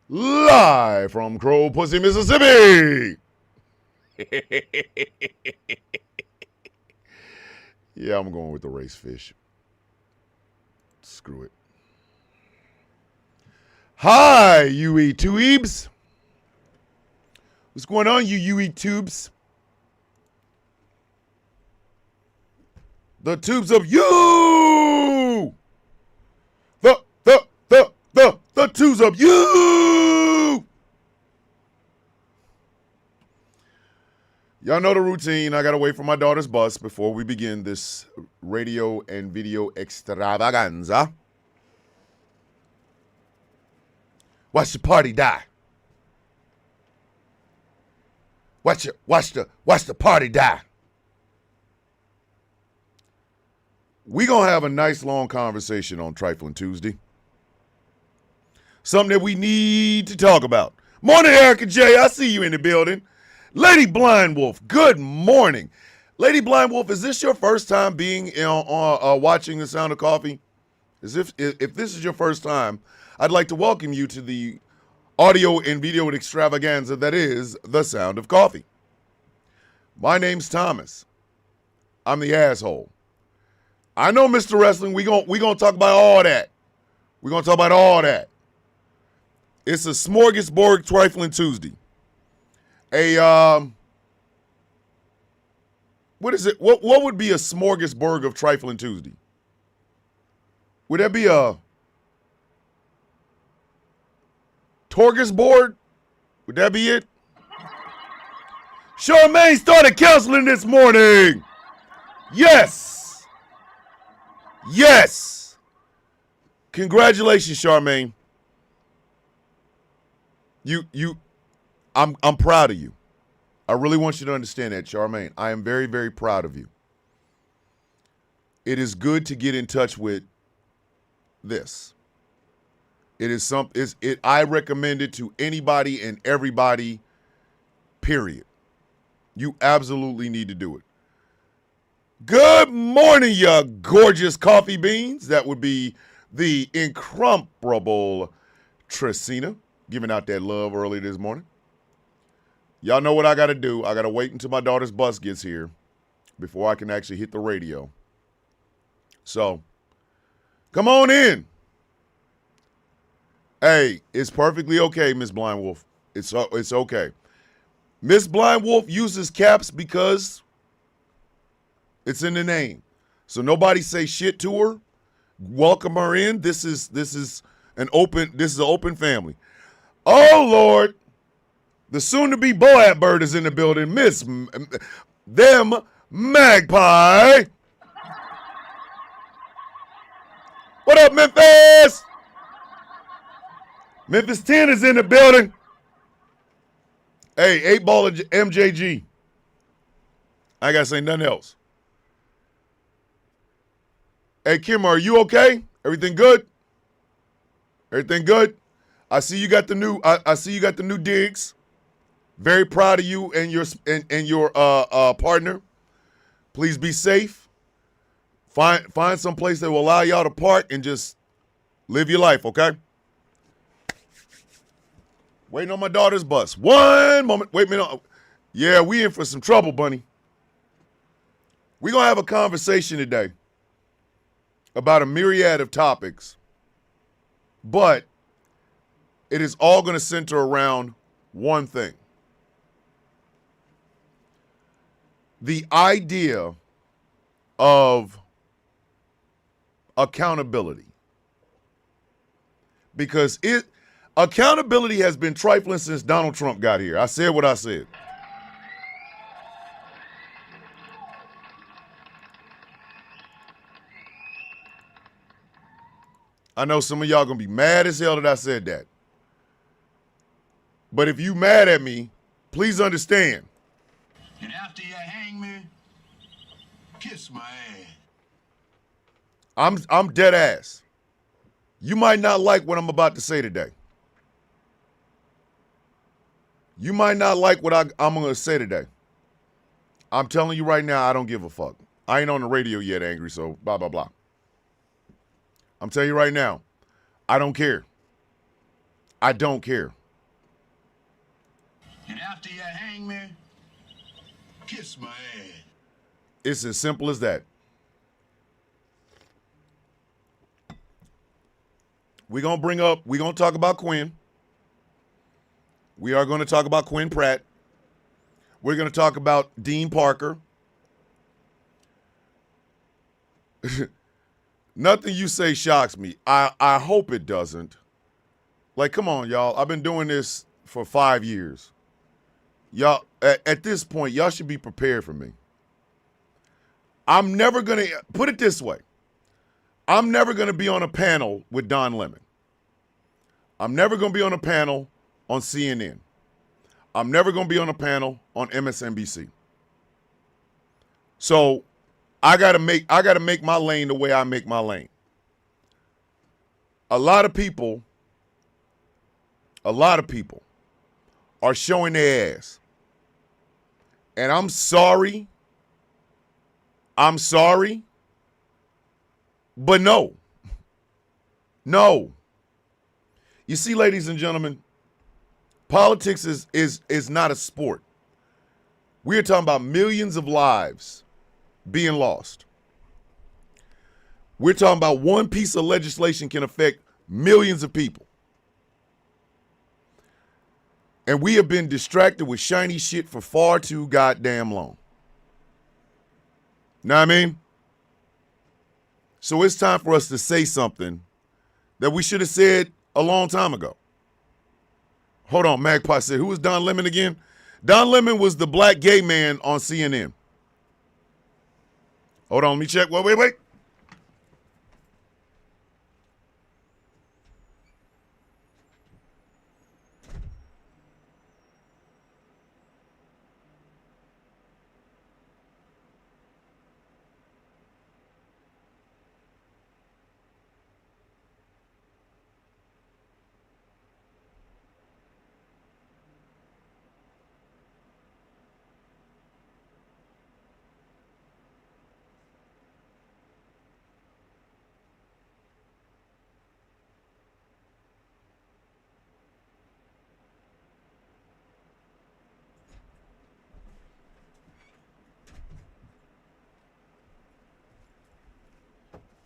Live from Crow Pussy, Mississippi. Yeah, I'm going with the race fish. Screw it. Hi, UE Tubes. What's going on, you UE Tubes? The tubes of you! The tubes of you! Y'all know the routine. I gotta wait for my daughter's bus before we begin this radio and video extravaganza. Watch the party die. Watch the party die. We gonna have a nice long conversation on Trifling Tuesday. Something that we need to talk about. Morning, Erica J. I see you in the building. Lady Blind Wolf, good morning. Lady Blind Wolf, is this your first time being watching The Sound of Coffee? If this is your first time, I'd like to welcome you to the audio and video extravaganza that is The Sound of Coffee. My name's Thomas. I'm the asshole. I know, Mr. Wrestling, we gonna talk about all that. We're gonna talk about all that. It's a smorgasbord Trifling Tuesday. What is it? What would be a smorgasbord of Trifling Tuesday? Would that be a Torgasbord? Would that be it? Charmaine started counseling this morning. Yes. Yes. Congratulations, Charmaine. I'm proud of you. I really want you to understand that, Charmaine. I am very, very proud of you. It is good to get in touch with this. I recommend it to anybody and everybody, period. You absolutely need to do it. Good morning, you gorgeous coffee beans. That would be the incomparable Tracina, giving out that love early this morning. Y'all know what I got to do. I got to wait until my daughter's bus gets here before I can actually hit the radio. So, come on in. Hey, it's perfectly okay, Miss Blind Wolf. It's okay. Miss Blind Wolf uses caps because it's in the name. So nobody say shit to her. Welcome her in. This is an open family. Oh Lord, the soon-to-be Boab bird is in the building. Them Magpie. What up, Memphis? Memphis 10 is in the building. Hey, 8-ball of MJG. I gotta say nothing else. Hey, Kim, are you okay? Everything good? Everything good? I see you got the new. I see you got the new digs. Very proud of you and your partner. Please be safe. Find some place that will allow y'all to park and just live your life. Okay. Waiting on my daughter's bus. One moment. Wait a minute. Yeah, we in for some trouble, Bunny. We're gonna have a conversation today about a myriad of topics, but it is all going to center around one thing. The idea of accountability. Because accountability has been trifling since Donald Trump got here. I said what I said. I know some of y'all going to be mad as hell that I said that. But if you mad at me, please understand. And after you hang me, kiss my ass. I'm dead ass. You might not like what I'm about to say today. You might not like what I'm going to say today. I'm telling you right now, I don't give a fuck. I ain't on the radio yet, Angry, so blah, blah, blah. I'm telling you right now, I don't care. I don't care. And after you hang me, kiss my ass. It's as simple as that. We're going to talk about Quinn. We are going to talk about Quinn Pratt. We're going to talk about Dean Parker. Nothing you say shocks me. I hope it doesn't. Like, come on, y'all. I've been doing this for 5 years. Y'all, at this point, y'all should be prepared for me. I'm never going to, put it this way. I'm never going to be on a panel with Don Lemon. I'm never going to be on a panel on CNN. I'm never going to be on a panel on MSNBC. So I got to make my lane the way I make my lane. A lot of people are showing their ass. And I'm sorry, but no. No. You see, ladies and gentlemen, politics is not a sport. We're talking about millions of lives being lost. We're talking about one piece of legislation can affect millions of people. And we have been distracted with shiny shit for far too goddamn long. Know what I mean? So it's time for us to say something that we should have said a long time ago. Hold on, Magpie said, who was Don Lemon again? Don Lemon was the black gay man on CNN. Hold on, let me check. Wait.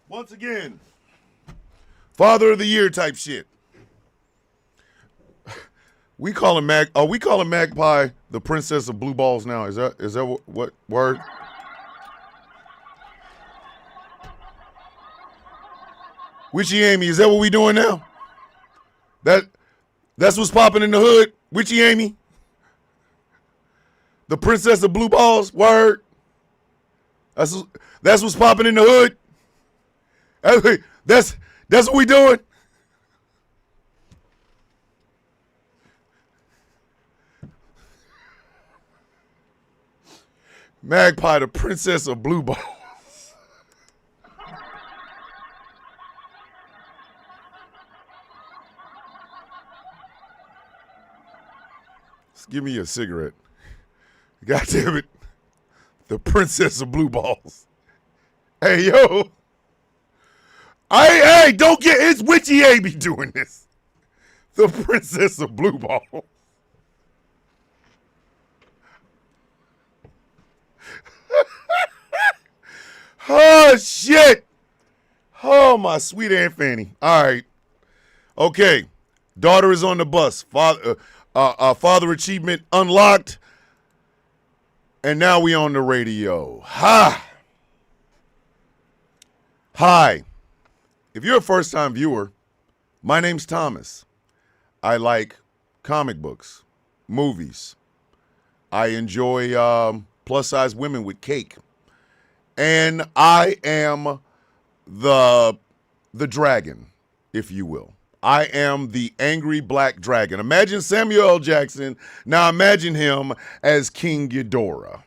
Once again, Father of the Year type shit. We call him Magpie the Princess of Blue Balls now. Is that what word? Witchy Amy, is that what we doing now? That's what's popping in the hood? Witchy Amy? The Princess of Blue Balls? Word? That's what's popping in the hood? That's what we doing? Magpie, the Princess of Blue Balls. Give me a cigarette. God damn it. The Princess of Blue Balls. Hey, yo. Hey, don't get, it's Witchy Amy doing this. The Princess of Blue Balls. Oh, shit. Oh, my sweet Aunt Fanny. All right. Okay. Daughter is on the bus. Father achievement unlocked. And now we on the radio. Hi. If you're a first-time viewer, my name's Thomas. I like comic books, movies. I enjoy plus-size women with cake. And I am the dragon, if you will. I am the angry black dragon. Imagine Samuel L. Jackson. Now imagine him as King Ghidorah.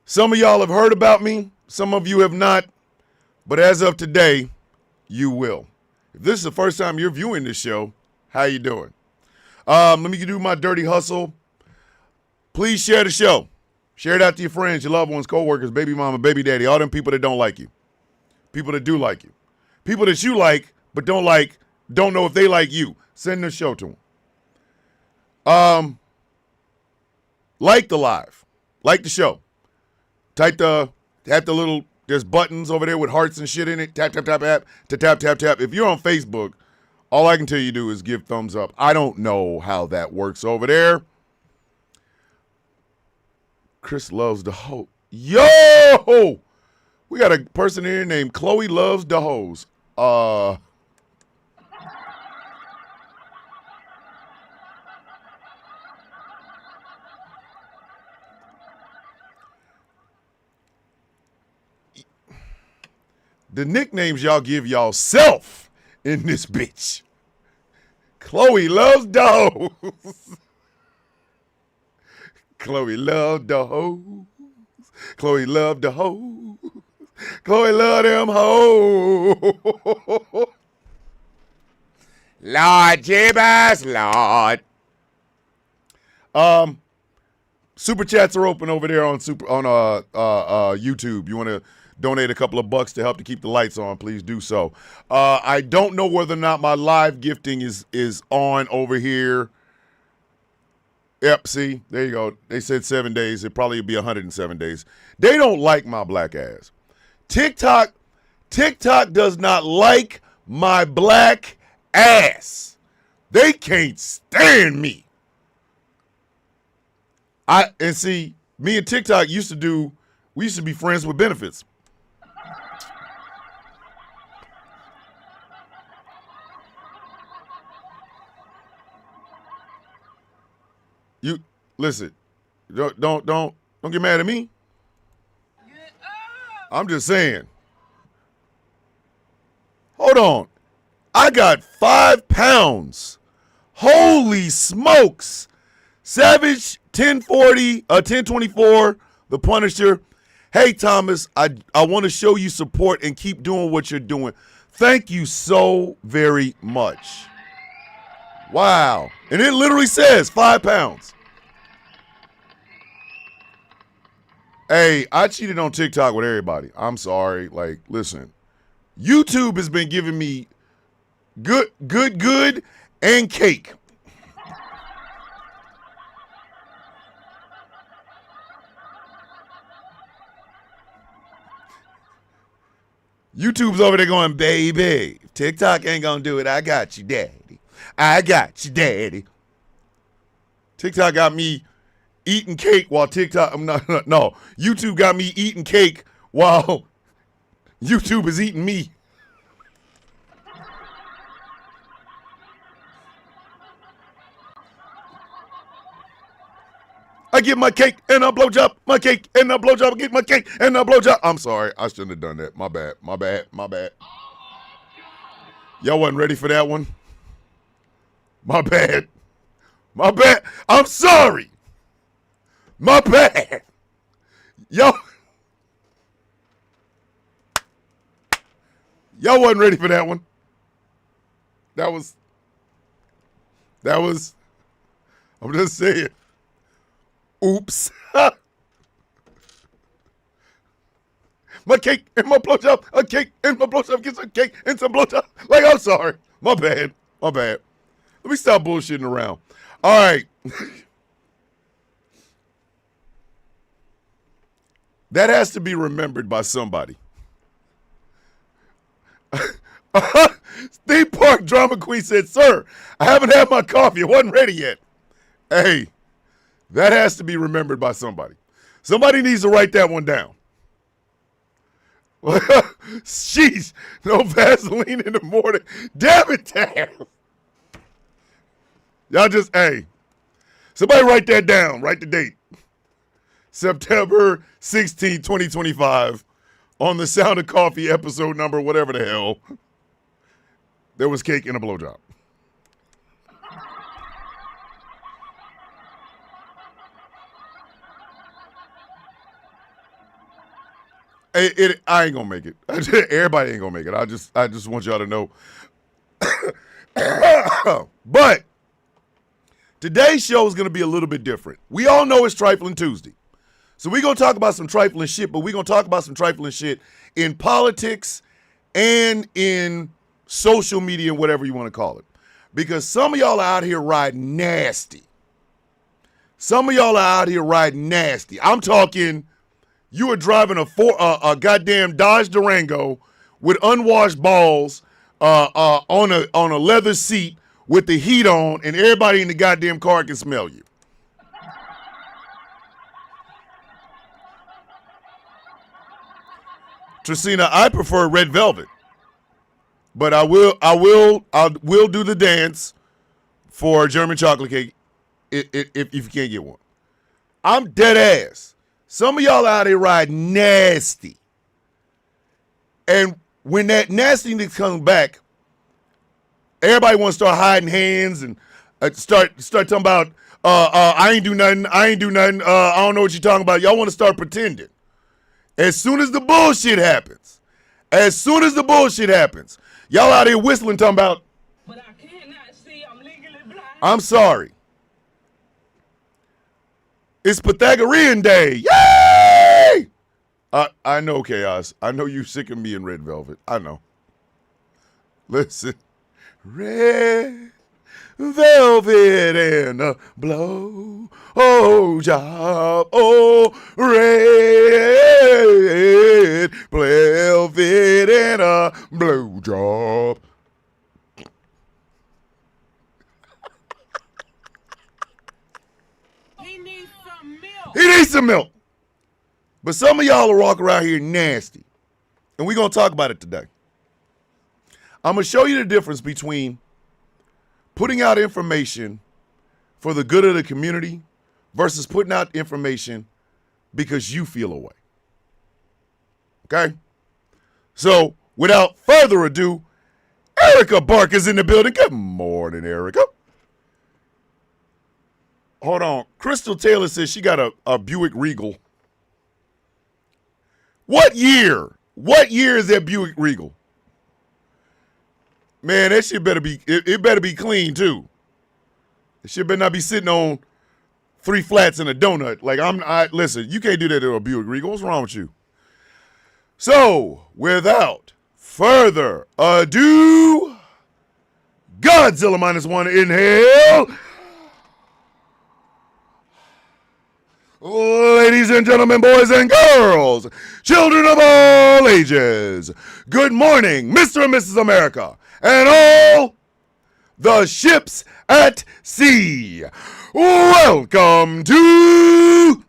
Some of y'all have heard about me. Some of you have not. But as of today, you will. If this is the first time you're viewing this show, how you doing? Let me do my dirty hustle. Please share the show. Share it out to your friends, your loved ones, coworkers, baby mama, baby daddy, all them people that don't like you. People that do like you. People that you like but don't know if they like you. Send this show to them. Like the live. Like the show. Tap the little, there's buttons over there with hearts and shit in it. Tap, tap, tap, tap, to tap, tap, tap. If you're on Facebook, all I can tell you to do is give thumbs up. I don't know how that works over there. Chris loves the hoe. Yo! We got a person here named Chloe loves the hoes. The nicknames y'all give y'all self in this bitch. Chloe loves the hoes. Chloe loved the hoes. Chloe loved the hoes. Chloe love them hoes. Lord Jebus, Lord. Super chats are open over there on YouTube. You want to donate a couple of bucks to help to keep the lights on, please do so. I don't know whether or not my live gifting is on over here. Yep, see, there you go. They said 7 days. It probably would be 107 days. They don't like my black ass. TikTok does not like my black ass. They can't stand me. And see, me and TikTok used to be friends with benefits. You listen, don't get mad at me. I'm just saying. Hold on. I got 5 pounds. Holy smokes. Savage 1024, the Punisher. Hey Thomas, I want to show you support and keep doing what you're doing. Thank you so very much. Wow. And it literally says 5 pounds. Hey, I cheated on TikTok with everybody. I'm sorry. Like, listen. YouTube has been giving me good, and cake. YouTube's over there going, baby, if TikTok ain't gonna do it, I got you, daddy. I got you, daddy. TikTok got me eating cake while no. YouTube got me eating cake while YouTube is eating me. I get my cake and a blowjob, my cake and a blowjob, I get my cake and a blowjob. I'm sorry, I shouldn't have done that. My bad. Y'all wasn't ready for that one? My bad. I'm sorry. My bad. Y'all wasn't ready for that one. That was, I'm just saying. Oops. My cake and my blowjob, a cake and my blowjob gets a cake and some blowjob. Like, I'm sorry. My bad. Let me stop bullshitting around. All right. That has to be remembered by somebody. Theme Park Drama Queen said, sir, I haven't had my coffee. It wasn't ready yet. Hey, that has to be remembered by somebody. Somebody needs to write that one down. Sheesh, no Vaseline in the morning. Damn it, damn. Y'all just, hey, somebody write that down. Write the date. September 16, 2025, on the Sound of Coffee episode number, whatever the hell, there was cake and a blowjob. I ain't gonna make it. Everybody ain't gonna make it. I just want y'all to know. But today's show is gonna be a little bit different. We all know it's Trifling Tuesday. So we're going to talk about some trifling shit, but we're going to talk about some trifling shit in politics and in social media and whatever you want to call it. Because some of y'all are out here riding nasty. Some of y'all are out here riding nasty. I'm talking, you are driving a goddamn Dodge Durango with unwashed balls on a leather seat with the heat on, and everybody in the goddamn car can smell you. Tracina, I prefer red velvet, but I will do the dance for German chocolate cake if you can't get one. I'm dead ass. Some of y'all out here ride nasty, and when that nastiness comes back, everybody wants to start hiding hands and start talking about I ain't do nothing. I don't know what you're talking about. Y'all want to start pretending. As soon as the bullshit happens, y'all out here whistling talking about, but I cannot see, I'm legally blind. I'm sorry. It's Pythagorean Day. Yay! I know, Chaos. I know you sick of me in red velvet. I know. Listen. Red velvet and a blow. Oh, job. Oh, red velvet and a blow job. He needs some milk. He needs some milk. But some of y'all are walking around here nasty. And we're going to talk about it today. I'm going to show you the difference between putting out information for the good of the community versus putting out information because you feel a way. Okay? So, without further ado, Erica Bark is in the building. Good morning, Erica. Hold on. Crystal Taylor says she got a Buick Regal. What year? What year is that Buick Regal? Man, that shit better be, it better be clean too. It shit better not be sitting on 3 flats and a donut. Like listen, you can't do that to a Buick Regal. What's wrong with you? So, without further ado, Godzilla -1 inhale. Ladies and gentlemen, boys and girls, children of all ages, good morning, Mr. and Mrs. America, and all the ships at sea. Welcome to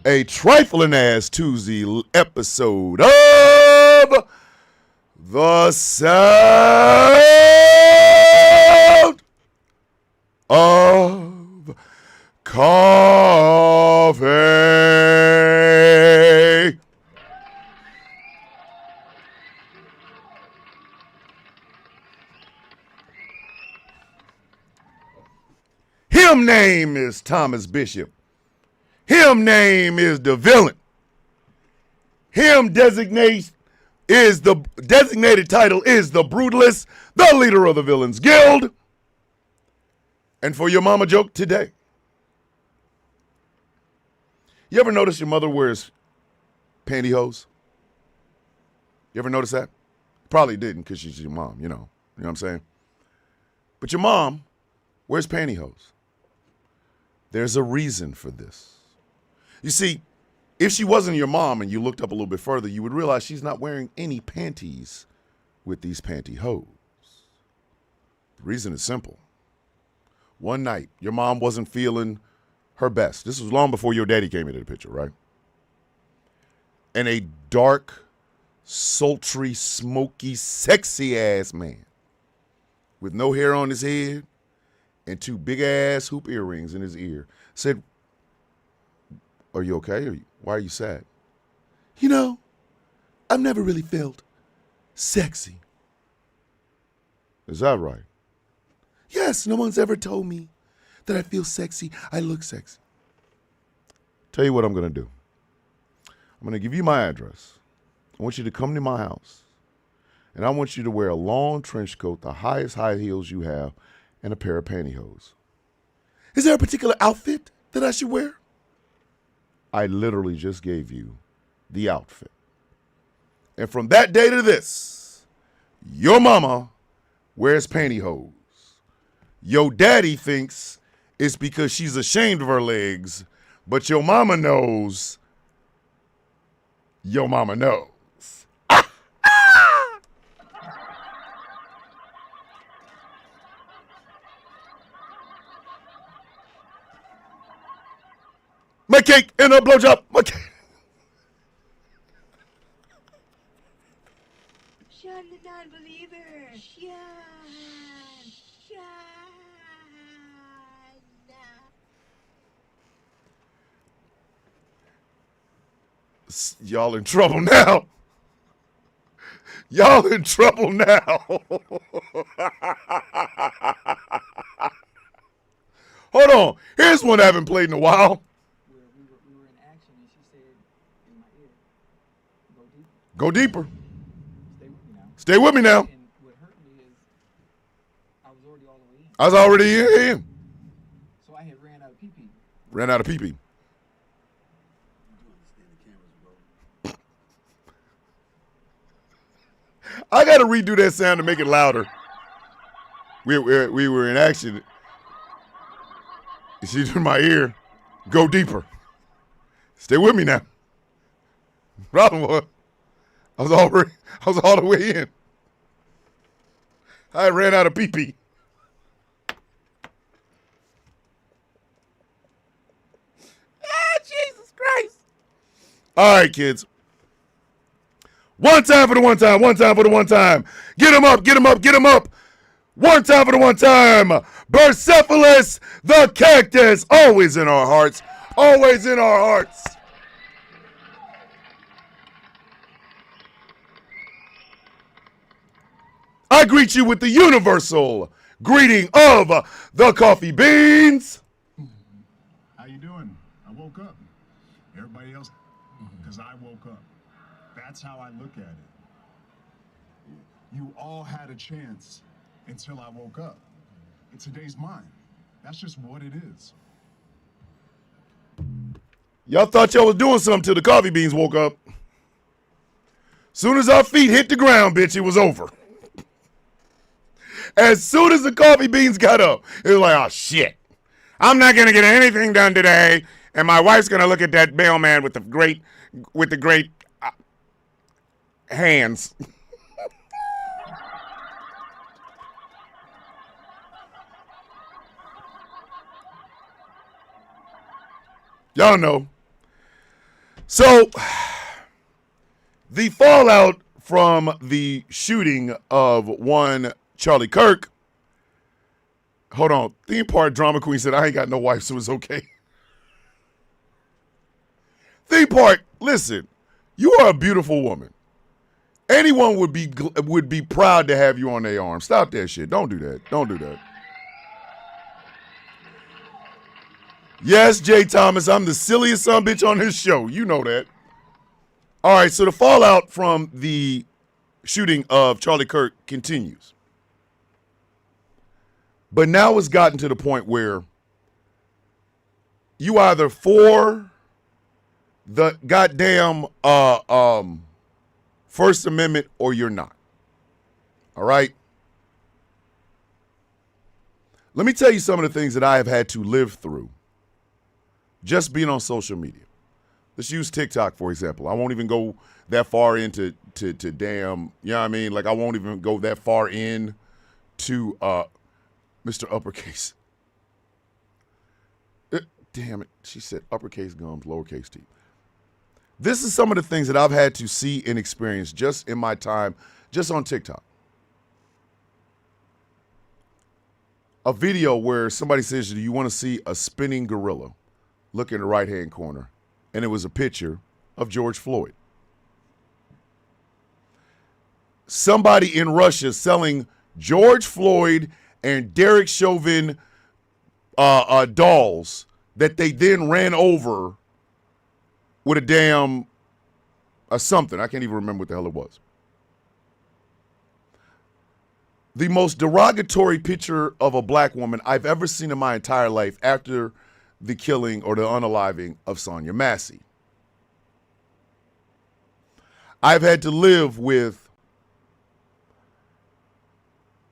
a trifling ass Tuesday episode of the Sound of Coffee. Him name is Thomas Bishop. Him name is the villain. Him designated title is the Brutalist, the leader of the Villains Guild. And for your mama joke today, you ever notice your mother wears pantyhose? You ever notice that? Probably didn't because she's your mom, you know what I'm saying? But your mom wears pantyhose. There's a reason for this. You see, if she wasn't your mom and you looked up a little bit further, you would realize she's not wearing any panties with these pantyhose. The reason is simple. One night, your mom wasn't feeling her best. This was long before your daddy came into the picture, right? And a dark, sultry, smoky, sexy-ass man with no hair on his head and 2 big-ass hoop earrings in his ear said, "Are you okay? Why are you sad?" "You know, I've never really felt sexy." "Is that right?" "Yes, no one's ever told me that I feel sexy. I look sexy." Tell you what I'm going to do. I'm going to give you my address. I want you to come to my house. And I want you to wear a long trench coat, the highest high heels you have, and a pair of pantyhose. Is there a particular outfit that I should wear? I literally just gave you the outfit. And from that day to this, your mama wears pantyhose. Your daddy thinks it's because she's ashamed of her legs, but your mama knows. Your mama knows. My cake and a blowjob. My cake. Sean the non-believer. Sean. Y'all in trouble now. Y'all in trouble now. Hold on. Here's one I haven't played in a while. We were in action, and she said in my ear, Go deeper. stay with me now. Stay with me now. And what hurt me is I was already all the way in. I was already in. So I had ran out of pee-pee. Ran out of pee-pee. I got to redo that sound to make it louder. We were in action. She's in my ear. Go deeper. Stay with me now. Problem was, I was all the way in. I ran out of pee-pee. Ah, Jesus Christ. All right, kids. One time for the one time. One time for the one time. Get him up. Get him up. Get him up. One time for the one time. Persepolis the cactus. Always in our hearts. Always in our hearts. I greet you with the universal greeting of the coffee beans. How you doing? I woke up. Everybody else, because I woke up. That's how I look at it. You all had a chance until I woke up. And today's mine. That's just what it is. Y'all thought y'all was doing something till the coffee beans woke up. Soon as our feet hit the ground, bitch, it was over. As soon as the coffee beans got up, it was like, oh shit. I'm not gonna get anything done today, and my wife's gonna look at that mailman with the great hands. Y'all know. So, the fallout from the shooting of one Charlie Kirk. Hold on. Theme park drama queen said, I ain't got no wife, so it's okay. Theme park, listen, you are a beautiful woman. Anyone would be proud to have you on their arm. Stop that shit. Don't do that. Don't do that. Yes, Jay Thomas, I'm the silliest son bitch on this show. You know that. All right, so the fallout from the shooting of Charlie Kirk continues. But now it's gotten to the point where you either for the goddamn First Amendment or you're not. All right? Let me tell you some of the things that I have had to live through just being on social media. Let's use TikTok, for example. I won't even go that far into damn, you know what I mean? Like, I won't even go that far in to Mr. Uppercase. Damn it. She said uppercase gums, lowercase teeth. This is some of the things that I've had to see and experience just in my time, just on TikTok. A video where somebody says, do you want to see a spinning gorilla? Look in the right-hand corner. And it was a picture of George Floyd. Somebody in Russia selling George Floyd and Derek Chauvin dolls that they then ran over with a damn something. I can't even remember what the hell it was. the most derogatory picture of a black woman I've ever seen in my entire life after the killing or the unaliving of Sonia Massey. I've had to live with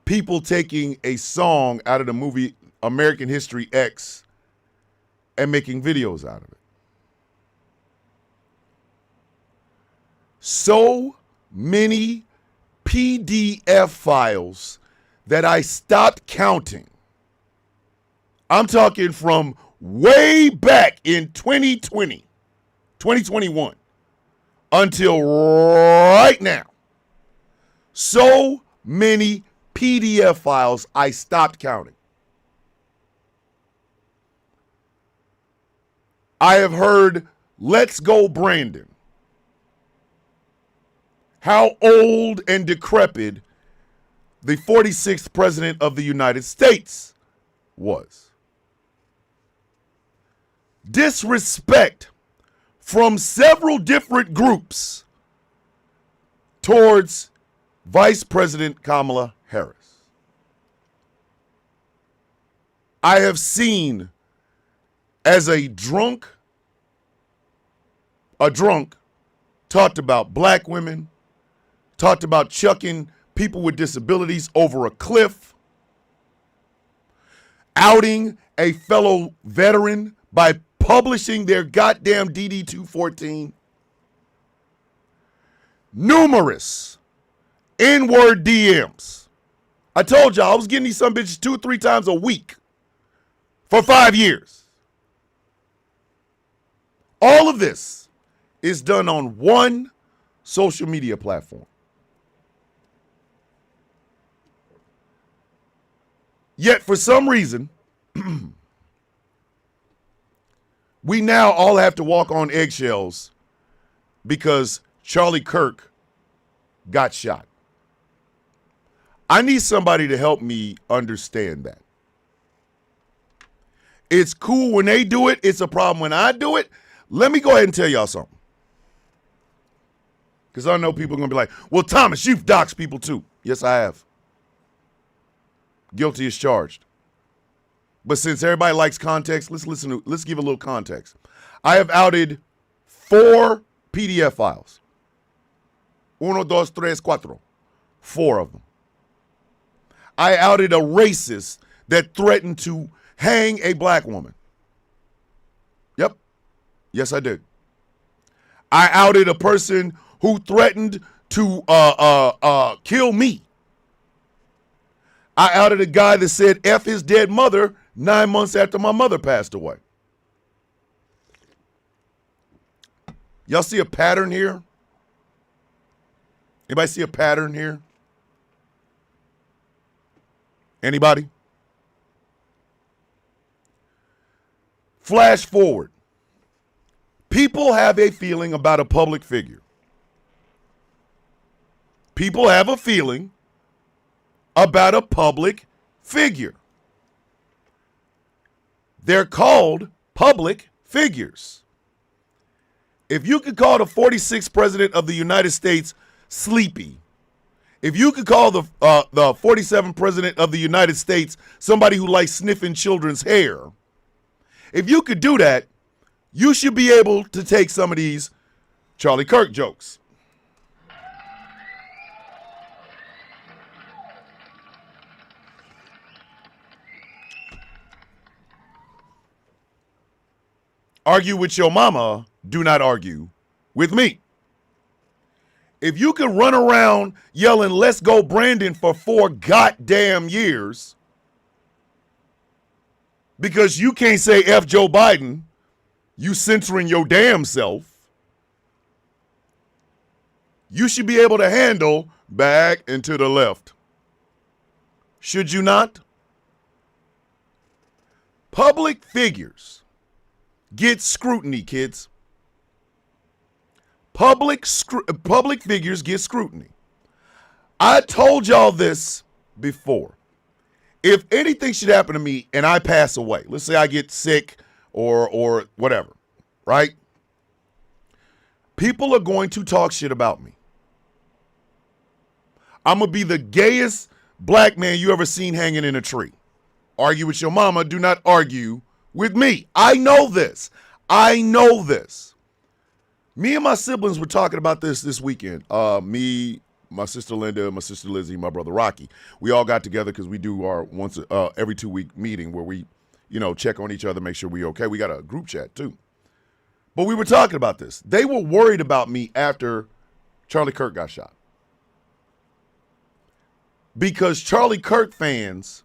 people taking a song out of the movie American History X and making videos out of it. So many PDF files that I stopped counting. I'm talking from way back in 2020, 2021, until right now. So many PDF files I stopped counting. I have heard, "Let's go, Brandon." How old and decrepit the 46th president of the United States was. Disrespect from several different groups towards Vice President Kamala Harris. I have seen as a drunk talked about black women, talked about chucking people with disabilities over a cliff, outing a fellow veteran by publishing their goddamn DD-214. Numerous N-word DMs. I told y'all I was getting these some bitches 2 or 3 times a week for 5 years. All of this is done on one social media platform. Yet for some reason, we now all have to walk on eggshells because Charlie Kirk got shot. I need somebody to help me understand that. It's cool when they do it. It's a problem when I do it. Let me go ahead and tell y'all something. Because I know people are going to be like, well, Thomas, you've doxed people too. Yes, I have. Guilty as charged. But since everybody likes context, let's give a little context. I have outed 4 PDF files. 1, 2, 3, 4. 4 of them. I outed a racist that threatened to hang a black woman. Yep. Yes, I did. I outed a person who threatened to kill me. I outed a guy that said F his dead mother 9 months after my mother passed away. Y'all see a pattern here? Anybody see a pattern here? Anybody? Flash forward. People have a feeling about a public figure. People have a feeling about a public figure. They're called public figures. If you could call the 46th president of the United States sleepy, if you could call the 47th president of the United States somebody who likes sniffing children's hair, if you could do that, you should be able to take some of these Charlie Kirk jokes. Argue with your mama, do not argue with me. If you could run around yelling, "Let's go, Brandon," for 4 goddamn years because you can't say F Joe Biden, you censoring your damn self, you should be able to handle back and to the left. Should you not? Public figures get scrutiny, kids. Public figures get scrutiny. I told y'all this before. If anything should happen to me and I pass away, let's say I get sick or whatever, right? People are going to talk shit about me. I'm going to be the gayest black man you ever seen hanging in a tree. Argue with your mama. Do not argue with me. I know this. I know this. Me and my siblings were talking about this weekend. Me, my sister Linda, my sister Lizzie, my brother Rocky. We all got together because we do our every 2 week meeting where we, check on each other, make sure we okay. We got a group chat too. But we were talking about this. They were worried about me after Charlie Kirk got shot. Because Charlie Kirk fans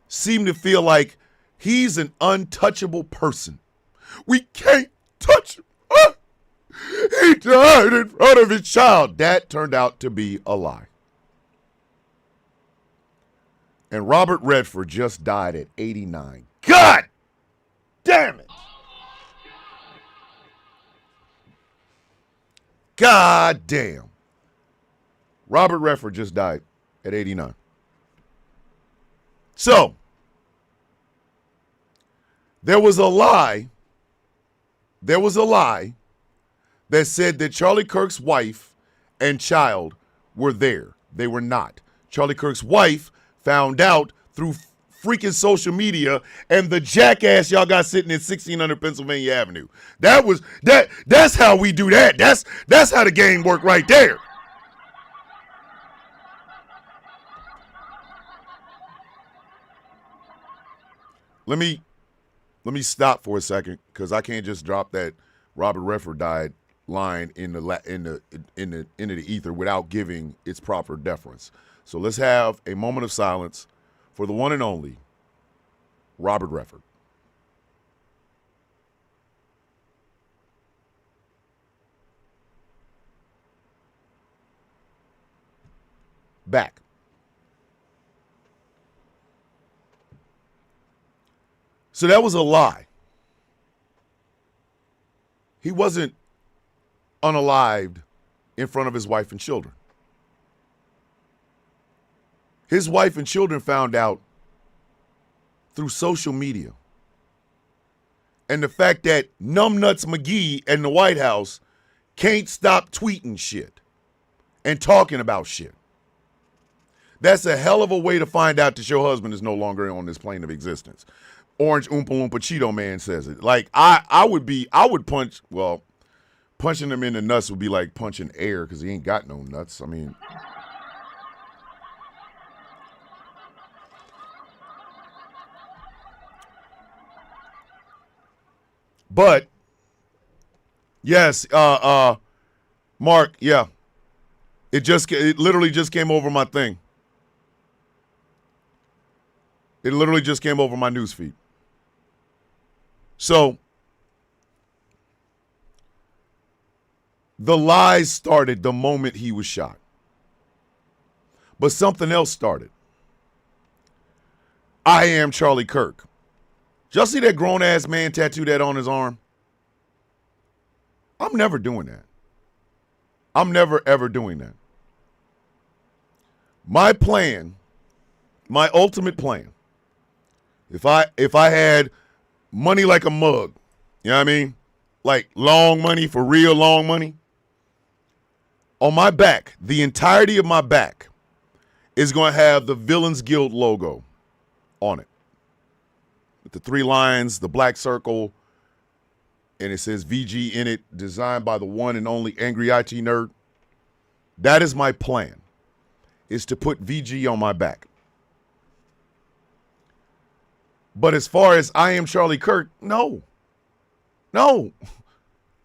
seem to feel like he's an untouchable person. We can't touch him. He died in front of his child. That turned out to be a lie. And Robert Redford just died at 89. God damn it. God damn. Robert Redford just died at 89. So, there was a lie that said that Charlie Kirk's wife and child were there. They were not. Charlie Kirk's wife found out through freaking social media and the jackass y'all got sitting in 1600 Pennsylvania Avenue. That's how we do that. That's how the game worked right there. Let me stop for a second because I can't just drop that Robert Redford died line into the ether without giving its proper deference. So let's have a moment of silence for the one and only Robert Redford. Back. So that was a lie. He wasn't unalived in front of his wife and children. His wife and children found out through social media. And the fact that Numbnuts McGee and the White House can't stop tweeting shit and talking about shit. That's a hell of a way to find out that your husband is no longer on this plane of existence. Orange Oompa Loompa Cheeto Man says it. Like, I would punching him in the nuts would be like punching air because he ain't got no nuts. I mean. But, yes, Mark, yeah. It literally just came over my thing. It literally just came over my newsfeed. So, the lies started the moment he was shot. But something else started. I am Charlie Kirk. Did y'all see that grown-ass man tattoo that on his arm? I'm never doing that. I'm never, ever doing that. My plan, my ultimate plan, if I had money like a mug, you know what I mean? Like long money, for real long money. On my back, the entirety of my back is going to have the Villains Guild logo on it. With the 3 lines, the black circle, and it says VG in it, designed by the one and only Angry IT Nerd. That is my plan, is to put VG on my back. But as far as I am Charlie Kirk, no. No.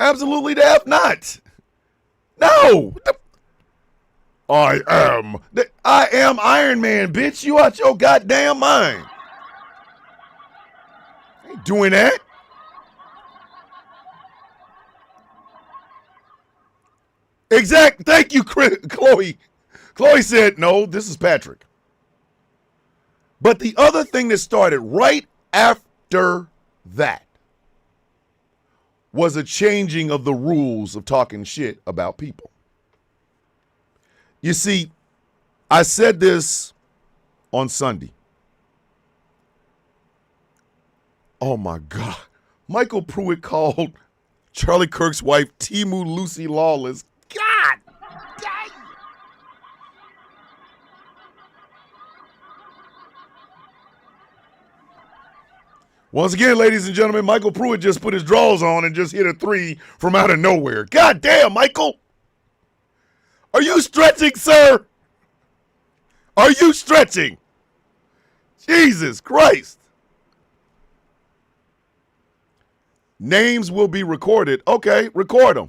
Absolutely the F not. No. I am Iron Man, bitch. You out your goddamn mind. I ain't doing that. Exact. Thank you, Chloe. Chloe said, no, this is Patrick. But the other thing that started right after that was a changing of the rules of talking shit about people. You see, I said this on Sunday. Oh my God. Michael Pruitt called Charlie Kirk's wife Timu Lucy Lawless. God dang. Once again, ladies and gentlemen, Michael Pruitt just put his drawers on and just hit a three from out of nowhere. God damn, Michael. Are you stretching, sir? Are you stretching? Jesus Christ. Names will be recorded. Okay, record them.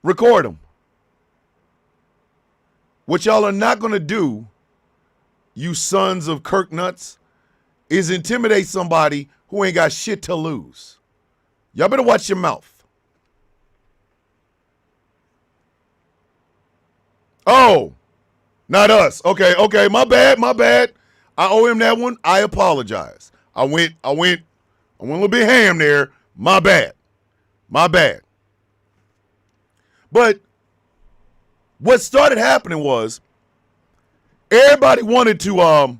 Record them. What y'all are not going to do, you sons of Kirk nuts, is intimidate somebody who ain't got shit to lose. Y'all better watch your mouth. Oh, not us. Okay, my bad. I owe him that one. I apologize. I went a little bit ham there. My bad. But what started happening was everybody wanted to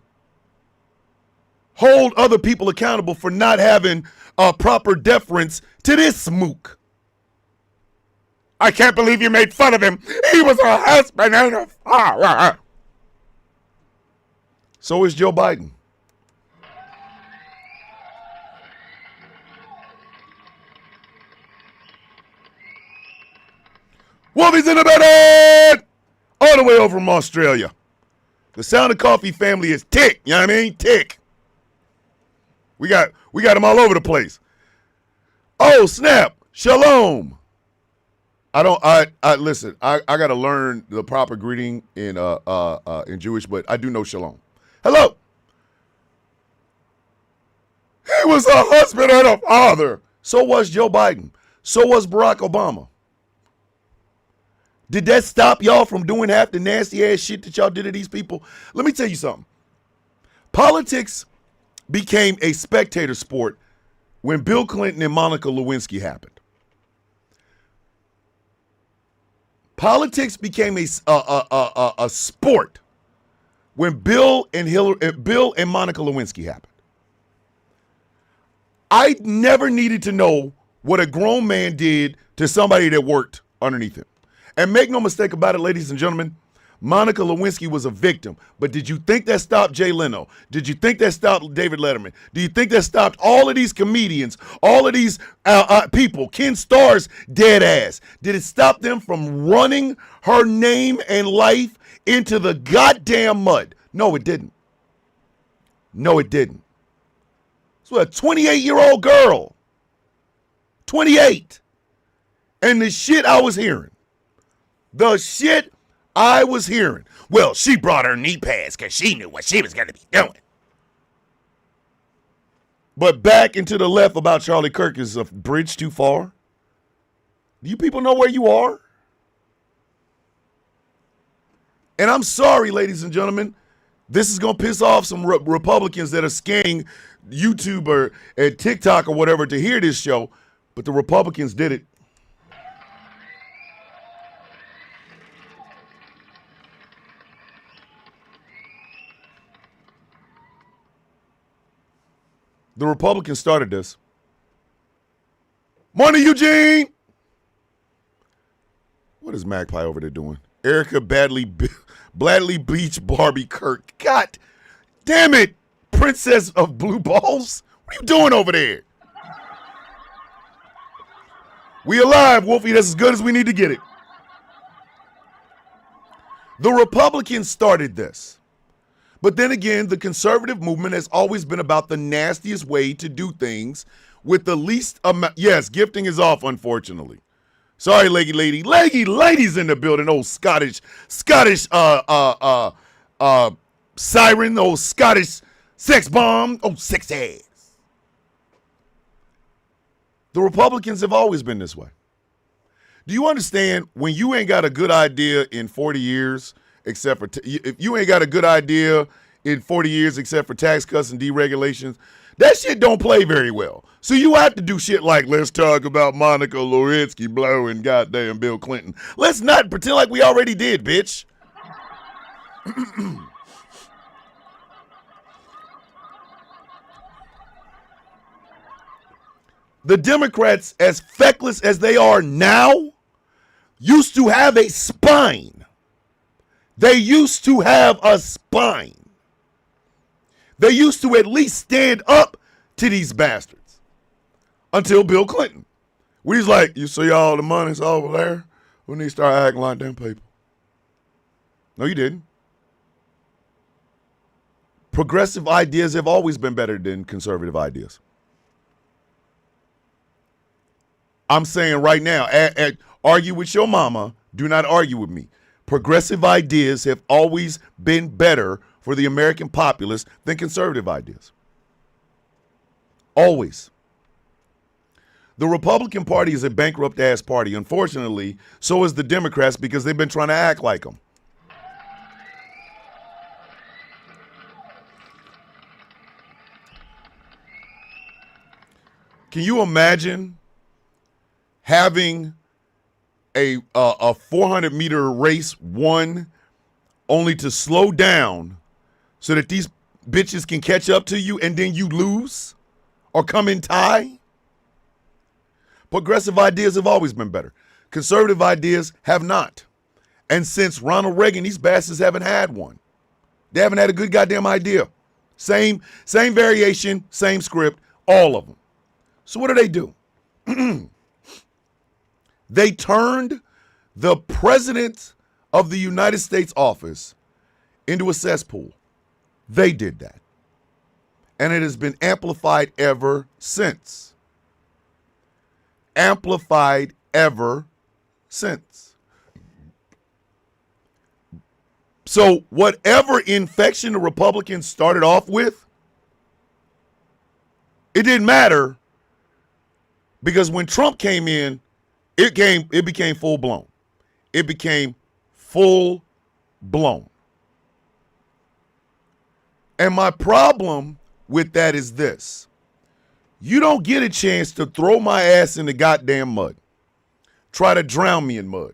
hold other people accountable for not having proper deference to this smook. I can't believe you made fun of him. He was a husband and a father. So is Joe Biden. Wolfie's in the bed! All the way over from Australia. The Sound of Coffee family is tick. You know what I mean? Tick. We got them all over the place. Oh, snap. Shalom. I listen, I gotta learn the proper greeting in Jewish, but I do know shalom. Hello. He was a husband and a father. So was Joe Biden. So was Barack Obama. Did that stop y'all from doing half the nasty ass shit that y'all did to these people? Let me tell you something. Politics became a spectator sport when Bill Clinton and Monica Lewinsky happened. Politics became a sport when Bill and Monica Lewinsky happened. I never needed to know what a grown man did to somebody that worked underneath him. And make no mistake about it, ladies and gentlemen, Monica Lewinsky was a victim. But did you think that stopped Jay Leno? Did you think that stopped David Letterman? Do you think that stopped all of these comedians, all of these people, Ken Starr's dead ass? Did it stop them from running her name and life into the goddamn mud? No, it didn't. No, it didn't. So a 28-year-old girl, 28, and the shit I was hearing. The shit I was hearing. Well, she brought her knee pads because she knew what she was going to be doing. But back and to the left about Charlie Kirk is a bridge too far. Do you people know where you are? And I'm sorry, ladies and gentlemen. This is going to piss off some Republicans that are scanning YouTube or TikTok or whatever to hear this show. But the Republicans did it. The Republicans started this. Morning, Eugene. What is Magpie over there doing? Erica Bradley Beach Barbie Kirk. God damn it, Princess of Blue Balls. What are you doing over there? We alive, Wolfie. That's as good as we need to get it. The Republicans started this. But then again, the conservative movement has always been about the nastiest way to do things with the least amount. Yes, gifting is off, unfortunately. Sorry, leggy ladies in the building. Old Scottish siren, old Scottish sex bomb, old sex ass. The Republicans have always been this way. Do you understand when you ain't got a good idea in 40 years? Except for if you ain't got a good idea in 40 years except for tax cuts and deregulations, that shit don't play very well. So you have to do shit like, let's talk about Monica Lewinsky blowing goddamn Bill Clinton. Let's not pretend like we already did, bitch. The Democrats, as feckless as they are now, used to have a spine. They used to have a spine. They used to at least stand up to these bastards until Bill Clinton. We was like, you see all the money's over there? We need to start acting like them people. No, you didn't. Progressive ideas have always been better than conservative ideas. I'm saying right now, argue with your mama, do not argue with me. Progressive ideas have always been better for the American populace than conservative ideas. Always. The Republican Party is a bankrupt-ass party. Unfortunately, so is the Democrats because they've been trying to act like them. Can you imagine having a 400-meter race won only to slow down so that these bitches can catch up to you and then you lose or come in tie? Progressive ideas have always been better. Conservative ideas have not. And since Ronald Reagan, these bastards haven't had one. They haven't had a good goddamn idea. Same variation, same script, all of them. So what do? They turned the president of the United States office into a cesspool. They did that. And it has been amplified ever since. Amplified ever since. So whatever infection the Republicans started off with, it didn't matter because when Trump came in, it became full blown. It became full blown. And my problem with that is this. You don't get a chance to throw my ass in the goddamn mud. Try to drown me in mud.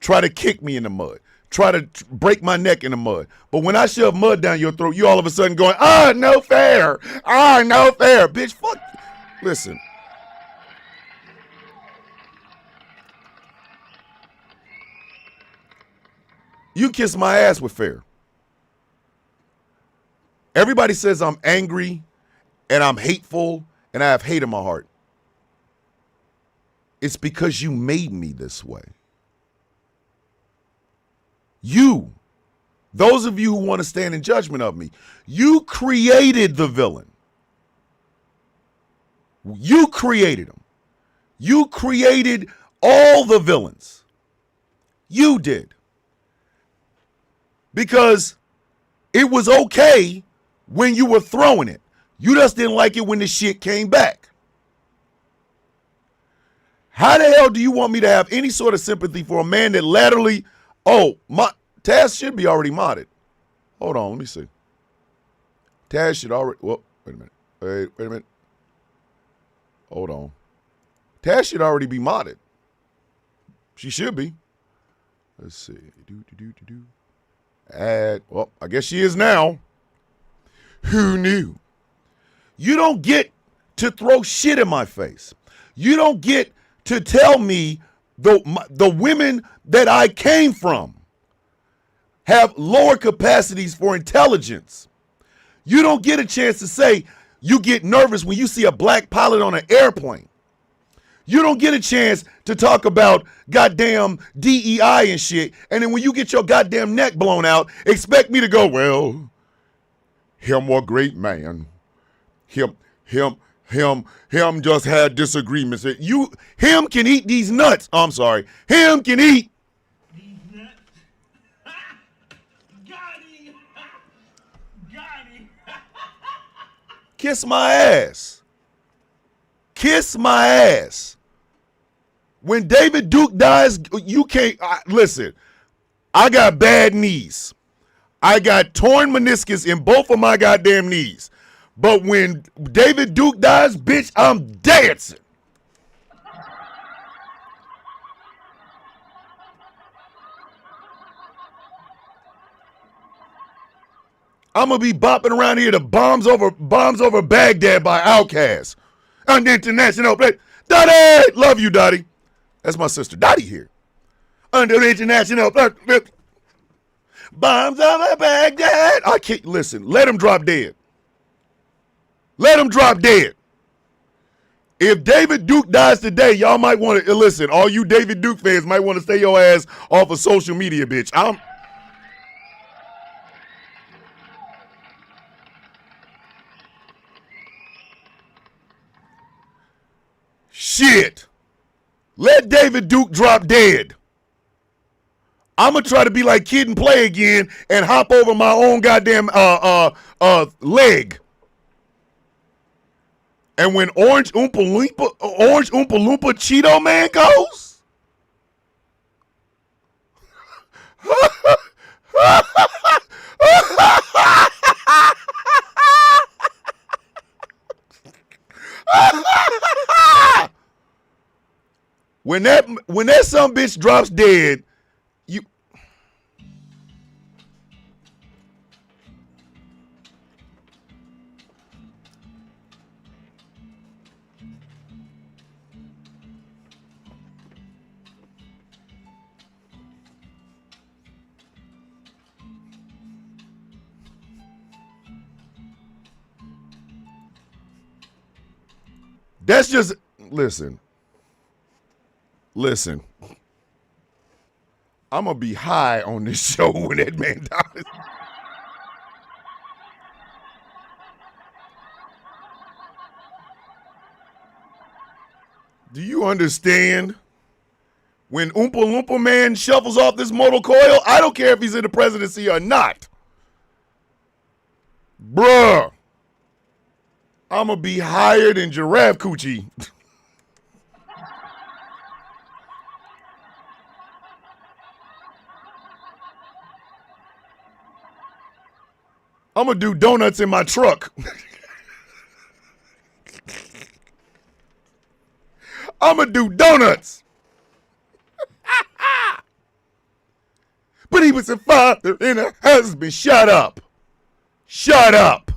Try to kick me in the mud. Try to break my neck in the mud. But when I shove mud down your throat, you all of a sudden going, no fair. No fair. Bitch, fuck. Listen. You kiss my ass with fair. Everybody says I'm angry and I'm hateful and I have hate in my heart. It's because you made me this way. You, those of you who want to stand in judgment of me, you created the villain. You created him. You created all the villains. You did. Because it was okay when you were throwing it. You just didn't like it when the shit came back. How the hell do you want me to have any sort of sympathy for a man that laterally, Taz should be already modded. Hold on, let me see. Taz should already, wait a minute. Wait a minute. Hold on. Taz should already be modded. She should be. Let's see. Add, I guess she is now. Who knew? You don't get to throw shit in my face. You don't get to tell me the women that I came from have lower capacities for intelligence. You don't get a chance to say you get nervous when you see a black pilot on an airplane. You don't get a chance to talk about goddamn DEI and shit. And then when you get your goddamn neck blown out, expect me to go, well, him a great man. Him just had disagreements. Him can eat these nuts. I'm sorry. Him can eat. These nuts. Got him. Got him. Kiss my ass. Kiss my ass. When David Duke dies, you can't, listen, I got bad knees. I got torn meniscus in both of my goddamn knees. But when David Duke dies, bitch, I'm dancing. I'm going to be bopping around here to bombs over Baghdad by Outkast. On the international play. Dottie! Love you, Dottie. That's my sister, Dottie here. Under the international bombs over Baghdad. I can't listen. Let him drop dead. Let him drop dead. If David Duke dies today, y'all might want to listen. All you David Duke fans might want to stay your ass off of social media, bitch. Shit. Let David Duke drop dead. I'm gonna try to be like Kid and Play again and hop over my own goddamn leg. And when Orange Oompa Loompa Cheeto Man goes, when that some bitch drops dead, you. That's just, listen. I'm going to be high on this show when that man dies. Do you understand? When Oompa Loompa Man shuffles off this mortal coil, I don't care if he's in the presidency or not. Bruh. I'm going to be higher than Giraffe Coochie. I'm going to do donuts in my truck. I'm going to do donuts. But he was a father and a husband. Shut up. Shut up.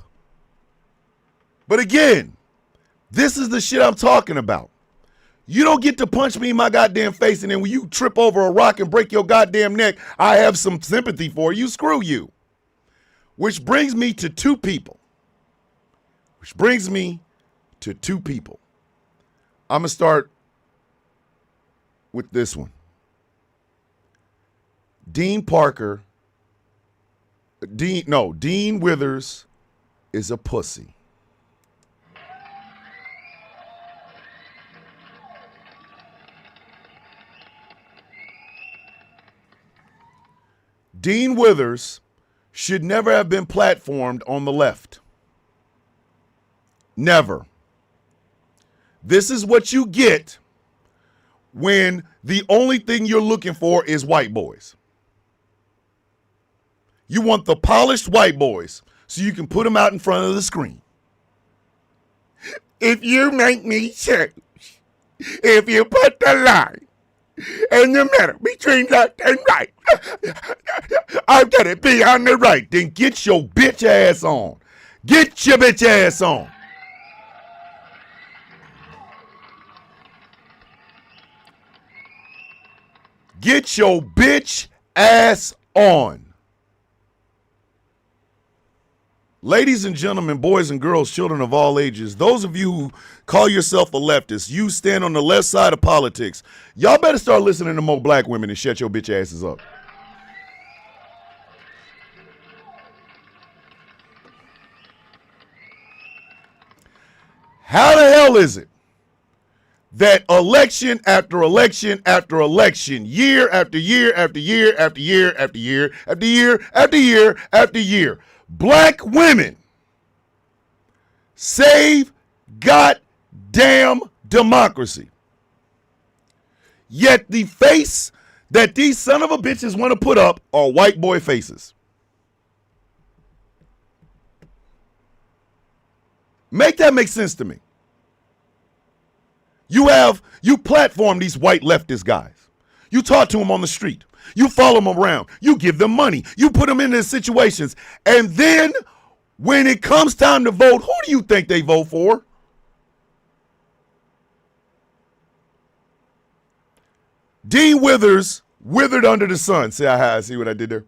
But again, this is the shit I'm talking about. You don't get to punch me in my goddamn face, and then when you trip over a rock and break your goddamn neck, I have some sympathy for you. Screw you. Which brings me to two people. I'm going to start with this one. Dean Withers is a pussy. Dean Withers should never have been platformed on the left. Never. This is what you get when the only thing you're looking for is white boys. You want the polished white boys so you can put them out in front of the screen. If you make me choose, if you put the line in the middle between left and right, I'm gonna be on the right. Then get your bitch ass on. Get your bitch ass on. Get your bitch ass on. Ladies and gentlemen, boys and girls, children of all ages, those of you who call yourself a leftist, you stand on the left side of politics, y'all better start listening to more black women and shut your bitch asses up. How the hell is it that election after election after election, year after year after year after year after year after year after year after year, black women save goddamn democracy? Yet the face that these son of a bitches want to put up are white boy faces. Make that make sense to me. You platform these white leftist guys. You talk to them on the street. You follow them around. You give them money. You put them in these situations. And then when it comes time to vote, who do you think they vote for? Dean Withers withered under the sun. See what I did there?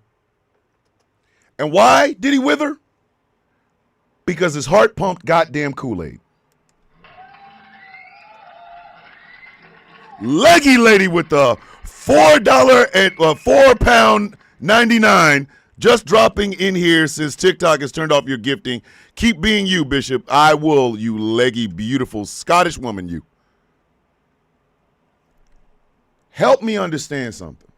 And why did he wither? because his heart pumped goddamn Kool-Aid. Leggy lady with the $4 and £4.99 just dropping in here since TikTok has turned off your gifting. Keep being you, Bishop. I will, you leggy, beautiful Scottish woman, you. Help me understand something.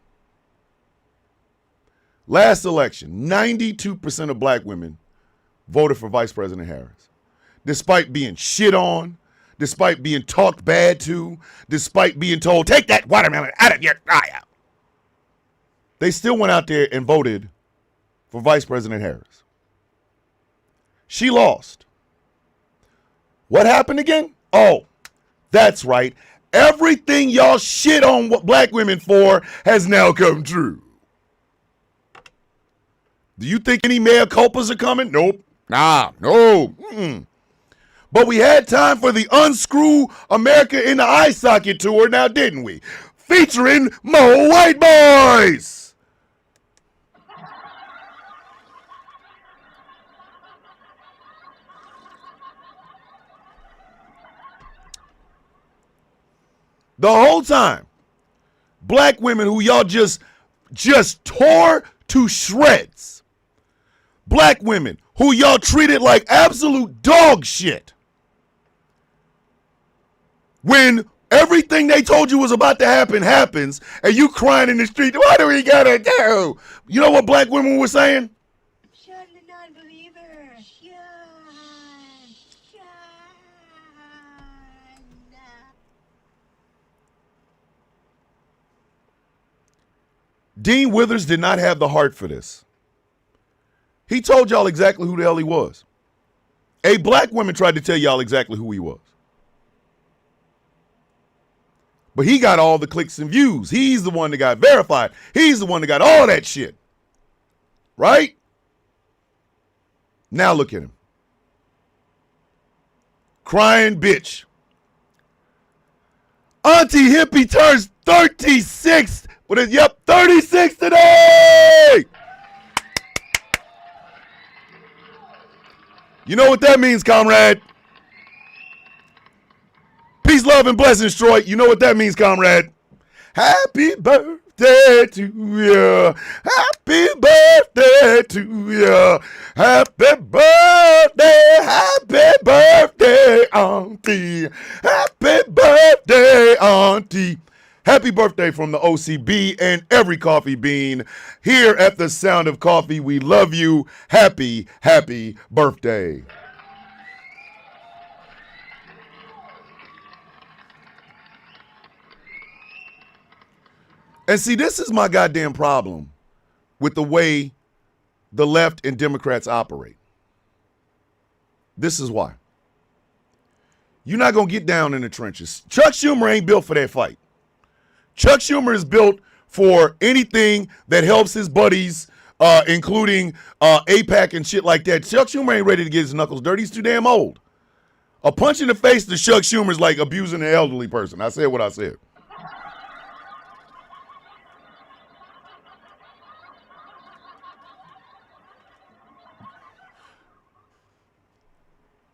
Last election, 92% of black women voted for Vice President Harris. Despite being shit on, despite being talked bad to, despite being told, take that watermelon out of your eye. They still went out there and voted for Vice President Harris. She lost. What happened again? Oh, that's right. Everything y'all shit on what black women for has now come true. Do you think any mea culpas are coming? Nope. Nah, no. But we had time for the Unscrew America in the Eye Socket tour now, didn't we? Featuring Mo White Boys. The whole time, black women who y'all just tore to shreds. Black women who y'all treated like absolute dog shit. When everything they told you was about to happen happens, and you crying in the street, what do we gotta do? You know what black women were saying? Shun the non-believer. Shun. Dean Withers did not have the heart for this. He told y'all exactly who the hell he was. A black woman tried to tell y'all exactly who he was. But he got all the clicks and views. He's the one that got verified. He's the one that got all that shit. Right? Now look at him. Crying bitch. Auntie Hippie turns 36. 36 today. You know what that means, comrade? Peace, love, and blessings, Troy. You know what that means, comrade? Happy birthday to you. Happy birthday to you. Happy birthday, auntie. Happy birthday, auntie. Happy birthday from the OCB and every coffee bean. Here at the Sound of Coffee, we love you. Happy, happy birthday. And see, this is my goddamn problem with the way the left and Democrats operate. This is why. You're not going to get down in the trenches. Chuck Schumer ain't built for that fight. Chuck Schumer is built for anything that helps his buddies, including AIPAC and shit like that. Chuck Schumer ain't ready to get his knuckles dirty. He's too damn old. A punch in the face to Chuck Schumer is like abusing an elderly person. I said what I said.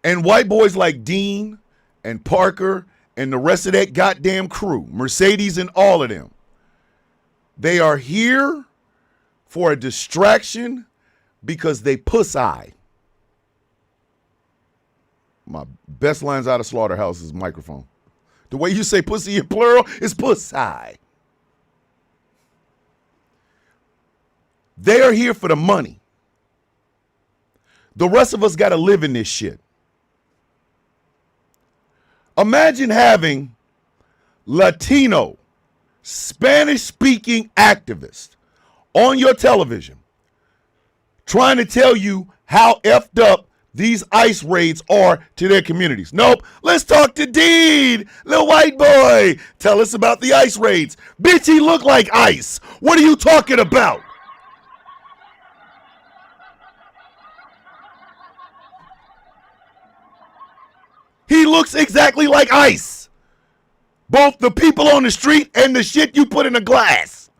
And white boys like Dean and Parker and the rest of that goddamn crew, Mercedes and all of them, they are here for a distraction because they puss-eye. My best lines out of Slaughterhouse is microphone. The way you say pussy in plural is puss-eye. They are here for the money. The rest of us got to live in this shit. Imagine having Latino, Spanish-speaking activists on your television trying to tell you how effed up these ICE raids are to their communities. Nope. Let's talk to Dean, little white boy. Tell us about the ICE raids. Bitch, he look like ICE. What are you talking about? He looks exactly like ICE. Both the people on the street and the shit you put in a glass.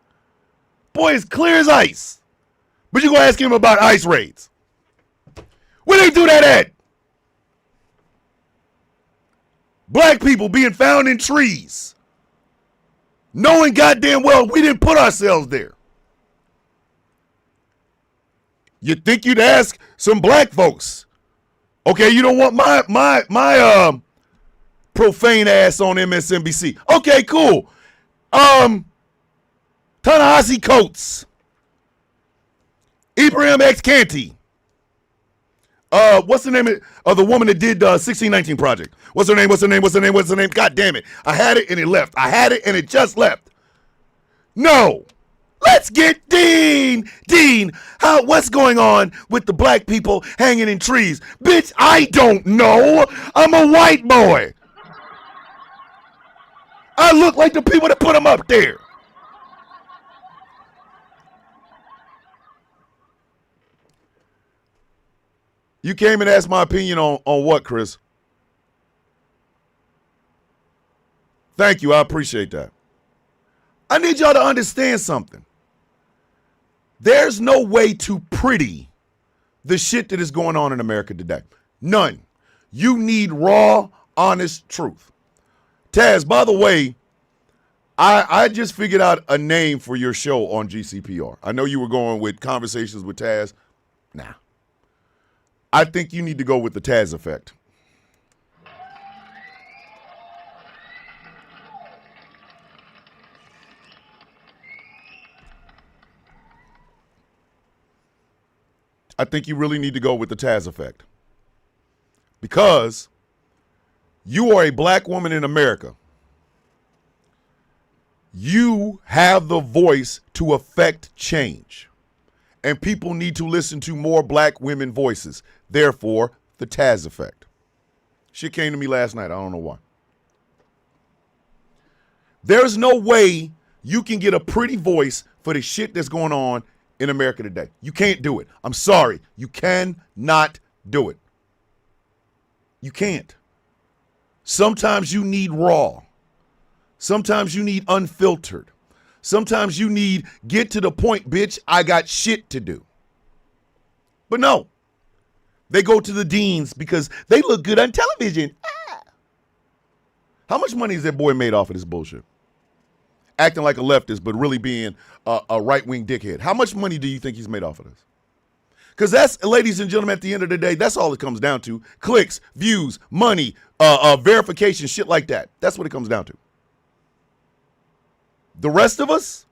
Boy, it's clear as ice. But you're going to ask him about ICE raids. Where they do that at? Black people being found in trees, knowing goddamn well we didn't put ourselves there. You'd think you'd ask some black folks, okay, you don't want my profane ass on MSNBC. Okay, cool. Ta-Nehisi Coates, Ibrahim X. Canty. What's the name of the woman that did 1619 Project? What's her name? God damn it. I had it and it left. I had it and it just left. No. Let's get Dean. Dean, what's going on with the black people hanging in trees? Bitch, I don't know. I'm a white boy. I look like the people that put them up there. You came and asked my opinion on what, Chris? Thank you. I appreciate that. I need y'all to understand something. There's no way to pretty the shit that is going on in America today. None. You need raw, honest truth. Taz, by the way, I just figured out a name for your show on GCPR. I know you were going with Conversations with Taz. Nah. I think you need to go with the Taz effect. I think you really need to go with the Taz effect. Because you are a black woman in America. You have the voice to affect change. And people need to listen to more black women voices. Therefore, the Taz effect. Shit came to me last night. I don't know why. There's no way you can get a pretty voice for the shit that's going on in America today. You can't do it. I'm sorry. You cannot do it. You can't. Sometimes you need raw. Sometimes you need unfiltered. Sometimes you need get to the point, bitch, I got shit to do. But no. They go to the deans because they look good on television. How much money has that boy made off of this bullshit? Acting like a leftist, but really being a right-wing dickhead. How much money do you think he's made off of this? Because that's, ladies and gentlemen, at the end of the day, that's all it comes down to. Clicks, views, money, verification, shit like that. That's what it comes down to. The rest of us,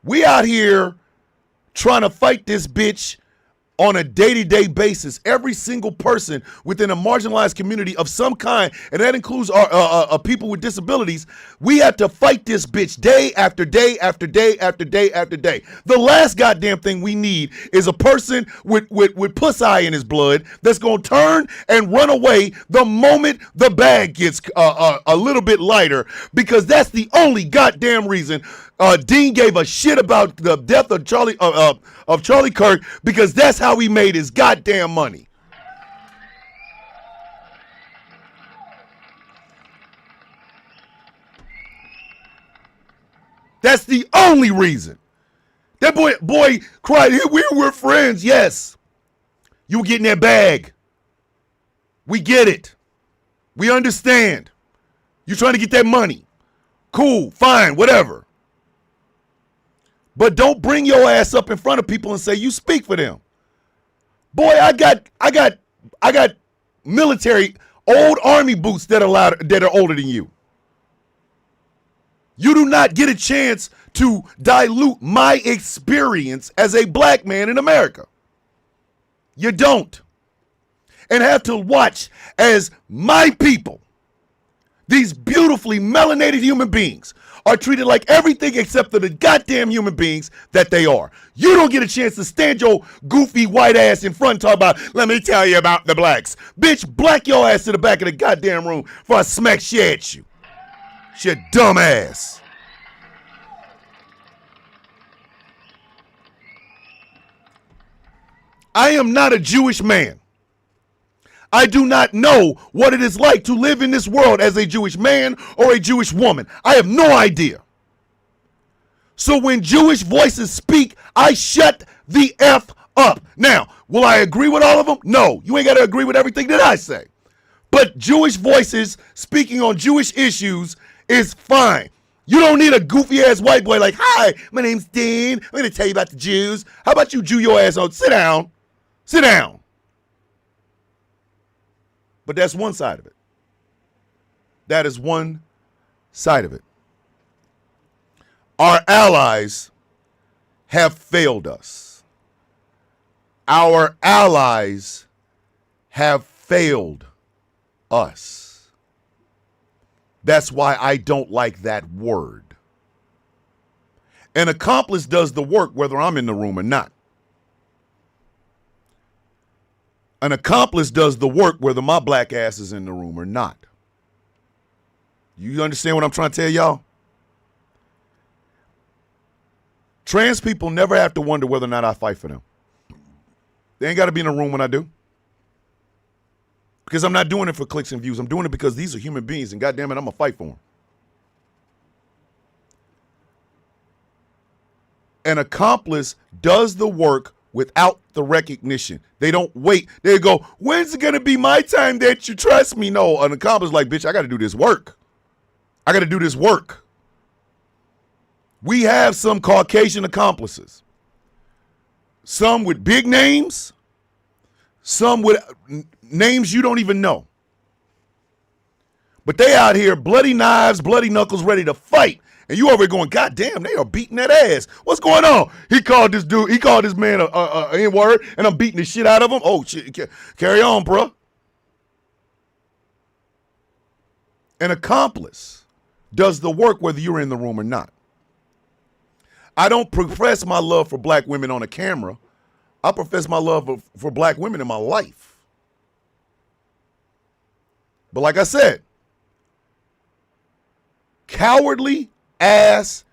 we out here trying to fight this bitch on a day-to-day basis. Every single person within a marginalized community of some kind, and that includes our people with disabilities, we have to fight this bitch day after day after day after day after day. The last goddamn thing we need is a person with pussy in his blood that's going to turn and run away the moment the bag gets a little bit lighter, because that's the only goddamn reason Dean gave a shit about the death of Charlie Kirk, because that's how he made his goddamn money. That's the only reason. That boy cried, we're friends. Yes. You were getting that bag. We get it. We understand. You're trying to get that money. Cool, fine, whatever. But don't bring your ass up in front of people and say you speak for them. Boy, I got military old army boots that are older than you. You do not get a chance to dilute my experience as a black man in America. You don't. And have to watch as my people, these beautifully melanated human beings, are treated like everything except for the goddamn human beings that they are. You don't get a chance to stand your goofy white ass in front and talk about, let me tell you about the blacks. Bitch, black your ass to the back of the goddamn room before I smack shit at you. Shit dumb ass. I am not a Jewish man. I do not know what it is like to live in this world as a Jewish man or a Jewish woman. I have no idea. So when Jewish voices speak, I shut the F up. Now, will I agree with all of them? No, you ain't got to agree with everything that I say. But Jewish voices speaking on Jewish issues is fine. You don't need a goofy ass white boy like, hi, my name's Dan. I'm going to tell you about the Jews. How about you Jew your ass on? Sit down. Sit down. But that's one side of it. That is one side of it. Our allies have failed us. Our allies have failed us. That's why I don't like that word. An accomplice does the work whether I'm in the room or not. An accomplice does the work whether my black ass is in the room or not. You understand what I'm trying to tell y'all? Trans people never have to wonder whether or not I fight for them. They ain't got to be in a room when I do. Because I'm not doing it for clicks and views. I'm doing it because these are human beings, and goddamn it, I'm going to fight for them. An accomplice does the work without the recognition. They don't wait. They go, when's it going to be my time that you trust me? No, an accomplice is like, bitch, I got to do this work. I got to do this work. We have some Caucasian accomplices. Some with big names. Some with names you don't even know. But they out here, bloody knives, bloody knuckles, ready to fight. And you over here going, God damn, they are beating that ass. What's going on? He called this man a N-word, and I'm beating the shit out of him. Oh, shit, carry on, bro. An accomplice does the work whether you're in the room or not. I don't profess my love for black women on a camera. I profess my love for black women in my life. But like I said, cowardly ass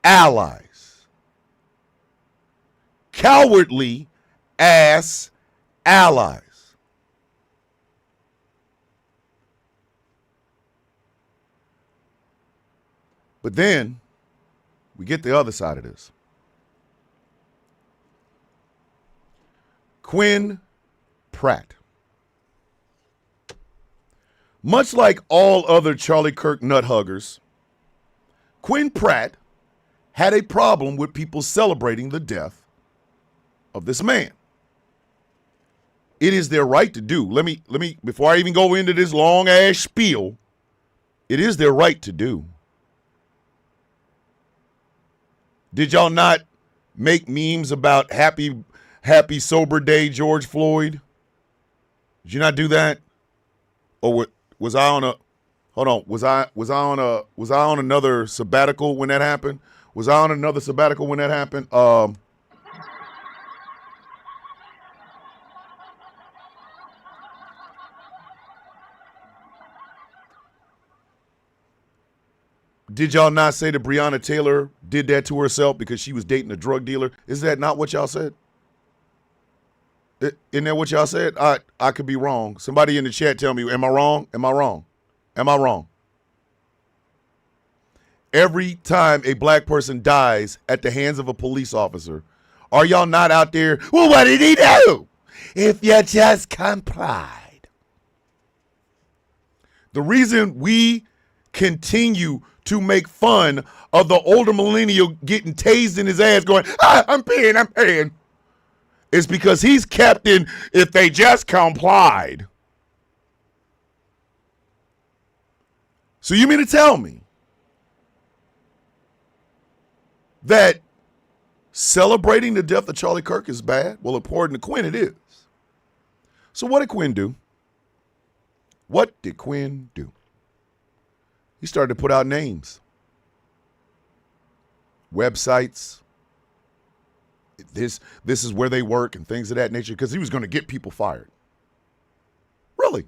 allies. Cowardly ass allies. But then we get the other side of this. Quinn Pratt. Much like all other Charlie Kirk nut huggers, Quinn Pratt had a problem with people celebrating the death of this man. It is their right to do. Let me, before I even go into this long ass spiel, it is their right to do. Did y'all not make memes about happy sober day George Floyd? Did you not do that? Or was I on a hold on, was I on another sabbatical when that happened? Was I on another sabbatical when that happened? Did y'all not say that Breonna Taylor did that to herself because she was dating a drug dealer? Is that not what y'all said? Isn't that what y'all said? I could be wrong. Somebody in the chat tell me, am I wrong? Am I wrong? Am I wrong? Every time a black person dies at the hands of a police officer, are y'all not out there, well, what did he do? If you just complied. The reason we continue to make fun of the older millennial getting tased in his ass going, I'm paying. It's because he's captain if they just complied. So you mean to tell me that celebrating the death of Charlie Kirk is bad? Well, according to Quinn, it is. So what did Quinn do? What did Quinn do? He started to put out names, websites. This is where they work and things of that nature because he was going to get people fired. Really?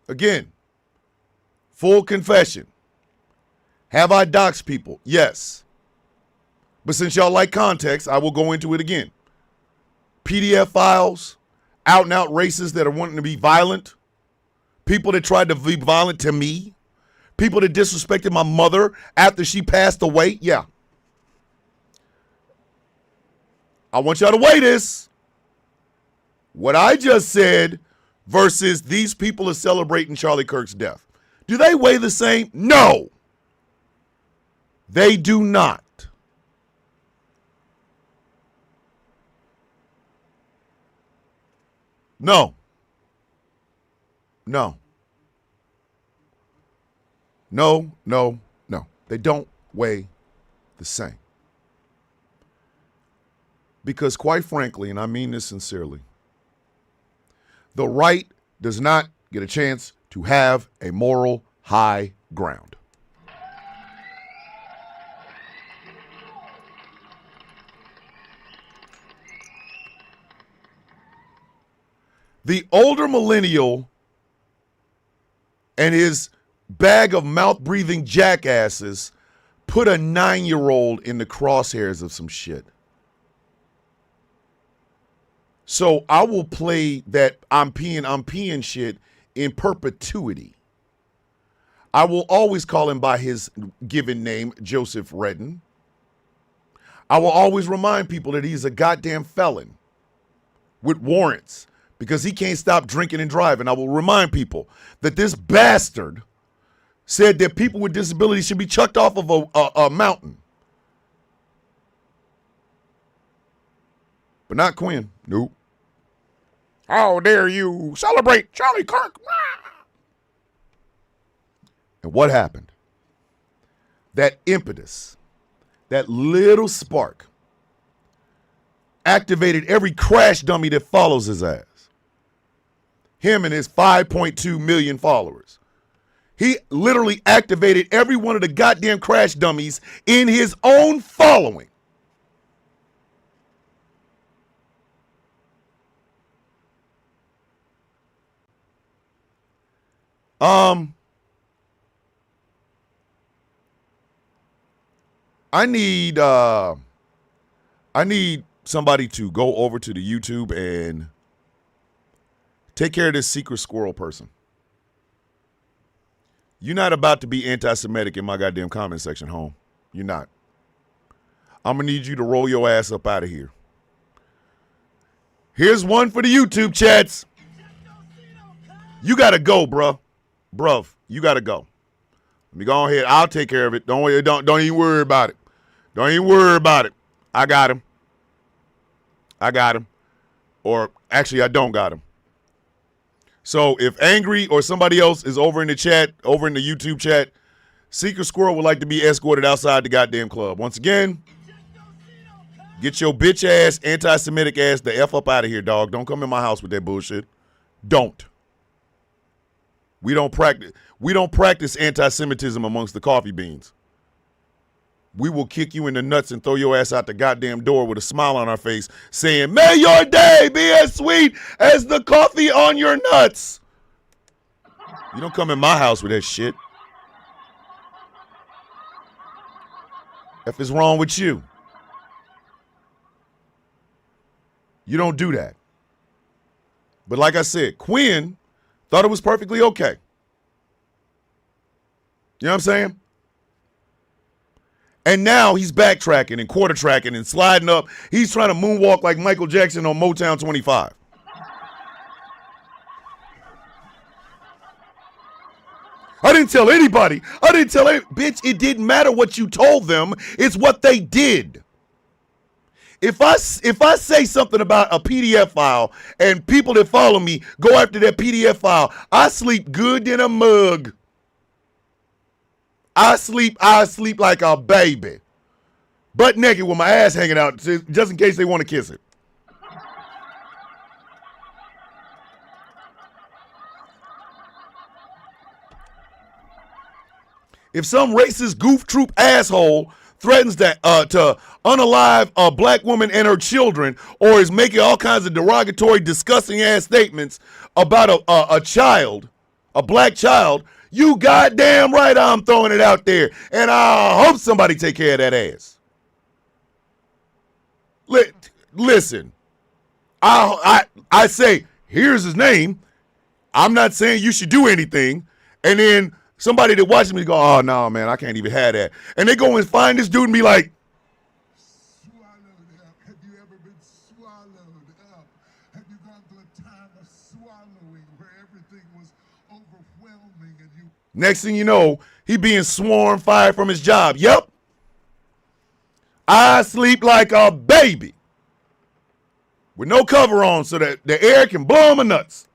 Again, full confession. Have I doxed people? Yes. But since y'all like context, I will go into it again. PDF files, out and out racists that are wanting to be violent, people that tried to be violent to me, people that disrespected my mother after she passed away. Yeah. I want y'all to weigh this. What I just said versus these people are celebrating Charlie Kirk's death. Do they weigh the same? No. They do not. No. No. No, no, no. They don't weigh the same. Because quite frankly, and I mean this sincerely, the right does not get a chance to have a moral high ground. The older millennial and his bag of mouth-breathing jackasses put a 9-year-old in the crosshairs of some shit. So I will play that I'm peeing shit in perpetuity. I will always call him by his given name, Joseph Redden. I will always remind people that he's a goddamn felon with warrants because he can't stop drinking and driving. I will remind people that this bastard said that people with disabilities should be chucked off of a mountain. But not Quinn. Nope. How dare you celebrate Charlie Kirk? And what happened? That impetus, that little spark, activated every crash dummy that follows his ass. Him and his 5.2 million followers. He literally activated every one of the goddamn crash dummies in his own following. I need somebody to go over to the YouTube and take care of this secret squirrel person. You're not about to be anti-Semitic in my goddamn comment section, home. You're not. I'm going to need you to roll your ass up out of here. Here's one for the YouTube chats. You got to go, bruh. Bruv, you got to go. Let me go ahead. I'll take care of it. Don't even worry about it. Don't even worry about it. I got him. I got him. Or actually, I don't got him. So if Angry or somebody else is over in the chat, over in the YouTube chat, Secret Squirrel would like to be escorted outside the goddamn club. Once again, get your bitch ass, anti-Semitic ass the F up out of here, dog. Don't come in my house with that bullshit. Don't. We don't practice anti-Semitism amongst the coffee beans. We will kick you in the nuts and throw your ass out the goddamn door with a smile on our face saying, may your day be as sweet as the coffee on your nuts. You don't come in my house with that shit. F is wrong with you. You don't do that. But like I said, Quinn thought it was perfectly okay. You know what I'm saying? And now he's backtracking and quarter tracking and sliding up. He's trying to moonwalk like Michael Jackson on Motown 25. I didn't tell anybody. Bitch, it didn't matter what you told them. It's what they did. If I say something about a PDF file and people that follow me go after that PDF file, I sleep good in a mug. I sleep like a baby. Butt naked with my ass hanging out just in case they want to kiss it. If some racist goof troop asshole threatens to unalive a black woman and her children, or is making all kinds of derogatory, disgusting ass statements about a child, a black child, you goddamn right I'm throwing it out there. And I hope somebody take care of that ass. Listen, I say, here's his name. I'm not saying you should do anything. And then somebody that watches me go, oh, no, man, I can't even have that. And they go and find this dude and be like, Swallowed up. Have you ever been swallowed up? Have you gone through a time of swallowing following, where everything was overwhelming and you. Next thing you know, he being sworn fired from his job. Yep. I sleep like a baby with no cover on so that the air can blow my nuts.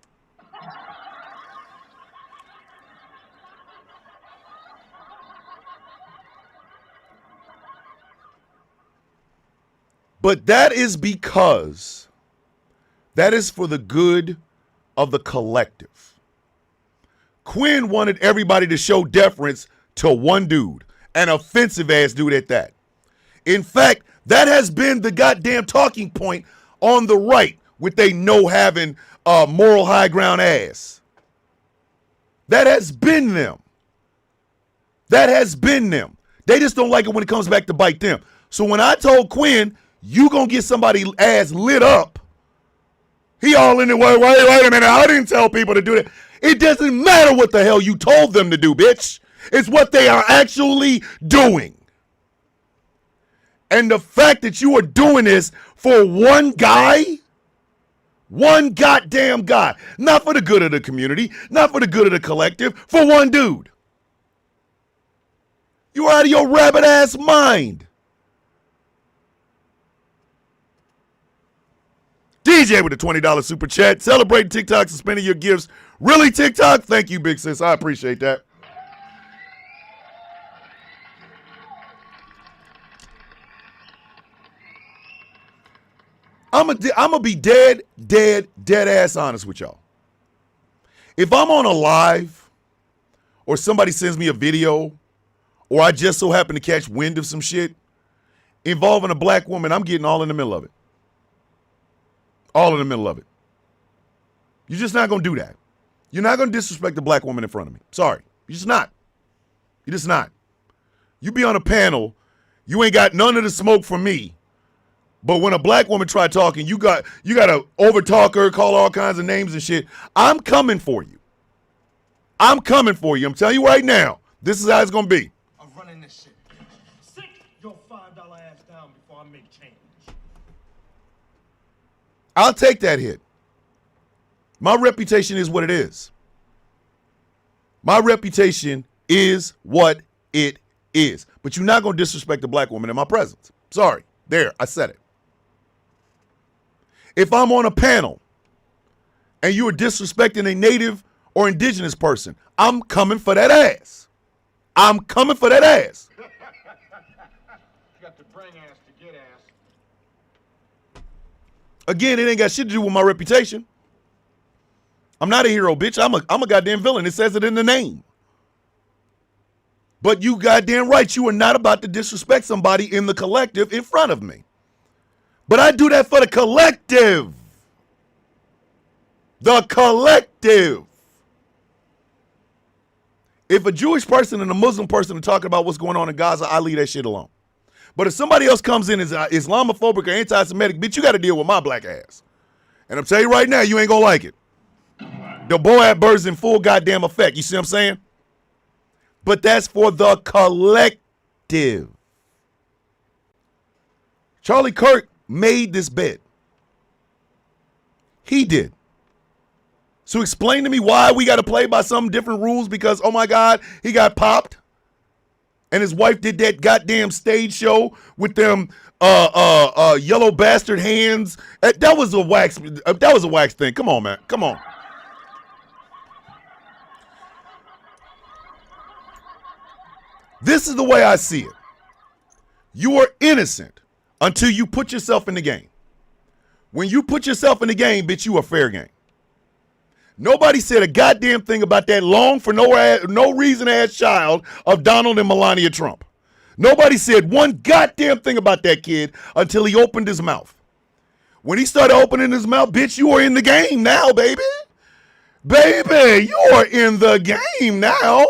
But that is because that is for the good of the collective. Quinn wanted everybody to show deference to one dude, an offensive ass dude at that. In fact, that has been the goddamn talking point on the right with they no having moral high ground ass. That has been them. That has been them. They just don't like it when it comes back to bite them. So when I told Quinn, you gonna get somebody ass lit up, he all in the way, wait a minute, I didn't tell people to do that. It doesn't matter what the hell you told them to do, bitch. It's what they are actually doing. And the fact that you are doing this for one guy, one goddamn guy, not for the good of the community, not for the good of the collective, for one dude. You're out of your rabbit ass mind. DJ with a $20 super chat. Celebrating TikTok, suspending your gifts. Really, TikTok? Thank you, big sis. I appreciate that. I'm gonna be dead ass honest with y'all. If I'm on a live or somebody sends me a video or I just so happen to catch wind of some shit involving a black woman, I'm getting all in the middle of it. All in the middle of it. You're just not going to do that. You're not going to disrespect a black woman in front of me. Sorry. You're just not. You're just not. You be on a panel, you ain't got none of the smoke from me. But when a black woman try talking, you got to overtalk her, call all kinds of names and shit. I'm coming for you. I'm coming for you. I'm telling you right now. This is how it's going to be. I'm running this shit. Sit your $5 ass down before I make change. I'll take that hit. My reputation is what it is. My reputation is what it is. But you're not going to disrespect a black woman in my presence. Sorry. There, I said it. If I'm on a panel and you are disrespecting a native or indigenous person, I'm coming for that ass. I'm coming for that ass. You got to bring ass to get ass. Again, it ain't got shit to do with my reputation. I'm not a hero, bitch. I'm a goddamn villain. It says it in the name. But you goddamn right, you are not about to disrespect somebody in the collective in front of me. But I do that for the collective. The collective. If a Jewish person and a Muslim person are talking about what's going on in Gaza, I leave that shit alone. But if somebody else comes in as Islamophobic or anti-Semitic, bitch, you got to deal with my black ass. And I'm telling you right now, you ain't going to like it. The Boaz bird's in full goddamn effect. You see what I'm saying? But that's for the collective. Charlie Kirk made this bet. He did. So explain to me why we got to play by some different rules because, oh my God, he got popped. And his wife did that goddamn stage show with them yellow bastard hands. That was a wax thing. Come on, man. Come on. This is the way I see it. You are innocent until you put yourself in the game. When you put yourself in the game, bitch, you are fair game. Nobody said a goddamn thing about that long for no reason ass child of Donald and Melania Trump. Nobody said one goddamn thing about that kid until he opened his mouth. When he started opening his mouth, bitch, you are in the game now, baby. Baby, you are in the game now.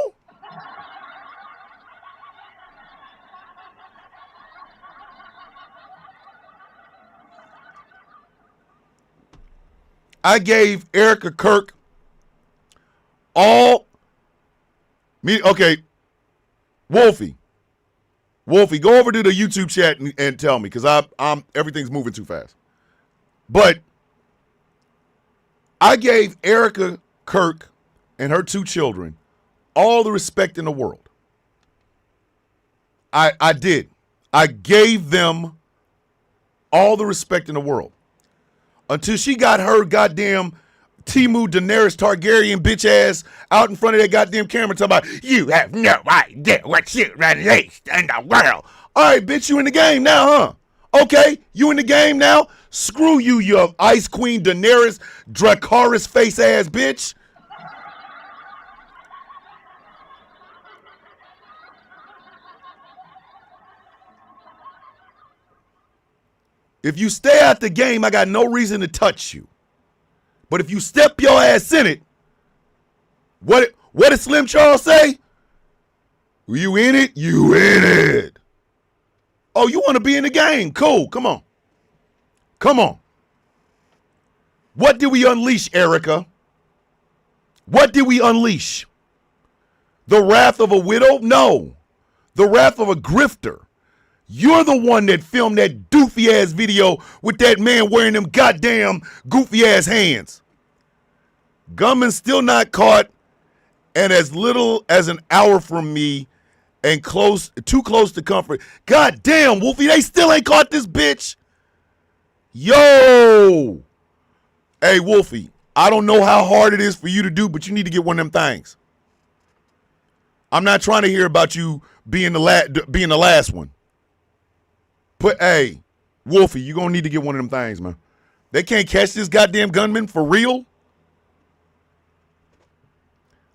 I gave Erica Kirk okay, Wolfie, go over to the YouTube chat and tell me because I'm everything's moving too fast. But I gave Erica Kirk and her 2 children all the respect in the world. I did. I gave them all the respect in the world. Until she got her goddamn Timu Daenerys Targaryen bitch ass out in front of that goddamn camera talking about, you have no idea what you released in the world. All right, bitch, you in the game now, huh? Okay, you in the game now? Screw you, you Ice Queen Daenerys Dracarys face ass bitch. If you stay out the game, I got no reason to touch you. But if you step your ass in it, what did Slim Charles say? You in it? You in it. Oh, you want to be in the game? Cool. Come on. Come on. What did we unleash, Erica? What did we unleash? The wrath of a widow? No. The wrath of a grifter. You're the one that filmed that doofy ass video with that man wearing them goddamn goofy ass hands. Gunman still not caught, and as little as an hour from me, and too close to comfort. God damn, Wolfie, they still ain't caught this bitch. Yo. Hey, Wolfie, I don't know how hard it is for you to do, but you need to get one of them things. I'm not trying to hear about you being the last one. Hey, Wolfie, you're going to need to get one of them things, man. They can't catch this goddamn gunman for real.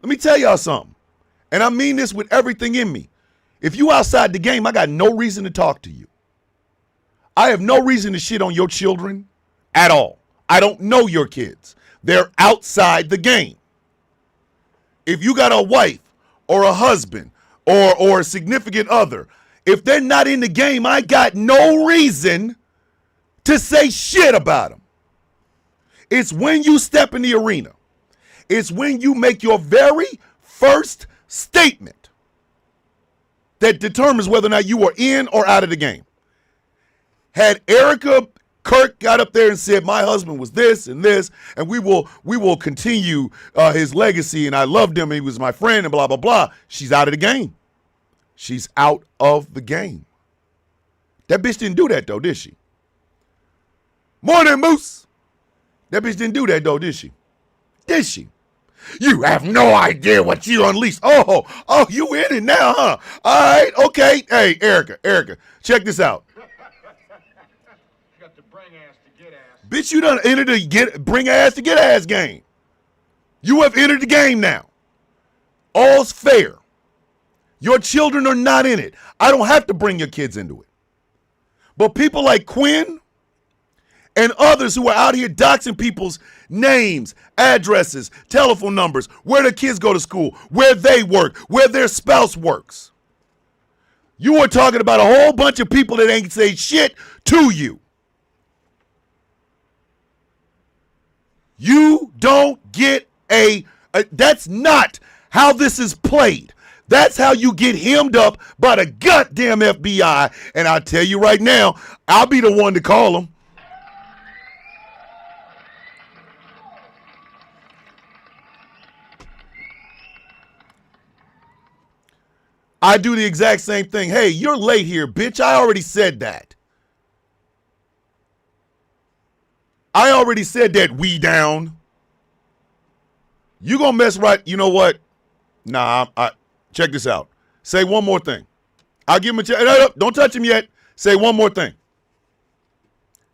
Let me tell y'all something. And I mean this with everything in me. If you outside the game, I got no reason to talk to you. I have no reason to shit on your children at all. I don't know your kids. They're outside the game. If you got a wife or a husband or a significant other, if they're not in the game, I got no reason to say shit about them. It's when you step in the arena. It's when you make your very first statement that determines whether or not you are in or out of the game. Had Erica Kirk got up there and said, my husband was this and this, and we will continue his legacy, and I loved him, and he was my friend, and blah, blah, blah, she's out of the game. She's out of the game. That bitch didn't do that, though, did she? Morning, Moose. That bitch didn't do that, though, did she? Did she? You have no idea what you unleashed. Oh, you in it now, huh? All right, okay. Hey, Erica, check this out. You got to bring ass to get ass. Bitch, you done entered the bring ass to get ass game. You have entered the game now. All's fair. Your children are not in it. I don't have to bring your kids into it. But people like Quinn and others who are out here doxing people's names, addresses, telephone numbers, where their kids go to school, where they work, where their spouse works. You are talking about a whole bunch of people that ain't say shit to you. You don't get that's not how this is played. That's how you get hemmed up by the goddamn FBI. And I'll tell you right now, I'll be the one to call them. I do the exact same thing. Hey, you're late here, bitch. I already said that. I already said that we down. You gonna mess right? You know what? Nah, check this out. Say one more thing. I'll give him a check. No, don't touch him yet. Say one more thing.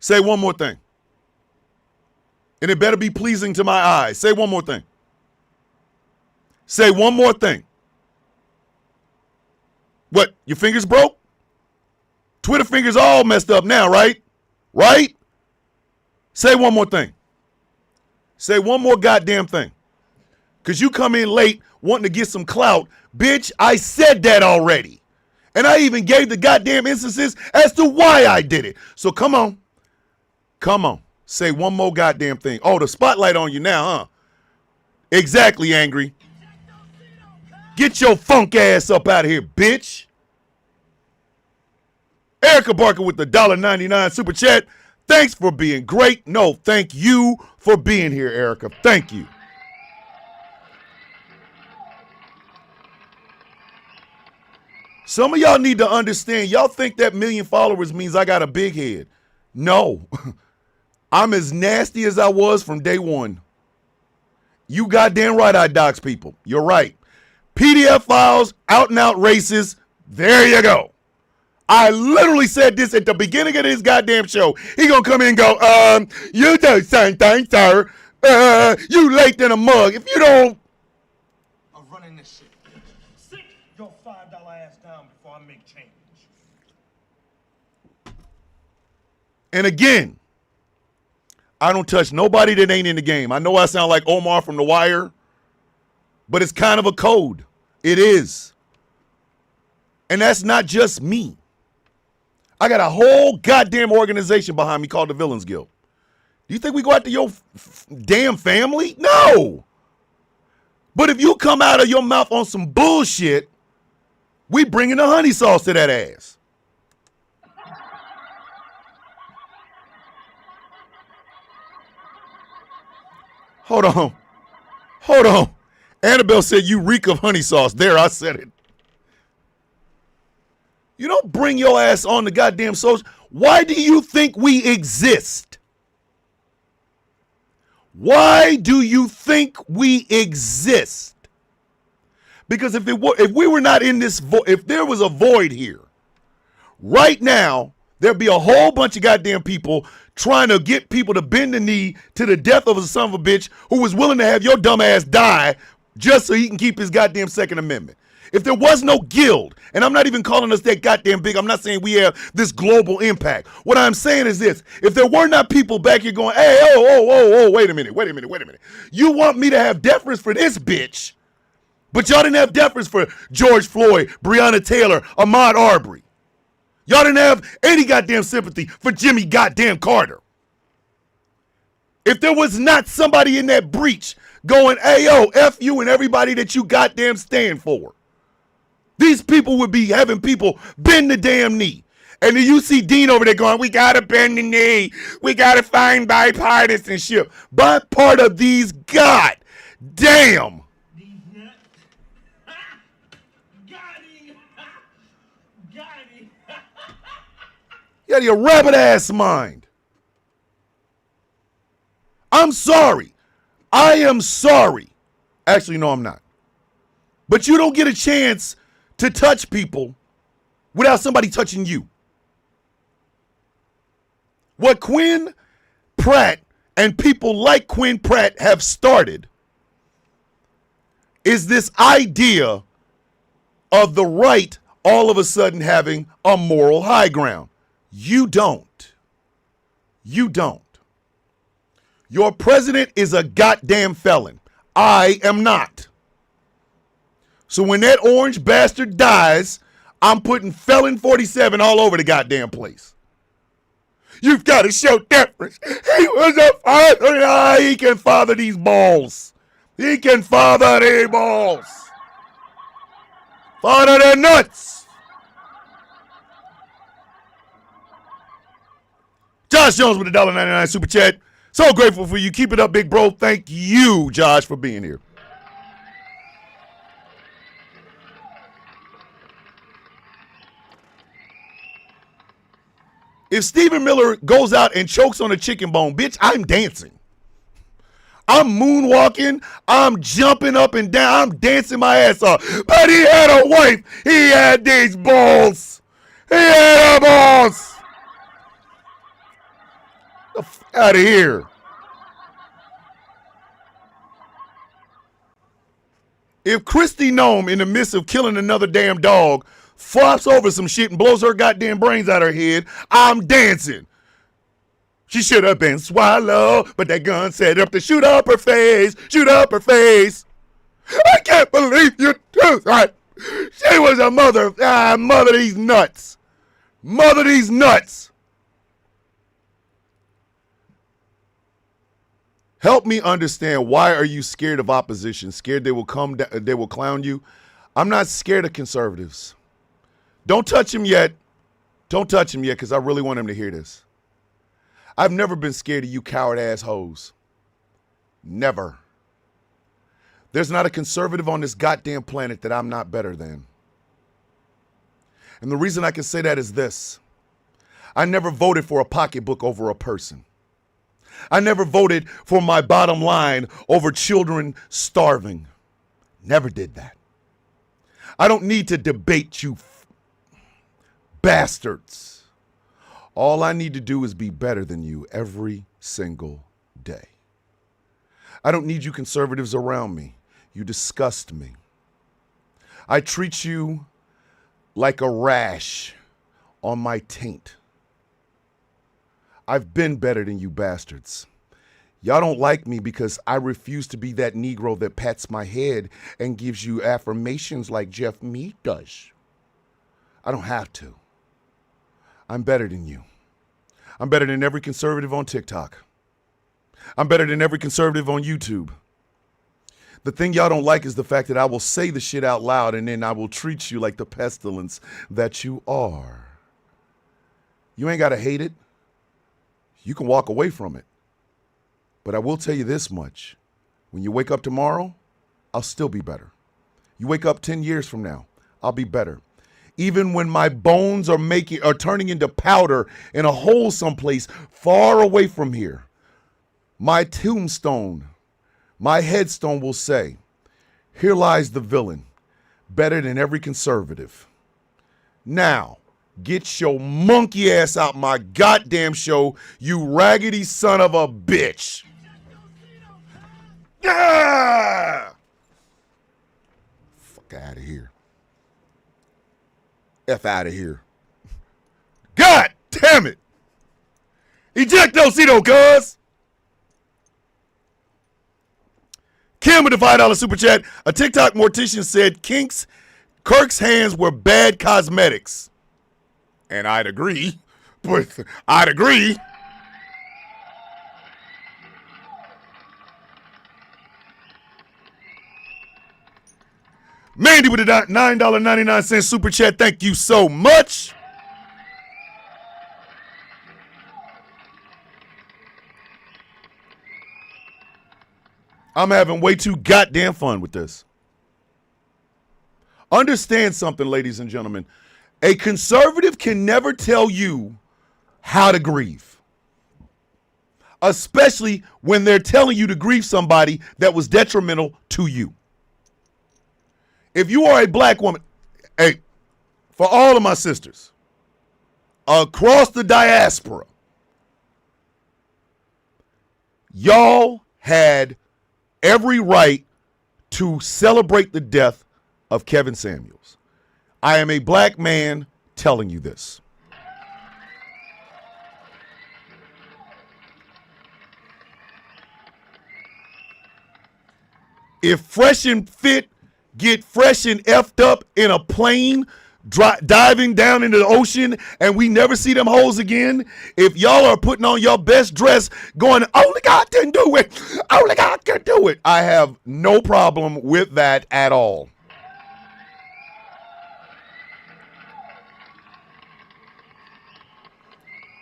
Say one more thing. And it better be pleasing to my eyes. Say one more thing. Say one more thing. What, your fingers broke? Twitter fingers all messed up now, right? Right? Say one more thing. Say one more goddamn thing. Because you come in late wanting to get some clout. Bitch, I said that already. And I even gave the goddamn instances as to why I did it. So come on. Come on. Say one more goddamn thing. Oh, the spotlight on you now, huh? Exactly, Angry. Get your funk ass up out of here, bitch. Erica Barker with the $1.99 super chat. Thanks for being great. No, thank you for being here, Erica. Thank you. Some of y'all need to understand. Y'all think that 1 million followers means I got a big head. No. I'm as nasty as I was from day one. You goddamn right I dox people. You're right. PDF files, out and out racist. There you go. I literally said this at the beginning of this goddamn show. He gonna come in and go, you do something, sir. You late than a mug. If you don't. I'm running this shit. Sit your $5 ass down before I make change. And again, I don't touch nobody that ain't in the game. I know I sound like Omar from The Wire, but it's kind of a code. It is. And that's not just me. I got a whole goddamn organization behind me called the Villains Guild. Do you think we go after your damn family? No. But if you come out of your mouth on some bullshit, we bringing the honey sauce to that ass. Hold on. Hold on. Annabelle said you reek of honey sauce. There, I said it. You don't bring your ass on the goddamn social. Why do you think we exist? Why do you think we exist? Because if we were not in this if there was a void here, right now, there'd be a whole bunch of goddamn people trying to get people to bend the knee to the death of a son of a bitch who was willing to have your dumb ass die just so he can keep his goddamn Second Amendment. If there was no guild, and I'm not even calling us that goddamn big, I'm not saying we have this global impact. What I'm saying is this: if there were not people back here going, hey, wait a minute. You want me to have deference for this bitch, but y'all didn't have deference for George Floyd, Breonna Taylor, Ahmaud Arbery. Y'all didn't have any goddamn sympathy for Jimmy goddamn Carter. If there was not somebody in that breach going, hey, F you and everybody that you goddamn stand for, these people would be having people bend the damn knee. And then you see Dean over there going, we got to bend the knee. We got to find bipartisanship. By part of these goddamn. These nuts. Got him. Got him. You out of your rabbit ass mind. I'm sorry. I am sorry. Actually, no, I'm not. But you don't get a chance to touch people without somebody touching you. What Quinn Pratt and people like Quinn Pratt have started is this idea of the right all of a sudden having a moral high ground. You don't. You don't. Your president is a goddamn felon. I am not. So when that orange bastard dies, I'm putting felon 47 all over the goddamn place. You've got to show deference. He was a father. He can father these balls. He can father these balls. Father their nuts. Josh Jones with a $1.99 super chat. So grateful for you. Keep it up, big bro. Thank you, Josh, for being here. If Stephen Miller goes out and chokes on a chicken bone, bitch, I'm dancing. I'm moonwalking. I'm jumping up and down. I'm dancing my ass off. But he had a wife. He had these balls. He had a balls. The f out of here. If Christy Nome, in the midst of killing another damn dog, flops over some shit and blows her goddamn brains out her head, I'm dancing. She should have been swallowed, but that gun set up to shoot up her face. Shoot up her face. I can't believe you do that. She was a mother. Mother these nuts. Mother these nuts. Help me understand, why are you scared of opposition? Scared they will come, they will clown you? I'm not scared of conservatives. Don't touch him yet. Don't touch him yet, because I really want him to hear this. I've never been scared of you coward ass hoes. Never. There's not a conservative on this goddamn planet that I'm not better than. And the reason I can say that is this. I never voted for a pocketbook over a person. I never voted for my bottom line over children starving. Never did that. I don't need to debate you bastards. All I need to do is be better than you every single day. I don't need you conservatives around me. You disgust me. I treat you like a rash on my taint. I've been better than you bastards. Y'all don't like me because I refuse to be that Negro that pats my head and gives you affirmations like Jeff Mead does. I don't have to. I'm better than you. I'm better than every conservative on TikTok. I'm better than every conservative on YouTube. The thing y'all don't like is the fact that I will say the shit out loud and then I will treat you like the pestilence that you are. You ain't got to hate it. You can walk away from it. But I will tell you this much. When you wake up tomorrow, I'll still be better. You wake up 10 years from now, I'll be better. Even when my bones are turning into powder in a hole someplace far away from here, my tombstone, my headstone will say, here lies the villain, better than every conservative. Now, get your monkey ass out my goddamn show, you raggedy son of a bitch. Ah! Fuck out of here. F out of here. God damn it. Ejectocito, cuz. Kim with the $5 super chat. A TikTok mortician said Kirk's hands were bad cosmetics. And I'd agree. But I'd agree. Mandy with a $9.99 super chat. Thank you so much. I'm having way too goddamn fun with this. Understand something, ladies and gentlemen. A conservative can never tell you how to grieve. Especially when they're telling you to grieve somebody that was detrimental to you. If you are a black woman, hey, for all of my sisters, across the diaspora, y'all had every right to celebrate the death of Kevin Samuels. I am a black man telling you this. If Fresh and Fit get fresh and effed up in a plane, diving down into the ocean, and we never see them hoes again, if y'all are putting on your best dress going, only God can do it, only God can do it, I have no problem with that at all.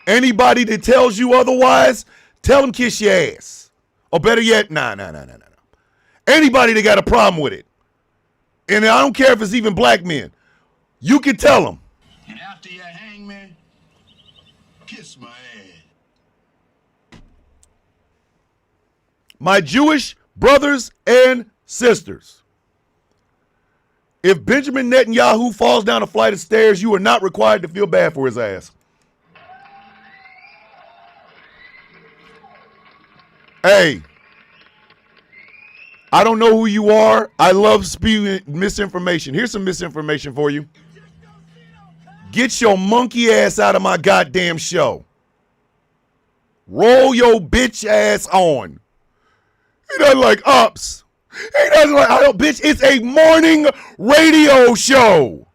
Anybody that tells you otherwise, tell them kiss your ass. Or better yet, nah. Anybody that got a problem with it, and I don't care if it's even black men, you can tell them. And after you hang me, kiss my ass. My Jewish brothers and sisters, if Benjamin Netanyahu falls down a flight of stairs, you are not required to feel bad for his ass. Hey, I don't know who you are. I love spewing misinformation. Here's some misinformation for you. Get your monkey ass out of my goddamn show. Roll your bitch ass on. He doesn't like ups. He doesn't like, I don't, bitch, it's a morning radio show.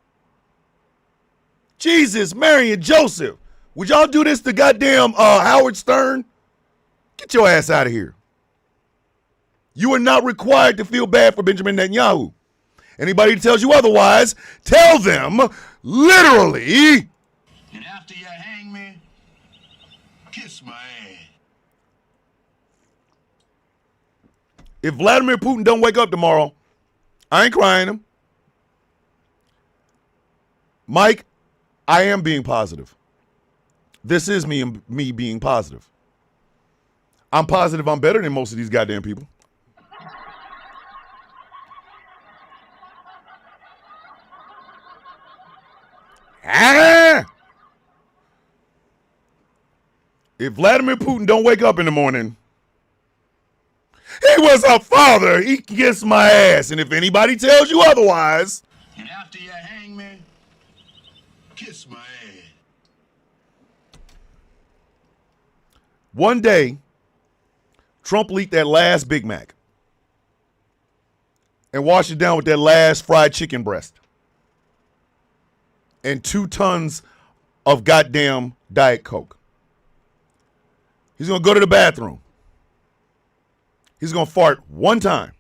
Jesus, Mary and Joseph. Would y'all do this to goddamn Howard Stern? Get your ass out of here. You are not required to feel bad for Benjamin Netanyahu. Anybody who tells you otherwise, tell them literally. And after you hang me, Kiss my ass. If Vladimir Putin don't wake up tomorrow, I ain't crying him. Mike, I am being positive. This is me being positive. I'm positive I'm better than most of these goddamn people. If Vladimir Putin don't wake up in the morning, he was a father. He kissed my ass. And if anybody tells you otherwise, And after you hang me, kiss my ass. one day, Trump leaked that last Big Mac and washed it down with that last fried chicken breast and 2 tons of goddamn Diet Coke. He's going to go to the bathroom. He's going to fart one time.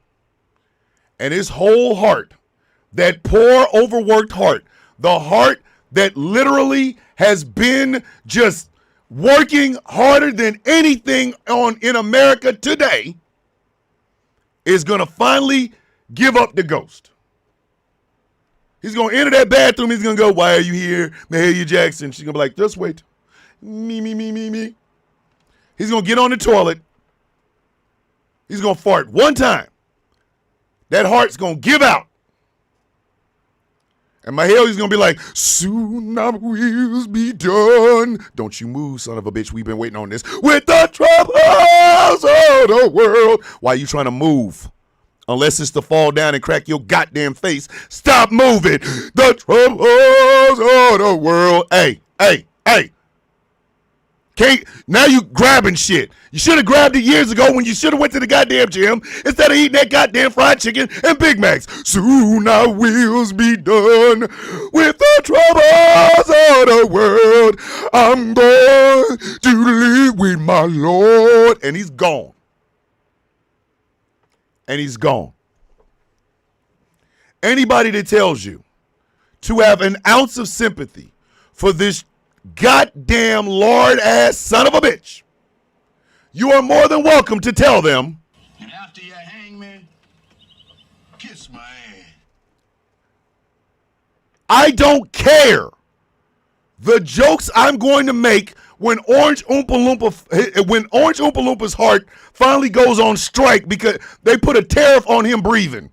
And his whole heart, that poor, overworked heart, the heart that literally has been just working harder than anything in America today, is going to finally give up the ghost. He's going to enter that bathroom. He's going to go, "Why are you here, Mahalia Jackson?" She's going to be like, "Just wait. Me. He's going to get on the toilet. He's going to fart one time. That heart's going to give out. And Mahalia's going to be like, "Soon our wheels be done." Don't you move, son of a bitch. We've been waiting on this. With the troubles of the world. Why are you trying to move? Unless it's to fall down and crack your goddamn face. Stop moving. The troubles of the world. Hey. Now you grabbing shit. You should have grabbed it years ago when you should have went to the goddamn gym instead of eating that goddamn fried chicken and Big Macs. Soon our wheels be done with the troubles of the world. I'm going to live with my Lord. And he's gone. Anybody that tells you to have an ounce of sympathy for this goddamn lord-ass son of a bitch, you are more than welcome to tell them, And after you hang me, kiss my ass. I don't care. The jokes I'm going to make when Orange Oompa Loompa's heart finally goes on strike because they put a tariff on him breathing.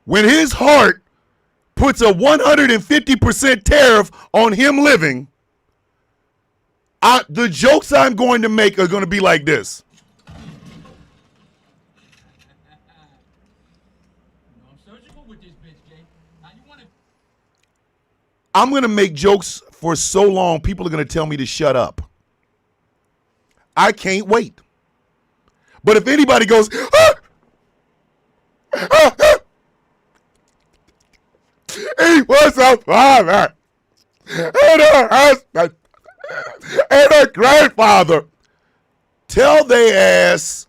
When his heart puts a 150% tariff on him living, the jokes I'm going to make are going to be like this. I'm surgical with this bitch, Jay. How you want it? I'm going to make jokes for so long, people are going to tell me to shut up. I can't wait. But if anybody goes, he was a father and a husband and a grandfather, tell they ass,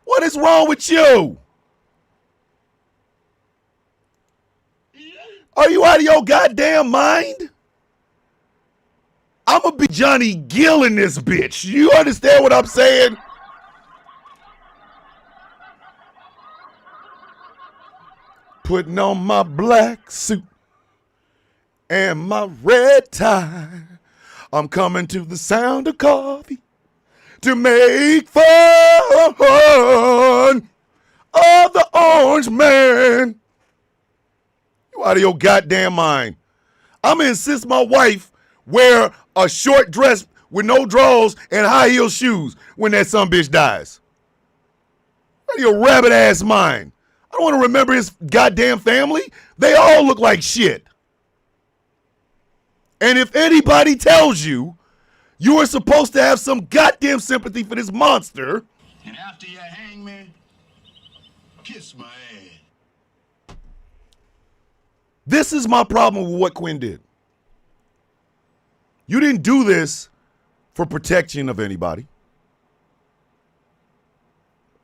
what is wrong with you? Are you out of your goddamn mind? I'm gonna be Johnny Gill in this bitch. You understand what I'm saying? Putting on my black suit and my red tie. I'm coming to the sound of coffee to make fun of the orange man. You out of your goddamn mind. I'm gonna insist my wife wear a short dress with no drawers and high heel shoes when that son bitch dies. Out of your rabbit ass mind. I don't want to remember his goddamn family. They all look like shit. And if anybody tells you you are supposed to have some goddamn sympathy for this monster, And after you hang me, kiss my ass. this is my problem with what Quinn did. You didn't do this for protection of anybody.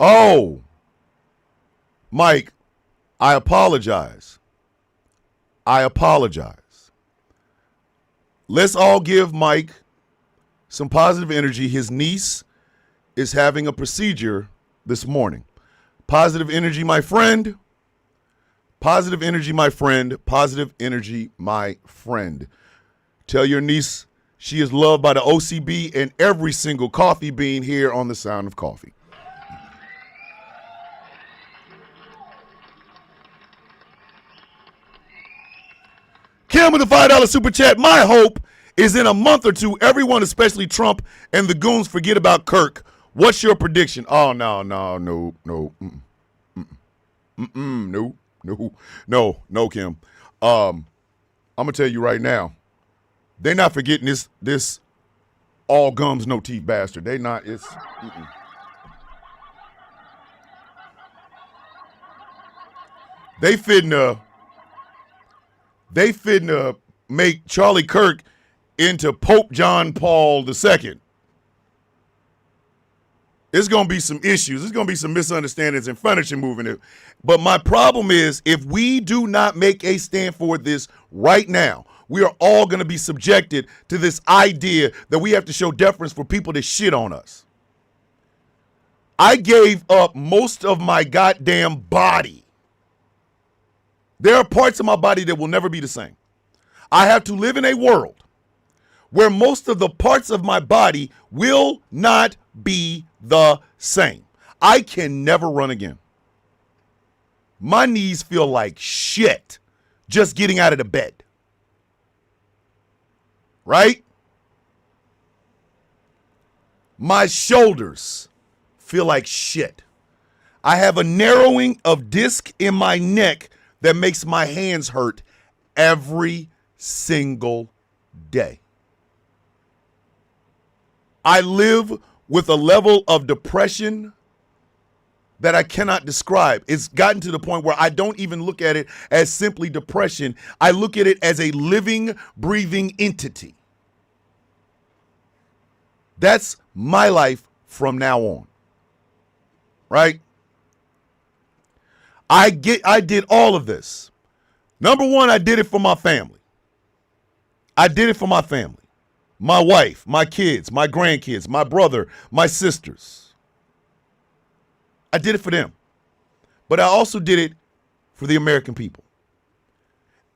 Oh, Mike, I apologize. I apologize. Let's all give Mike some positive energy. His niece is having a procedure this morning. Positive energy, my friend. Positive energy, my friend. Positive energy, my friend. Tell your niece she is loved by the OCB and every single coffee bean here on The Sound of Coffee. Kim with the $5 super chat. My hope is in a month or two, everyone, especially Trump and the goons, forget about Kirk. What's your prediction? Oh, no, Kim. I'm gonna tell you right now, they're not forgetting this all gums, no teeth bastard. They not. It's. They fitting make Charlie Kirk into Pope John Paul II. There's going to be some issues. There's going to be some misunderstandings and furniture moving it. But my problem is, if we do not make a stand for this right now, we are all going to be subjected to this idea that we have to show deference for people that shit on us. I gave up most of my goddamn body. There are parts of my body that will never be the same. I have to live in a world where most of the parts of my body will not be the same. I can never run again. My knees feel like shit just getting out of the bed. Right? My shoulders feel like shit. I have a narrowing of disc in my neck that makes my hands hurt every single day. I live with a level of depression that I cannot describe. It's gotten to the point where I don't even look at it as simply depression. I look at it as a living, breathing entity. That's my life from now on. Right? I did all of this. Number one, I did it for my family. I did it for my family. My wife, my kids, my grandkids, my brother, my sisters. I did it for them. But I also did it for the American people.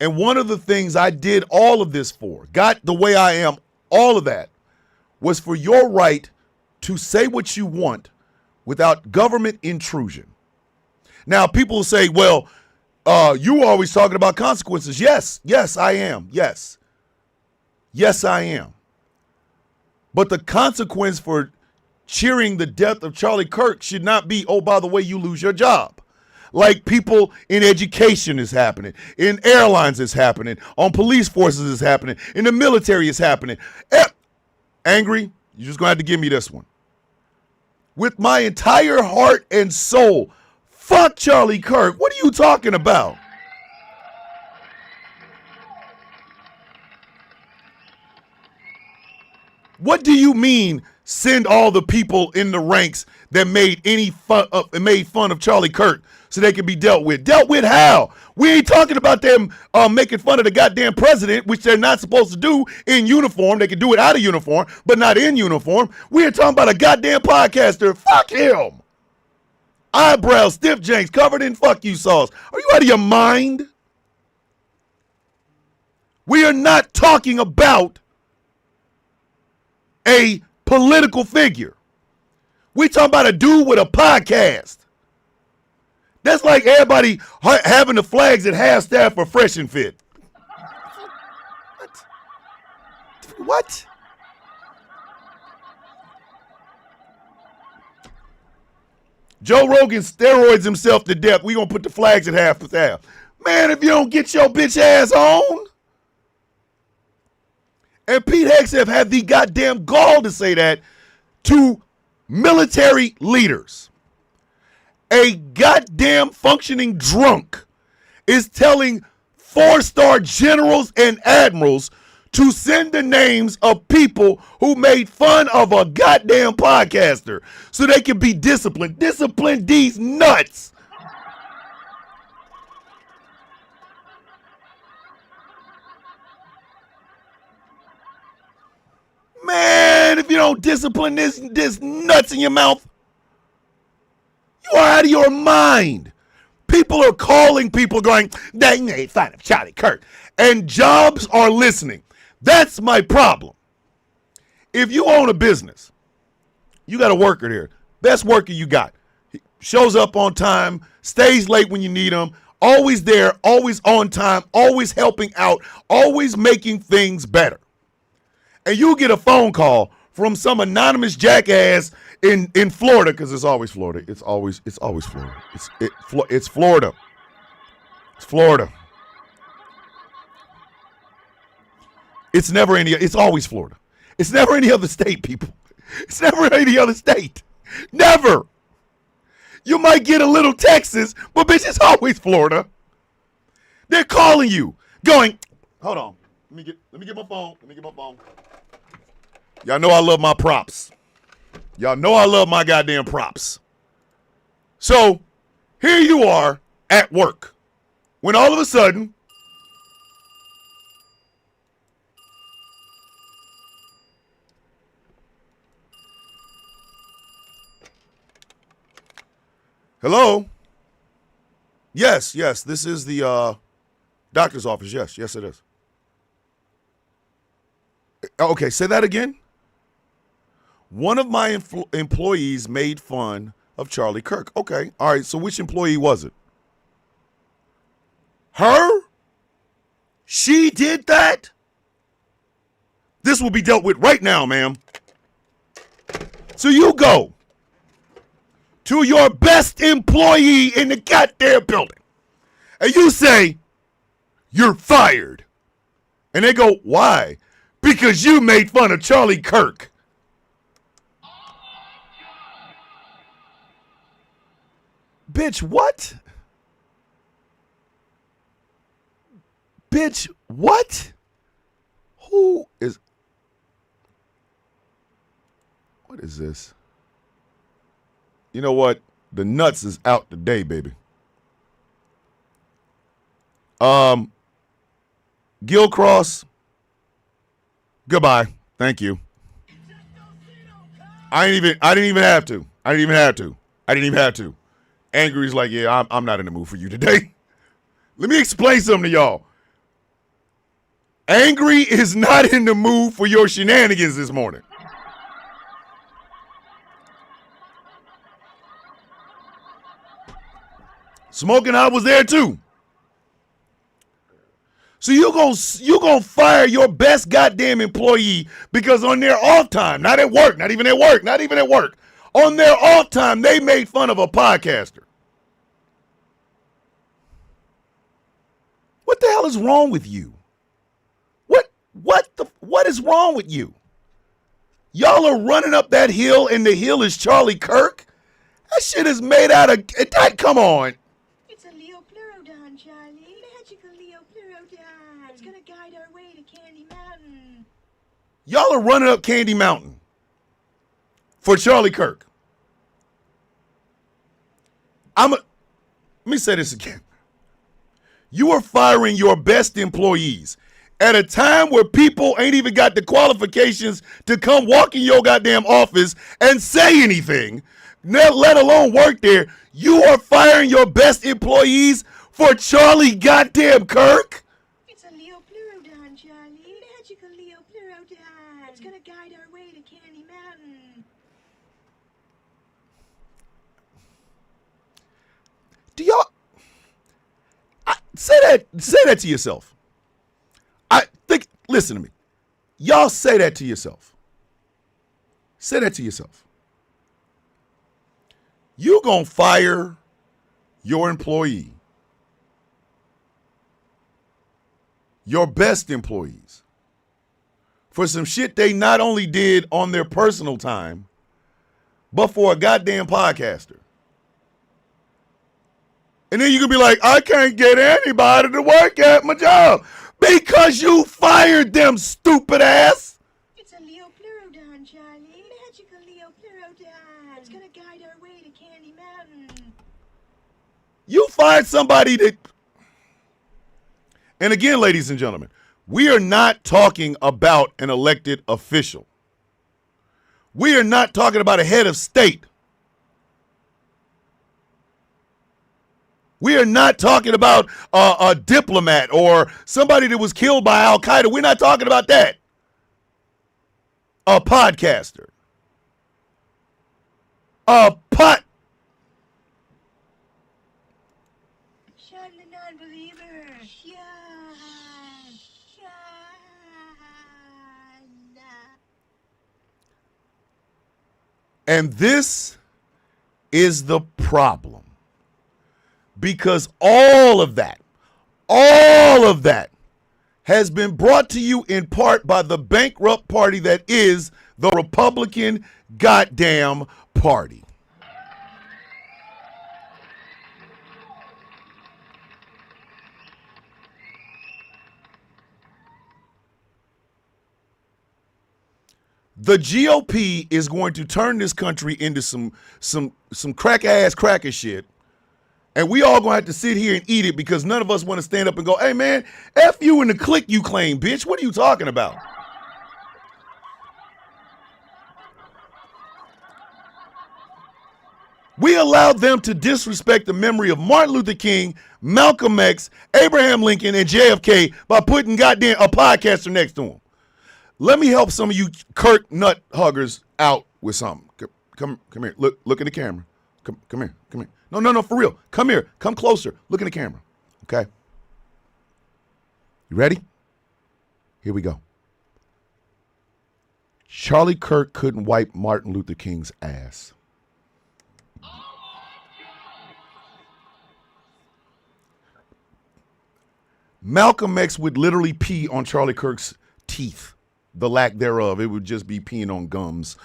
And one of the things I did all of this for, got the way I am, all of that, was for your right to say what you want without government intrusion. Now, people will say, well, you were always talking about consequences. Yes, I am. Yes, I am. But the consequence for cheering the death of Charlie Kirk should not be, oh, by the way, you lose your job. Like people in education is happening, in airlines is happening, on police forces is happening, in the military is happening. Angry, you're just going to have to give me this one. With my entire heart and soul, fuck Charlie Kirk. What are you talking about? What do you mean send all the people in the ranks that made fun of Charlie Kirk so they can be dealt with? Dealt with how? We ain't talking about them making fun of the goddamn president, which they're not supposed to do in uniform. They can do it out of uniform, but not in uniform. We are talking about a goddamn podcaster. Fuck him. Eyebrows, stiff janks, covered in fuck you sauce. Are you out of your mind? We are not talking about a political figure. We talking about a dude with a podcast. That's like everybody having the flags at half-staff for Fresh and Fit. What? Joe Rogan steroids himself to death. We gonna put the flags at half-staff. Man, if you don't get your bitch ass on. And Pete Hegseth had the goddamn gall to say that to military leaders. A goddamn functioning drunk is telling 4-star generals and admirals to send the names of people who made fun of a goddamn podcaster so they can be disciplined. Discipline these nuts. Man, if you don't discipline this nuts in your mouth, you are out of your mind. People are calling people going, they made fun of Charlie Kirk. And jobs are listening. That's my problem. If you own a business, you got a worker there. Best worker you got. He shows up on time, stays late when you need him, always there, always on time, always helping out, always making things better. And you get a phone call from some anonymous jackass in Florida, because it's always Florida. It's always Florida. It's Florida. It's Florida. It's never any. It's always Florida. It's never any other state, people. It's never any other state. Never. You might get a little Texas, but bitch, it's always Florida. They're calling you, going, hold on. Let me get my phone. Let me get my phone. Y'all know I love my props. Y'all know I love my goddamn props. So here you are at work when all of a sudden hello? Yes, this is the doctor's office. Yes, it is. Okay, say that again. One of my employees made fun of Charlie Kirk. Okay, all right, so which employee was it? Her? She did that? This will be dealt with right now, ma'am. So you go to your best employee in the goddamn building and you say, you're fired. And they go, why? Because you made fun of Charlie Kirk. Bitch, what? Bitch, what? Who is... What is this? You know what? The nuts is out today, baby. Gilcross, goodbye. Thank you. I didn't even have to. Angry's like, yeah, I'm not in the mood for you today. Let me explain something to y'all. Angry is not in the mood for your shenanigans this morning. Smoking, I was there too. So you gonna fire your best goddamn employee because on their off time, not at work, not even at work, on their off time, they made fun of a podcaster. What the hell is wrong with you? What is wrong with you? Y'all are running up that hill and the hill is Charlie Kirk? That shit is made out of, come on. It's a Leo Pleurodon, Charlie. Magical Leo Pleurodon. It's gonna guide our way to Candy Mountain. Y'all are running up Candy Mountain for Charlie Kirk. Let me say this again. You are firing your best employees at a time where people ain't even got the qualifications to come walk in your goddamn office and say anything, let alone work there. You are firing your best employees for Charlie goddamn Kirk? It's a Leo Pleurodon, Charlie. Magical Leo Pleurodon. It's gonna guide our way to Candy Mountain. Do y'all say that to yourself? Listen to me. Y'all say that to yourself. Say that to yourself. You gonna fire your employee, your best employees, for some shit they not only did on their personal time, but for a goddamn podcaster. And then you can be like, I can't get anybody to work at my job. Because you fired them, stupid ass. It's a Leo Pleurodon, Charlie. Magical Leo Pleurodon. It's gonna guide our way to Candy Mountain. You fired somebody that... And again, ladies and gentlemen, we are not talking about an elected official. We are not talking about a head of state. We are not talking about a diplomat or somebody that was killed by Al Qaeda. We're not talking about that. A podcaster. Shun the non-believer. Shun. And this is the problem. Because all of that has been brought to you in part by the bankrupt party that is the Republican goddamn party. The GOP is going to turn this country into some crack-ass cracker shit. And we all gonna have to sit here and eat it because none of us want to stand up and go, hey man, F you and the clique you claim, bitch. What are you talking about? We allowed them to disrespect the memory of Martin Luther King, Malcolm X, Abraham Lincoln, and JFK by putting goddamn a podcaster next to him. Let me help some of you Kirk nut huggers out with something. Come here. Look in the camera. Come here. No, for real. Come here. Come closer. Look in the camera. Okay? You ready? Here we go. Charlie Kirk couldn't wipe Martin Luther King's ass. Malcolm X would literally pee on Charlie Kirk's teeth. The lack thereof. It would just be peeing on gums.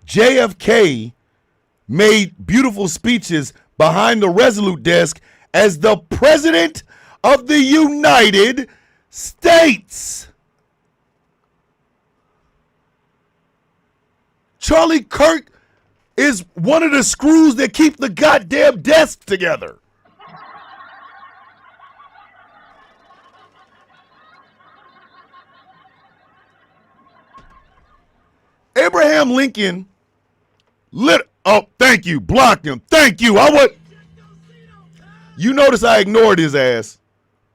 JFK made beautiful speeches behind the Resolute desk as the President of the United States. Charlie Kirk is one of the screws that keep the goddamn desk together. Abraham Lincoln thank you, blocked him. Thank you. You notice I ignored his ass,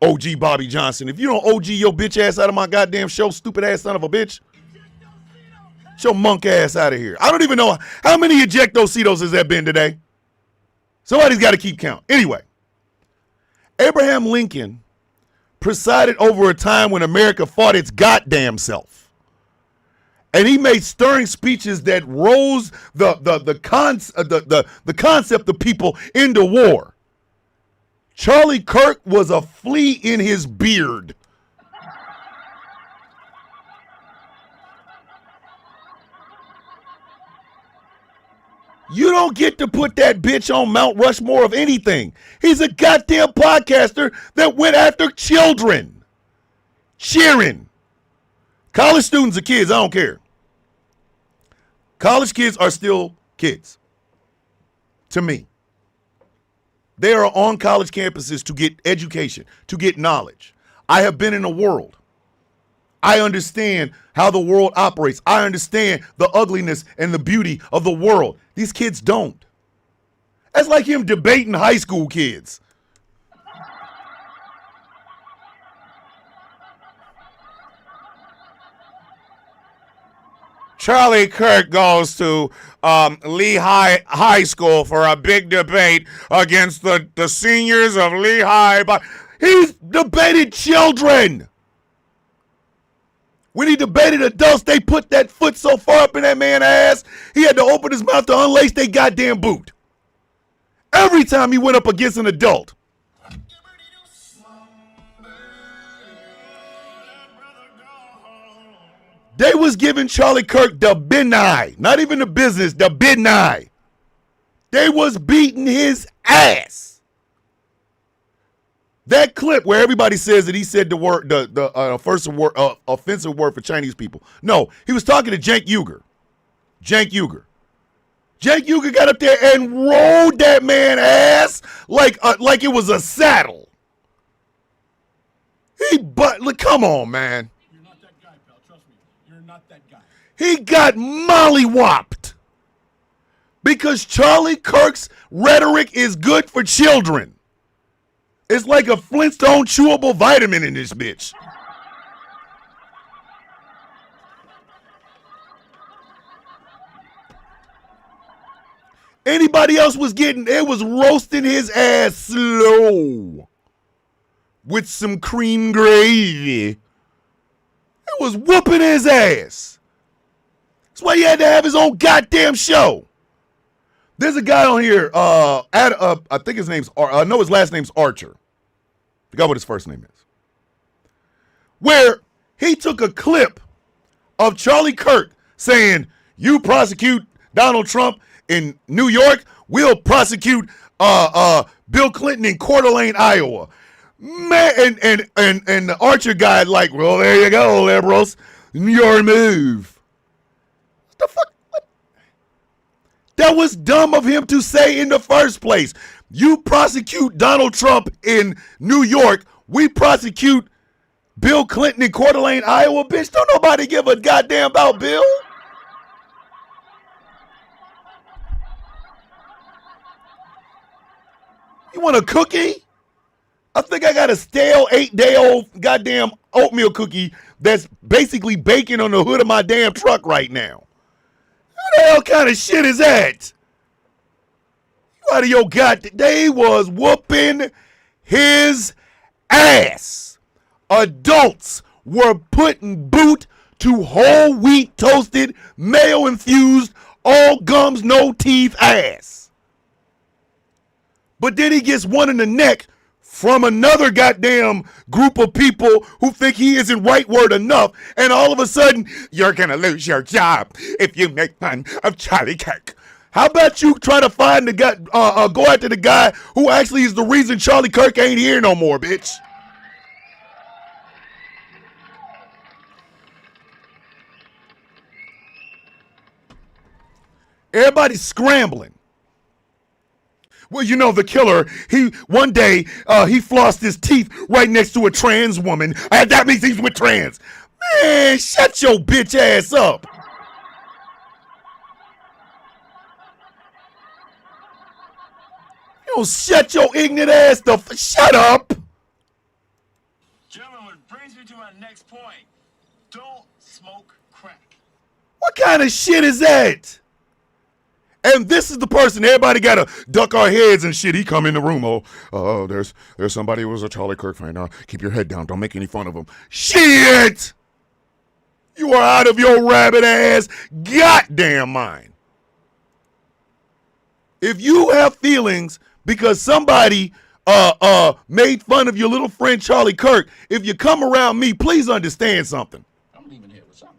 OG Bobby Johnson. If you don't OG your bitch ass out of my goddamn show, stupid ass son of a bitch. Get your monk ass out of here. I don't even know how many ejectocitos has that been today. Somebody's got to keep count. Anyway, Abraham Lincoln presided over a time when America fought its goddamn self. And he made stirring speeches that rose the concept of people into war. Charlie Kirk was a flea in his beard. You don't get to put that bitch on Mount Rushmore of anything. He's a goddamn podcaster that went after children. Cheering. College students are kids, I don't care. College kids are still kids. To me. They are on college campuses to get education, to get knowledge. I have been in a world. I understand how the world operates. I understand the ugliness and the beauty of the world. These kids don't. That's like him debating high school kids. Charlie Kirk goes to Lehigh High School for a big debate against the seniors of Lehigh. But he's debated children. When he debated adults, they put that foot so far up in that man's ass, he had to open his mouth to unlace their goddamn boot. Every time he went up against an adult. They was giving Charlie Kirk the bid-eye. Not even the business, the bid-eye. They was beating his ass. That clip where everybody says that he said the word, the first word, offensive word for Chinese people. No, he was talking to Cenk Uygur. Cenk Uygur. Cenk Uygur got up there and rolled that man's ass like it was a saddle. Look, come on, man. You're not that guy, pal. Trust me. You're not that guy. He got mollywopped because Charlie Kirk's rhetoric is good for children. It's like a Flintstone chewable vitamin in this bitch. Anybody else was roasting his ass slow with some cream gravy. It was whooping his ass. That's why he had to have his own goddamn show. There's a guy on here, I think his name's, I know his last name's Archer. Forgot what his first name is. Where he took a clip of Charlie Kirk saying, you prosecute Donald Trump in New York, we'll prosecute Bill Clinton in Coeur d'Alene, Iowa. Man, and the Archer guy like, well, there you go, liberals. Your move. What the fuck? What? That was dumb of him to say in the first place. You prosecute Donald Trump in New York, we prosecute Bill Clinton in Coeur d'Alene, Iowa. Bitch, don't nobody give a goddamn about Bill. You want a cookie? I think I got a stale 8-day-old goddamn oatmeal cookie that's basically bacon on the hood of my damn truck right now. What the hell kind of shit is that? You out of your goddamn... They was whooping his ass. Adults were putting boot to whole wheat toasted, mayo infused, all gums, no teeth ass. But then he gets one in the neck from another goddamn group of people who think he isn't right word enough, and all of a sudden, you're gonna lose your job if you make fun of Charlie Kirk. How about you try to find the guy, go after the guy who actually is the reason Charlie Kirk ain't here no more, bitch? Everybody's scrambling. Well, you know, the killer, one day he flossed his teeth right next to a trans woman. That means he's with trans. Man, shut your bitch ass up. You don't shut your ignorant ass shut up. Gentlemen, which brings me to my next point. Don't smoke crack. What kind of shit is that? And this is the person everybody gotta duck our heads and shit. He come in the room. Oh, there's somebody who was a Charlie Kirk fan. Now keep your head down. Don't make any fun of him. Shit! You are out of your rabbit ass goddamn mind. If you have feelings because somebody made fun of your little friend Charlie Kirk, if you come around me, please understand something. I'm leaving here with something.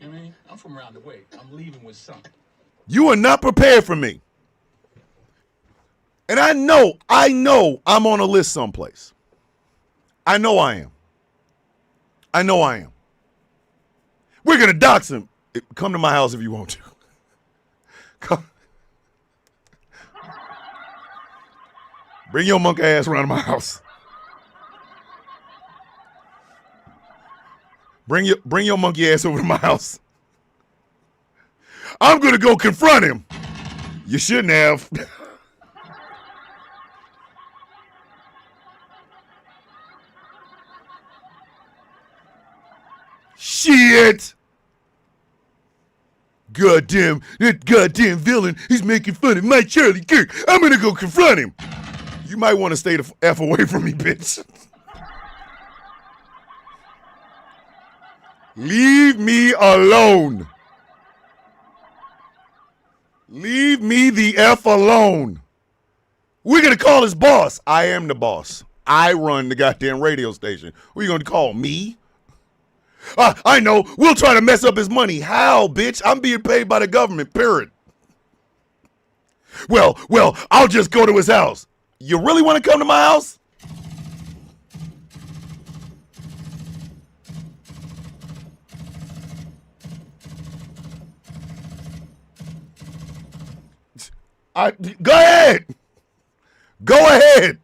You know what I mean? I'm from around the way. I'm leaving with something. You are not prepared for me. And I know I'm on a list someplace. I know I am. We're going to dox him. Come to my house if you want to. Come. Bring your monkey ass around to my house. Bring your monkey ass over to my house. I'm going to go confront him. You shouldn't have. Shit. That goddamn villain, he's making fun of my Charlie Kirk. I'm going to go confront him. You might want to stay the F away from me, bitch. Leave me alone. Leave me the F alone. We're going to call his boss. I am the boss. I run the goddamn radio station. Who are you going to call, me? I know. We'll try to mess up his money. How, bitch? I'm being paid by the government, period. Well, I'll just go to his house. You really want to come to my house? Go ahead. Go ahead.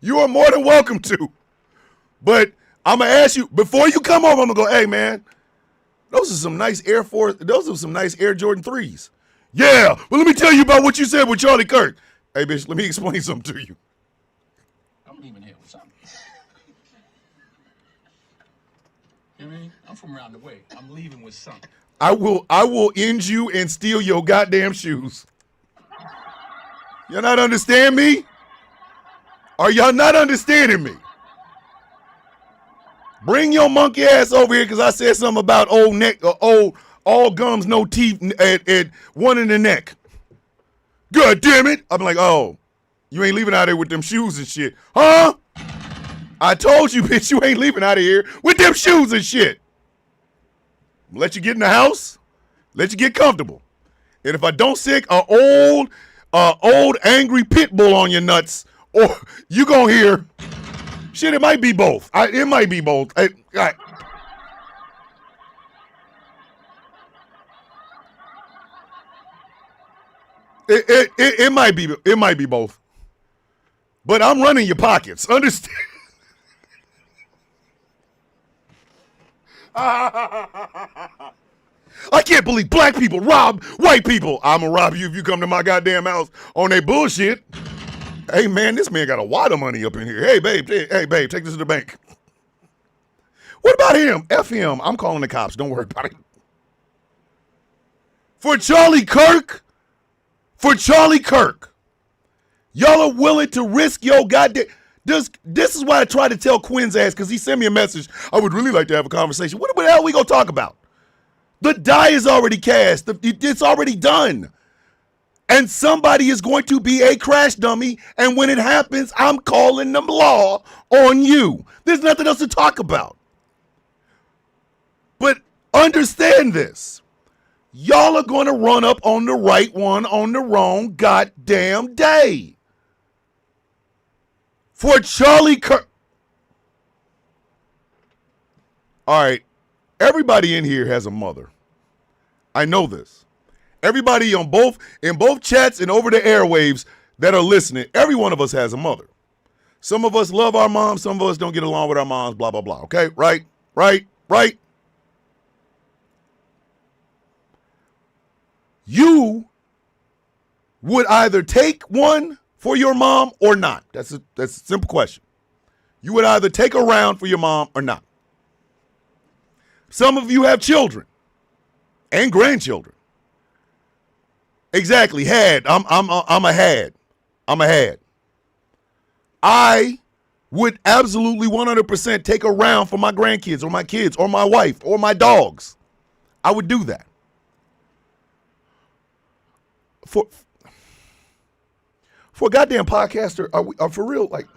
You are more than welcome to. But I'm going to ask you, before you come over, I'm going to go, hey, man, those are some nice Air Jordan 3s. Yeah, well, let me tell you about what you said with Charlie Kirk. Hey, bitch, let me explain something to you. I'm leaving here with something. You know what I mean? I'm from around the way. I'm leaving with something. I will end you and steal your goddamn shoes. Y'all not understand me? Are y'all not understanding me? Bring your monkey ass over here because I said something about old neck, all gums, no teeth, and one in the neck. God damn it. I'm like, oh, you ain't leaving out here with them shoes and shit. Huh? I told you, bitch, you ain't leaving out of here with them shoes and shit. Let you get in the house. Let you get comfortable. And if I don't sick a old angry pit bull on your nuts, or you gonna hear, shit, it might be both. It might be both. It might be both. But I'm running your pockets. Understand? I can't believe black people rob white people. I'm gonna rob you if you come to my goddamn house on that bullshit. Hey, man, this man got a wad of money up in here. Hey, babe, take this to the bank. What about him? F him. I'm calling the cops. Don't worry about it. For Charlie Kirk, y'all are willing to risk your goddamn... This is why I try to tell Quinn's ass, because he sent me a message. I would really like to have a conversation. What the hell are we going to talk about? The die is already cast. It's already done. And somebody is going to be a crash dummy, and when it happens, I'm calling the law on you. There's nothing else to talk about. But understand this. Y'all are going to run up on the right one on the wrong goddamn day. For Charlie Kirk. All right. Everybody in here has a mother. I know this. Everybody in both chats and over the airwaves that are listening, every one of us has a mother. Some of us love our moms, some of us don't get along with our moms, blah, blah, blah. Okay? Right? You would either take one for your mom or not. That's a simple question. You would either take a round for your mom or not. Some of you have children and grandchildren. Exactly. Had. I'm a had. I would absolutely 100% take a round for my grandkids or my kids or my wife or my dogs. I would do that. For a goddamn podcaster, are for real, like...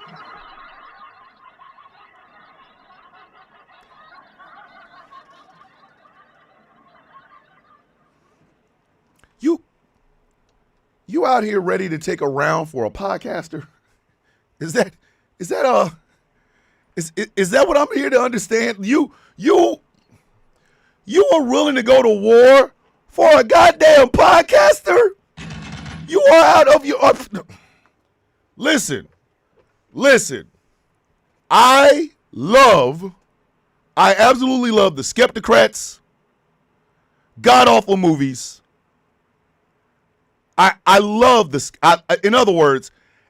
You out here ready to take a round for a podcaster? Is that what I'm here to understand? You are willing to go to war for a goddamn podcaster? You are out of your... Listen. I absolutely love the Skeptocrats, god-awful movies. I love this. In other words,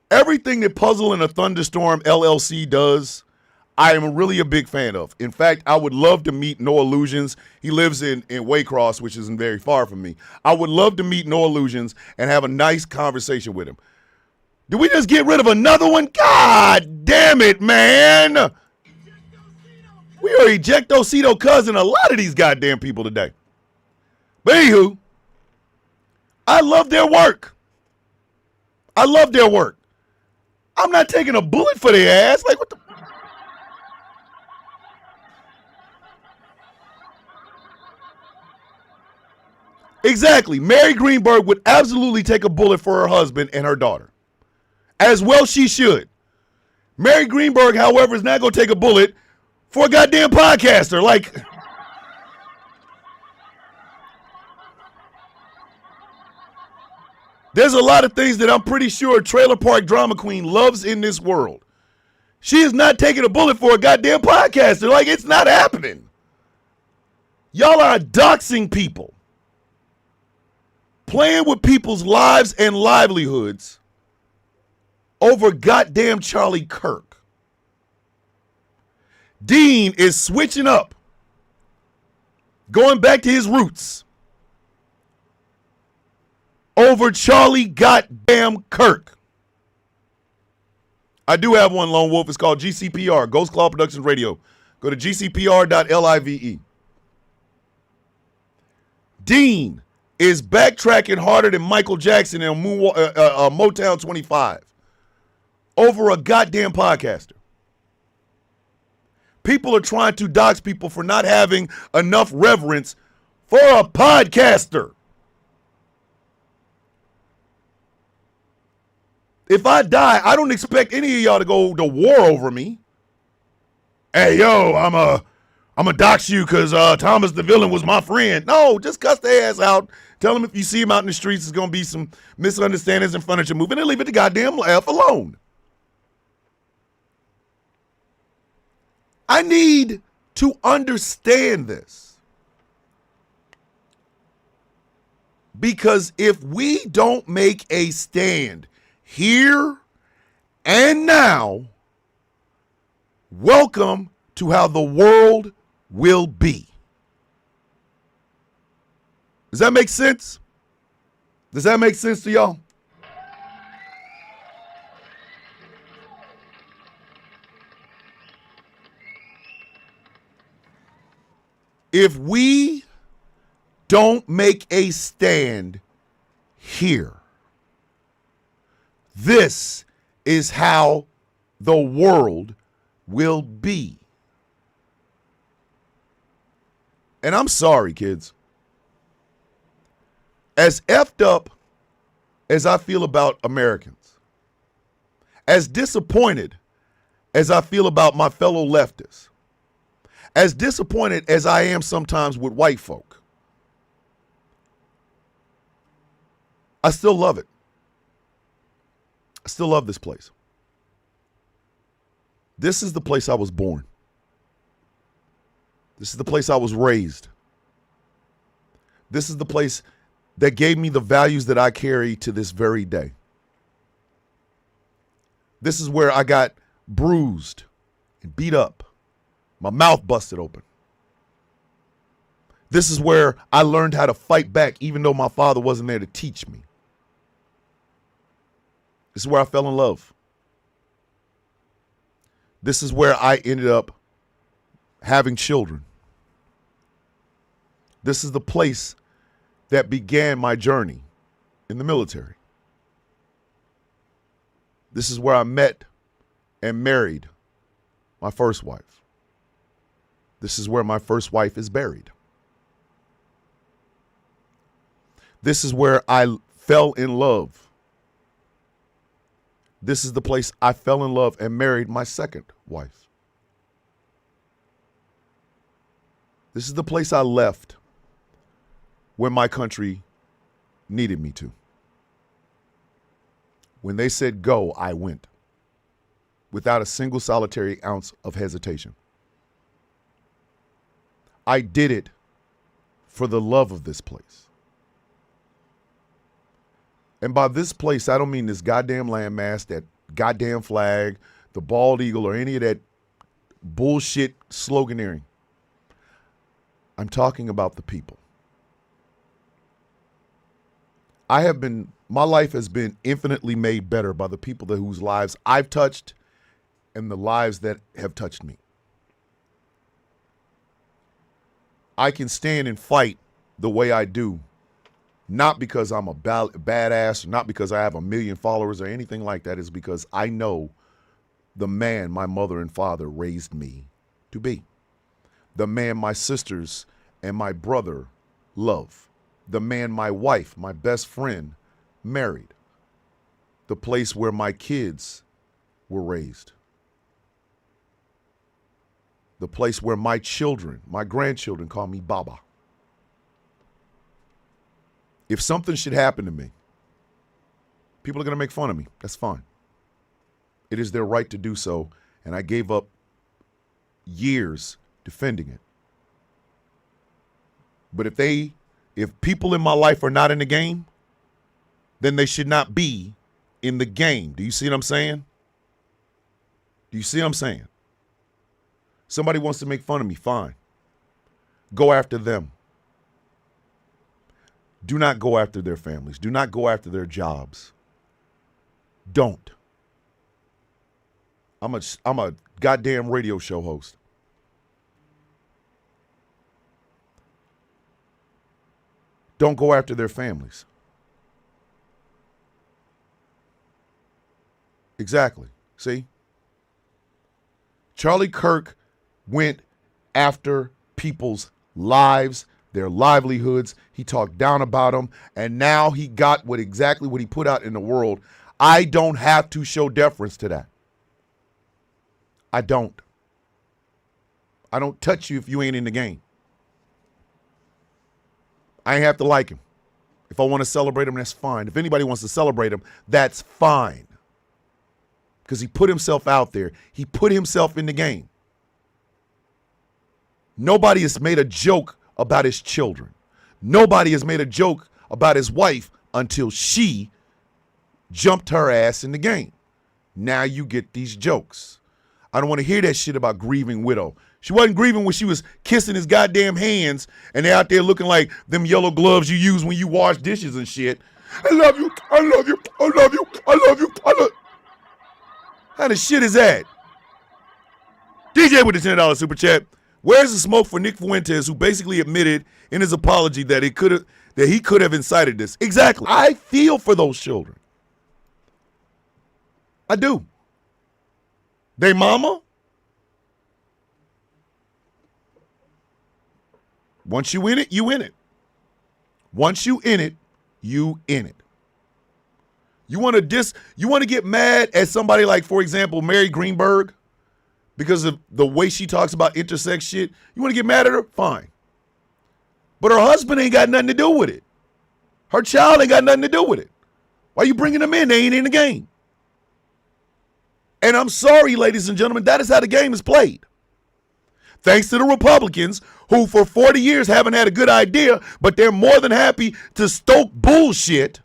everything that Puzzle and a Thunderstorm LLC does, I am really a big fan of. In fact, I would love to meet No Illusions. He lives in Waycross, which isn't very far from me. I would love to meet No Illusions and have a nice conversation with him. Did we just get rid of another one? God damn it, man. We are ejectocito cousin a lot of these goddamn people today. But anywho, I love their work. I'm not taking a bullet for their ass. Like, what the? Exactly. Mary Greenberg would absolutely take a bullet for her husband and her daughter. As well she should. Mary Greenberg, however, is not going to take a bullet for a goddamn podcaster. Like, there's a lot of things that I'm pretty sure Trailer Park Drama Queen loves in this world. She is not taking a bullet for a goddamn podcaster. Like, it's not happening. Y'all are doxing people. Playing with people's lives and livelihoods over goddamn Charlie Kirk. Dean is switching up, going back to his roots over Charlie goddamn Kirk. I do have one, Lone Wolf. It's called GCPR, Ghost Claw Productions Radio. Go to gcpr.live. Dean is backtracking harder than Michael Jackson in Motown 25 over a goddamn podcaster. People are trying to dox people for not having enough reverence for a podcaster. If I die, I don't expect any of y'all to go to war over me. Hey, yo, I'm a dox you because Thomas the Villain was my friend. No, just cuss their ass out. Tell them if you see him out in the streets, it's going to be some misunderstandings and furniture moving, and leave it the goddamn F alone. I need to understand this. Because if we don't make a stand here and now, welcome to how the world will be. Does that make sense? Does that make sense to y'all? If we don't make a stand here, this is how the world will be. And I'm sorry, kids. As effed up as I feel about Americans, as disappointed as I feel about my fellow leftists, as disappointed as I am sometimes with white folk, I still love it. I still love this place. This is the place I was born. This is the place I was raised. This is the place that gave me the values that I carry to this very day. This is where I got bruised and beat up, my mouth busted open. This is where I learned how to fight back even though my father wasn't there to teach me. This is where I fell in love. This is where I ended up having children. This is the place that began my journey in the military. This is where I met and married my first wife. This is where my first wife is buried. This is where I fell in love. This is the place I fell in love and married my second wife. This is the place I left when my country needed me to. When they said go, I went without a single solitary ounce of hesitation. I did it for the love of this place. And by this place, I don't mean this goddamn landmass, that goddamn flag, the bald eagle, or any of that bullshit sloganeering. I'm talking about the people. My life has been infinitely made better by the people whose lives I've touched and the lives that have touched me. I can stand and fight the way I do Not because I'm a badass, not because I have 1 million followers or anything like that. It's because I know the man my mother and father raised me to be. The man my sisters and my brother love. The man my wife, my best friend, married. The place where my kids were raised. The place where my children, my grandchildren call me Baba. If something should happen to me, people are going to make fun of me. That's fine. It is their right to do so, and I gave up years defending it. But if people in my life are not in the game, then they should not be in the game. Do you see what I'm saying? Do you see what I'm saying? Somebody wants to make fun of me, fine. Go after them. Do not go after their families. Do not go after their jobs. Don't. I'm a goddamn radio show host. Don't go after their families. Exactly. See? Charlie Kirk went after people's lives, their livelihoods. He talked down about them, and now he got exactly what he put out in the world. I don't have to show deference to that. I don't. I don't touch you if you ain't in the game. I ain't have to like him. If I want to celebrate him, that's fine. If anybody wants to celebrate him, that's fine. Because he put himself out there. He put himself in the game. Nobody has made a joke about his children. Nobody has made a joke about his wife until she jumped her ass in the game. Now you get these jokes. I don't want to hear that shit about grieving widow. She wasn't grieving when she was kissing his goddamn hands and they're out there looking like them yellow gloves you use when you wash dishes and shit. I love you. I love you. I love you. I love you. I love. How the shit is that? DJ with the $10 super chat. Where's the smoke for Nick Fuentes, who basically admitted in his apology that he could have incited this? Exactly. I feel for those children. I do. They mama. Once you in it, you in it. Once you in it, you in it. You want to get mad at somebody like, for example, Mary Greenberg, because of the way she talks about intersex shit. You want to get mad at her? Fine. But her husband ain't got nothing to do with it. Her child ain't got nothing to do with it. Why you bringing them in? They ain't in the game. And I'm sorry, ladies and gentlemen, that is how the game is played. Thanks to the Republicans, who for 40 years haven't had a good idea, but they're more than happy to stoke bullshit.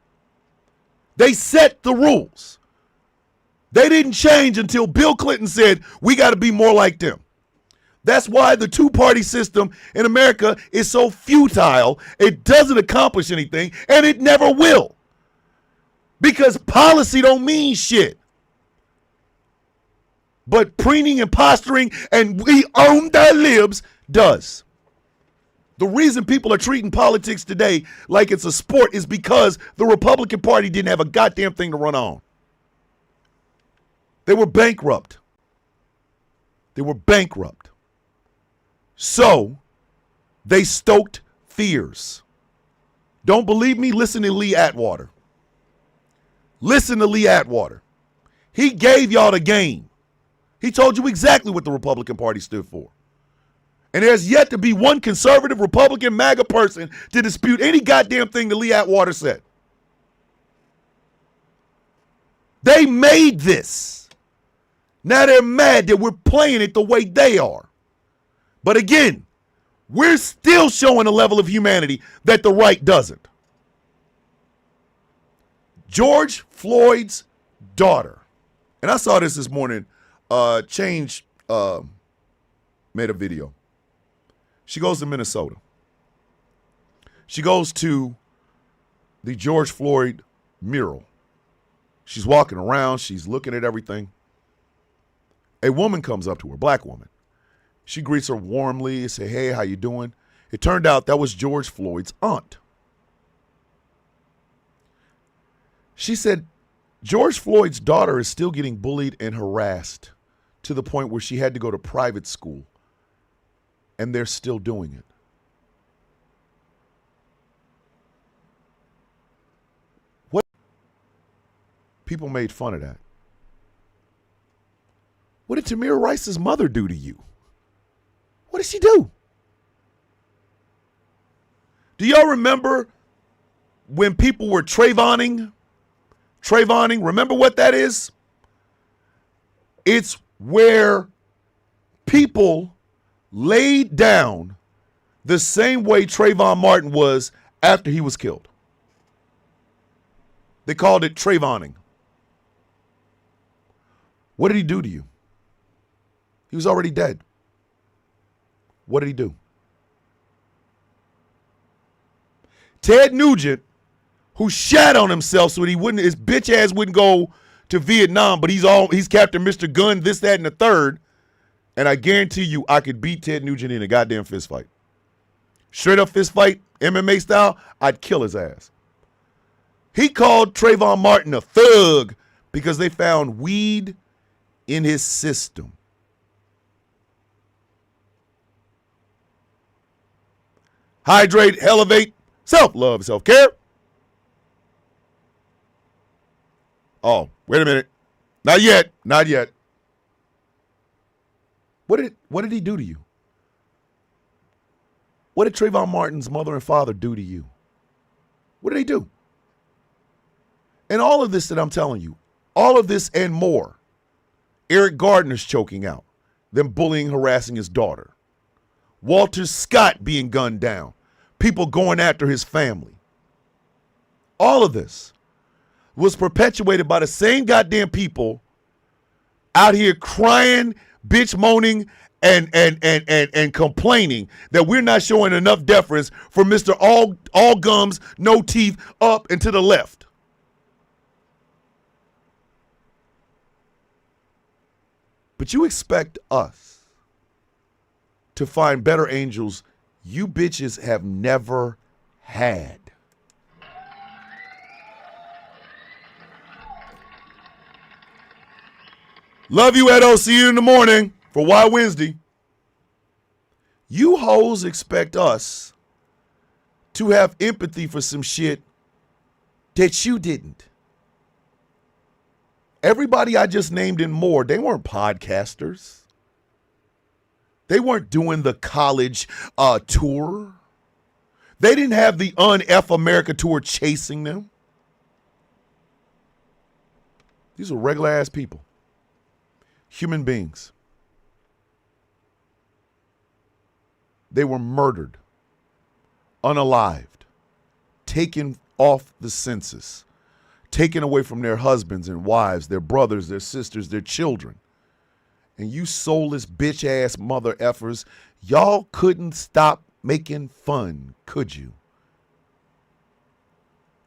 They set the rules. They didn't change until Bill Clinton said, we got to be more like them. That's why the two-party system in America is so futile. It doesn't accomplish anything, and it never will. Because policy don't mean shit. But preening and posturing and we own their libs does. The reason people are treating politics today like it's a sport is because the Republican Party didn't have a goddamn thing to run on. They were bankrupt. They were bankrupt. So they stoked fears. Don't believe me? Listen to Lee Atwater. Listen to Lee Atwater. He gave y'all the game. He told you exactly what the Republican Party stood for. And there's yet to be one conservative Republican MAGA person to dispute any goddamn thing that Lee Atwater said. They made this. Now they're mad that we're playing it the way they are. But again, we're still showing a level of humanity that the right doesn't. George Floyd's daughter, and I saw this morning, Change made a video. She goes to Minnesota. She goes to the George Floyd mural. She's walking around. She's looking at everything. A woman comes up to her, black woman. She greets her warmly, say, hey, how you doing? It turned out that was George Floyd's aunt. She said George Floyd's daughter is still getting bullied and harassed to the point where she had to go to private school, and they're still doing it. What? People made fun of that. What did Tamir Rice's mother do to you? What did she do? Do y'all remember when people were Trayvoning? Trayvoning, remember what that is? It's where people laid down the same way Trayvon Martin was after he was killed. They called it Trayvoning. What did he do to you? He was already dead. What did he do? Ted Nugent, who shat on himself so that his bitch ass wouldn't go to Vietnam, but he's Captain Mr. Gun, this, that, and the third. And I guarantee you I could beat Ted Nugent in a goddamn fist fight. Straight up fist fight, MMA style, I'd kill his ass. He called Trayvon Martin a thug because they found weed in his system. Hydrate, elevate, self-love, self-care. Oh, wait a minute. Not yet. Not yet. What did he do to you? What did Trayvon Martin's mother and father do to you? What did they do? And all of this that I'm telling you, all of this and more, Eric Gardner's choking out, them bullying, harassing his daughter. Walter Scott being gunned down, people going after his family. All of this was perpetuated by the same goddamn people out here crying, bitch moaning, and complaining that we're not showing enough deference for Mr. All gums, no teeth, up and to the left. But you expect us to find better angels you bitches have never had. Love you, Edo. See you in the morning for Why Wednesday. You hoes expect us to have empathy for some shit that you didn't. Everybody I just named and more, they weren't podcasters. They weren't doing the college tour. They didn't have the Un-F America tour chasing them. These are regular ass people. Human beings. They were murdered, unalived, taken off the census, taken away from their husbands and wives, their brothers, their sisters, their children. And you soulless bitch ass mother effers, y'all couldn't stop making fun, could you?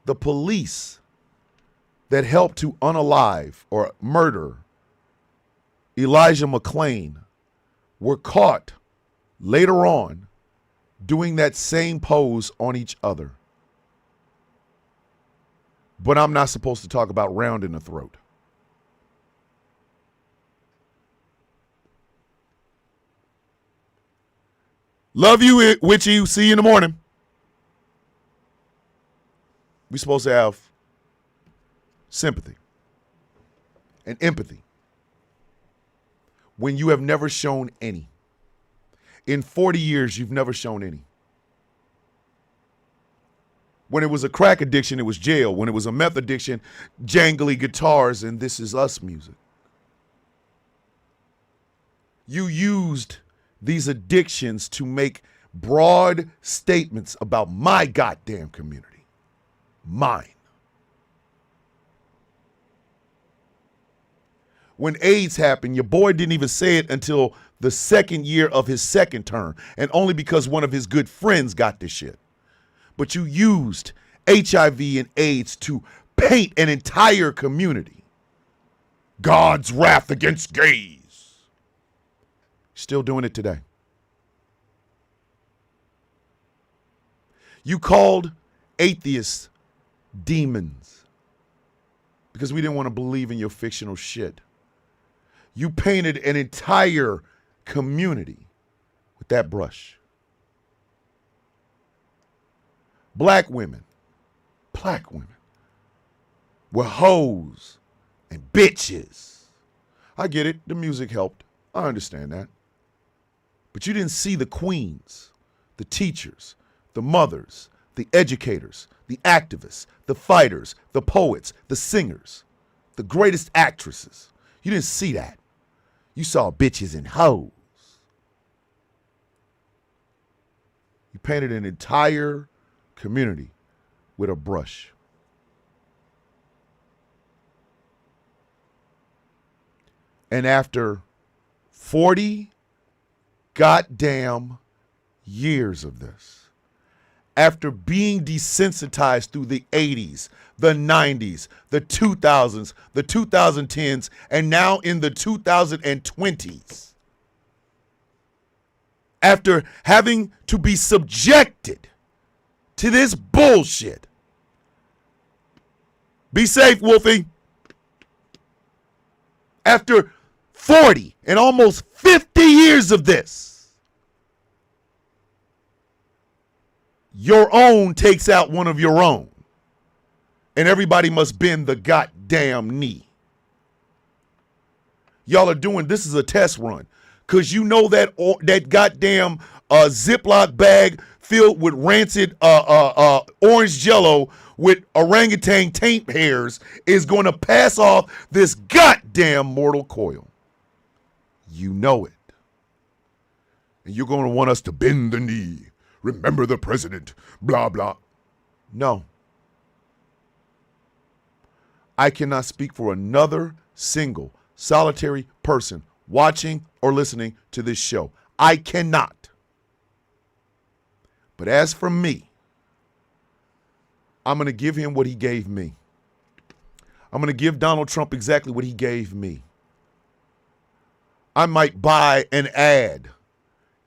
The police that helped to unalive or murder Elijah McClain were caught later on doing that same pose on each other. But I'm not supposed to talk about round in the throat. Love you, Witchy. See you in the morning. We're supposed to have sympathy and empathy when you have never shown any. In 40 years, you've never shown any. When it was a crack addiction, it was jail. When it was a meth addiction, jangly guitars and This Is Us music. You used these addictions to make broad statements about my goddamn community. Mine. When AIDS happened, your boy didn't even say it until the second year of his second term, and only because one of his good friends got this shit. But you used HIV and AIDS to paint an entire community. God's wrath against gays. Still doing it today. You called atheists demons. because we didn't want to believe in your fictional shit. You painted an entire community with that brush. Black women were hoes and bitches. I get it. The music helped. I understand that. But you didn't see the queens, the teachers, the mothers, the educators, the activists, the fighters, the poets, the singers, the greatest actresses. You didn't see that. You saw bitches and hoes. You painted an entire community with a brush. And after 40 goddamn years of this, after being desensitized through the 80s, the 90s, the 2000s, the 2010s, and now in the 2020s, after having to be subjected to this bullshit. Be safe, Wolfie. After 40 and almost 50 years of this, your own takes out one of your own. And everybody must bend the goddamn knee. Y'all are doing, this is a test run. Because you know that goddamn Ziploc bag filled with rancid orange jello with orangutan taint hairs is going to pass off this goddamn mortal coil. You know it. And you're going to want us to bend the knee. Remember the president. Blah, blah. No. I cannot speak for another single solitary person watching or listening to this show. I cannot. But as for me, I'm going to give him what he gave me. I'm going to give Donald Trump exactly what he gave me. I might buy an ad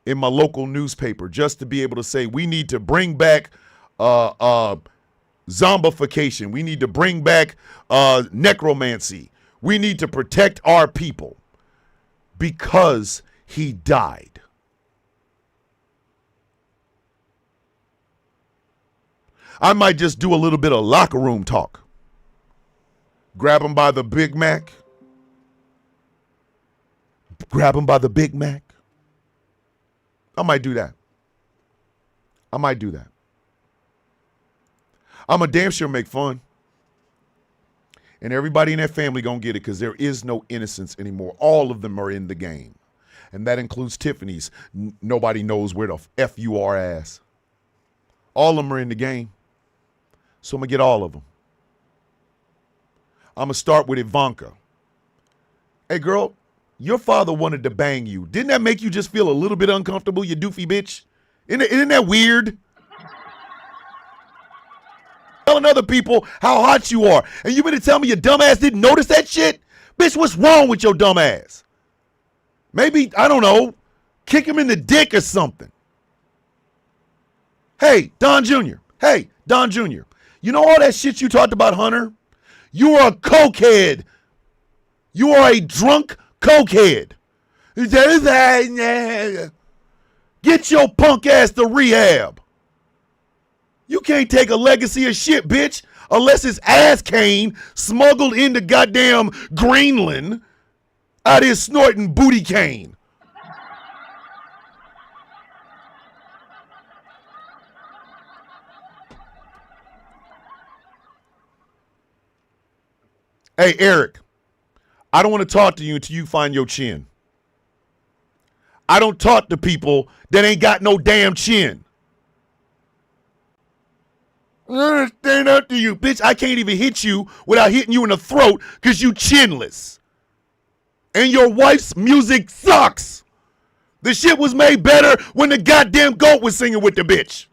in my local newspaper just to be able to say we need to bring back zombification. We need to bring back necromancy. We need to protect our people because he died. I might just do a little bit of locker room talk. Grab him by the Big Mac. Grab him by the Big Mac. I might do that. I'm a damn sure make fun. And everybody in that family gonna get it because there is no innocence anymore. All of them are in the game. And that includes Tiffany's. Nobody knows where the F you are ass. All of them are in the game. So I'm gonna get all of them. I'm gonna start with Ivanka. Hey girl, your father wanted to bang you. Didn't that make you just feel a little bit uncomfortable, you doofy bitch? Isn't that weird? Telling other people how hot you are. And you mean to tell me your dumb ass didn't notice that shit? Bitch, what's wrong with your dumb ass? Maybe, I don't know, kick him in the dick or something. Hey, Don Jr. You know all that shit you talked about Hunter? You are a cokehead. You are a drunk cokehead. Get your punk ass to rehab. You can't take a legacy of shit, bitch, unless it's ass cane smuggled into goddamn Greenland out here snorting booty cane. Hey, Eric, I don't want to talk to you until you find your chin. I don't talk to people that ain't got no damn chin. I'm gonna stand up to you, bitch. I can't even hit you without hitting you in the throat because you chinless. And your wife's music sucks. The shit was made better when the goddamn goat was singing with the bitch.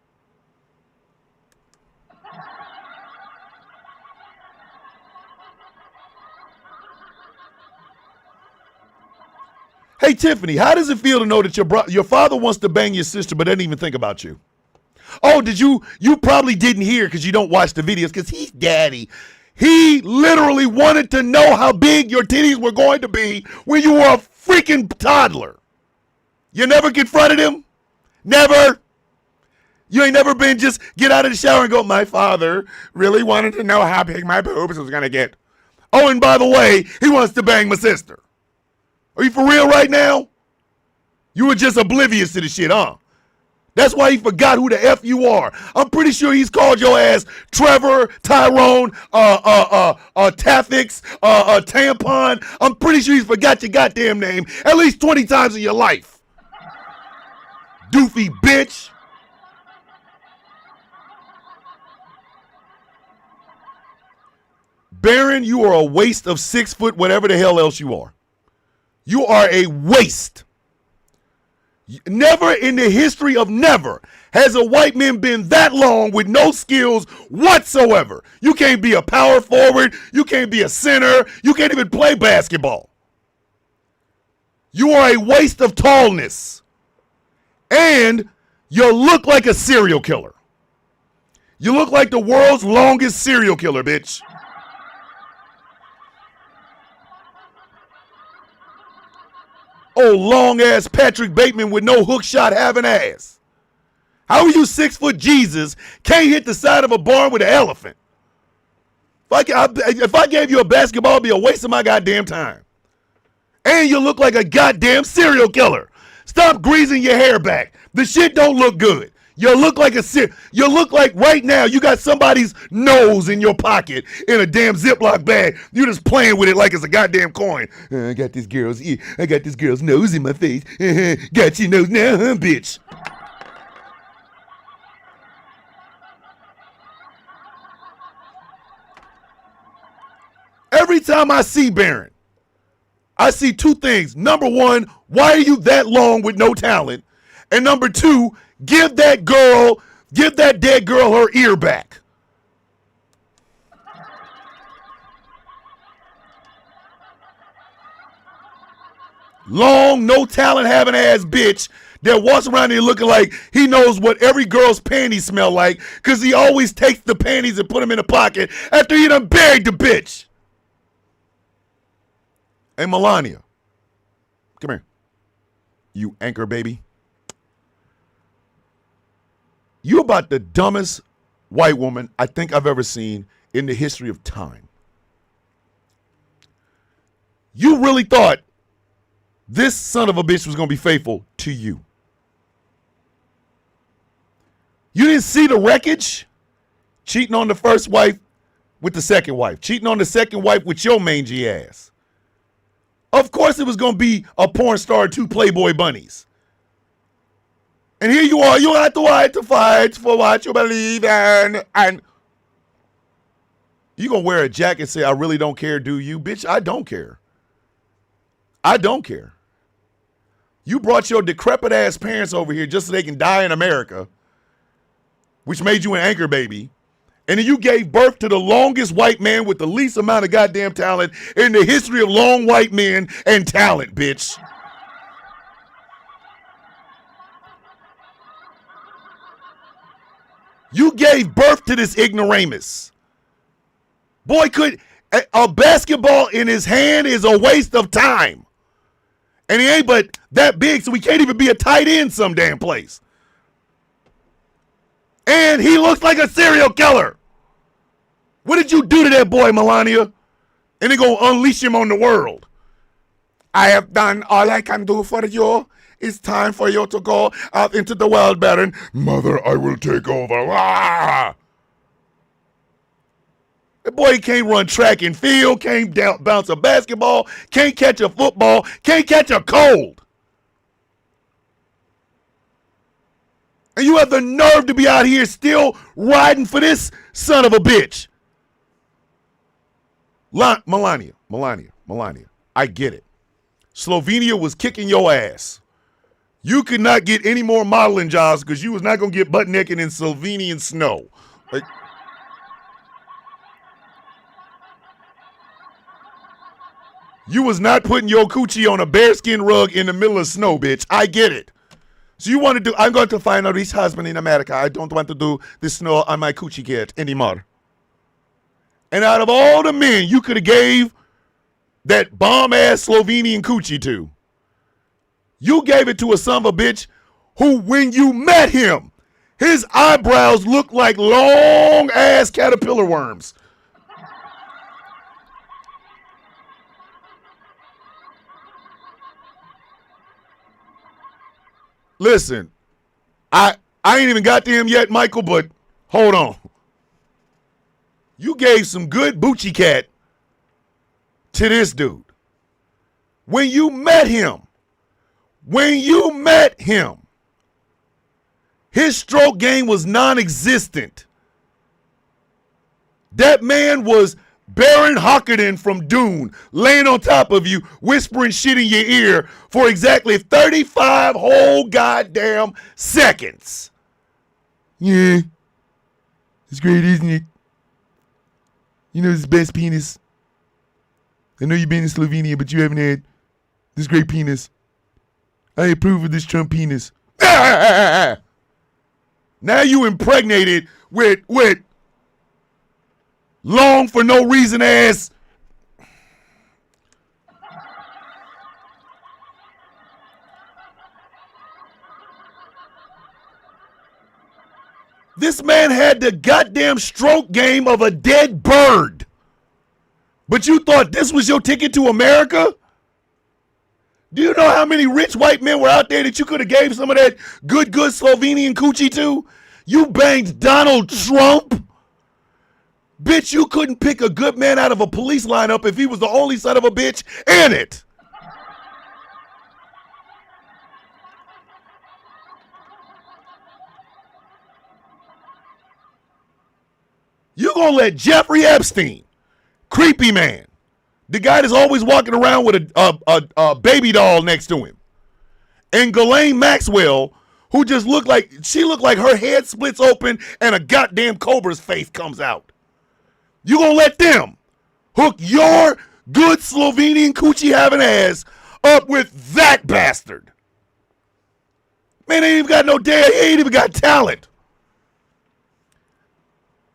Hey, Tiffany, how does it feel to know that your father wants to bang your sister but doesn't even think about you? Oh, you probably didn't hear because you don't watch the videos because he's daddy. He literally wanted to know how big your titties were going to be when you were a freaking toddler. You never confronted him? Never? You ain't never been just get out of the shower and go, my father really wanted to know how big my boobs was going to get. Oh, and by the way, he wants to bang my sister. Are you for real right now? You were just oblivious to the shit, huh? That's why he forgot who the F you are. I'm pretty sure he's called your ass Trevor, Tyrone, Taffix, Tampon. I'm pretty sure he's forgot your goddamn name at least 20 times in your life. Doofy bitch. Baron, you are a waste of 6 foot, whatever the hell else you are. You are a waste. Never in the history of never has a white man been that long with no skills whatsoever. You can't be a power forward. You can't be a center. You can't even play basketball. You are a waste of tallness. And you look like a serial killer. You look like the world's longest serial killer, bitch. Oh, long-ass Patrick Bateman with no hook shot having ass. How are you 6 foot Jesus can't hit the side of a barn with an elephant? If I gave you a basketball, it'd be a waste of my goddamn time. And you look like a goddamn serial killer. Stop greasing your hair back. The shit don't look good. You look like you look like right now you got somebody's nose in your pocket in a damn Ziploc bag. You just playing with it like it's a goddamn coin. I got this girl's nose in my face. Got your nose now, huh, bitch? Every time I see Baron, I see two things. Number one, why are you that long with no talent? And number two, give that dead girl her ear back. Long, no talent having ass bitch that walks around here looking like he knows what every girl's panties smell like because he always takes the panties and put them in a pocket after he done buried the bitch. Hey, Melania, come here. You anchor baby. You're about the dumbest white woman I think I've ever seen in the history of time. You really thought this son of a bitch was going to be faithful to you. You didn't see the wreckage? Cheating on the first wife with the second wife. Cheating on the second wife with your mangy ass. Of course it was going to be a porn star and 2 Playboy bunnies. And here you are, you have to fight for what you believe in. And you gonna wear a jacket and say, I really don't care, do you? Bitch, I don't care. I don't care. You brought your decrepit ass parents over here just so they can die in America, which made you an anchor baby. And then you gave birth to the longest white man with the least amount of goddamn talent in the history of long white men and talent, bitch. You gave birth to this ignoramus. Boy, a basketball in his hand is a waste of time. And he ain't but that big, so he can't even be a tight end some damn place. And he looks like a serial killer. What did you do to that boy, Melania? And they gonna unleash him on the world. I have done all I can do for you. It's time for you to go out into the world, Baron. Mother, I will take over. Ah! That boy can't run track and field, can't bounce a basketball, can't catch a football, can't catch a cold. And you have the nerve to be out here still riding for this son of a bitch. Melania, I get it. Slovenia was kicking your ass. You could not get any more modeling jobs because you was not going to get butt naked in Slovenian snow. Like, you was not putting your coochie on a bearskin rug in the middle of snow, bitch. I get it. So you want to do, I'm going to find a rich husband in America. I don't want to do the snow on my coochie kid anymore. And out of all the men you could have gave that bomb-ass Slovenian coochie to, you gave it to a son of a bitch who, when you met him, his eyebrows looked like long-ass caterpillar worms. Listen, I ain't even got to him yet, Michael, but hold on. You gave some good Boochie Cat to this dude. When you met him, his stroke game was non-existent. That man was Baron Harkonnen from Dune, laying on top of you, whispering shit in your ear for exactly 35 whole goddamn seconds. Yeah, it's great, isn't it? You know, it's the best penis. I know you've been in Slovenia, but you haven't had this great penis. I approve of this Trump penis. Now you impregnated with long for no reason ass. This man had the goddamn stroke game of a dead bird. But you thought this was your ticket to America? Do you know how many rich white men were out there that you could have gave some of that good Slovenian coochie to? You banged Donald Trump? Bitch, you couldn't pick a good man out of a police lineup if he was the only son of a bitch in it. You gonna let Jeffrey Epstein, creepy man, the guy that's always walking around with a baby doll next to him, and Ghislaine Maxwell, who just looked like her head splits open and a goddamn cobra's face comes out. You gonna let them hook your good Slovenian coochie having ass up with that bastard? Man, ain't even got no damn, he ain't even got talent.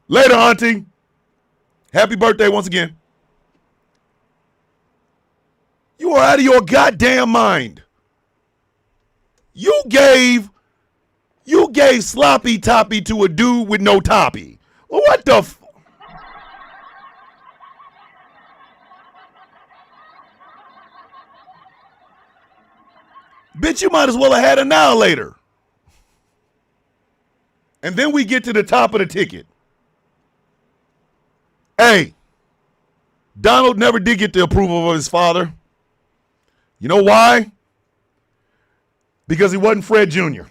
Later, auntie. Happy birthday once again. You are out of your goddamn mind. You gave sloppy toppy to a dude with no toppy. Well, what the Bitch, you might as well have had Annihilator. And then we get to the top of the ticket. Hey, Donald never did get the approval of his father. You know why? Because he wasn't Fred Jr.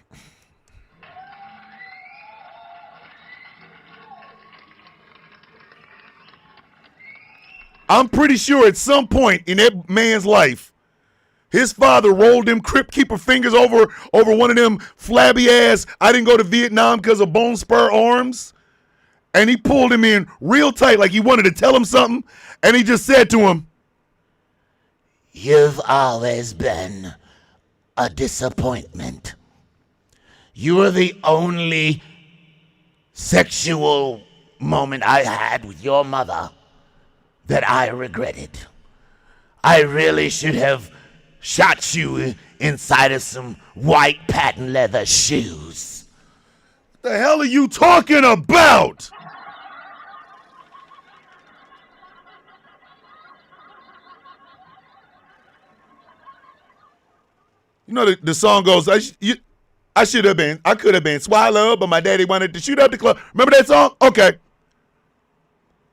I'm pretty sure at some point in that man's life, his father rolled them Crypt Keeper fingers over one of them flabby ass, I didn't go to Vietnam because of bone spur arms. And he pulled him in real tight like he wanted to tell him something. And he just said to him, "You've always been a disappointment. You are the only sexual moment I had with your mother that I regretted. I really should have shot you inside of some white patent leather shoes." The hell are you talking about? You know the song goes, I could have been swallowed, but my daddy wanted to shoot up the club. Remember that song? Okay.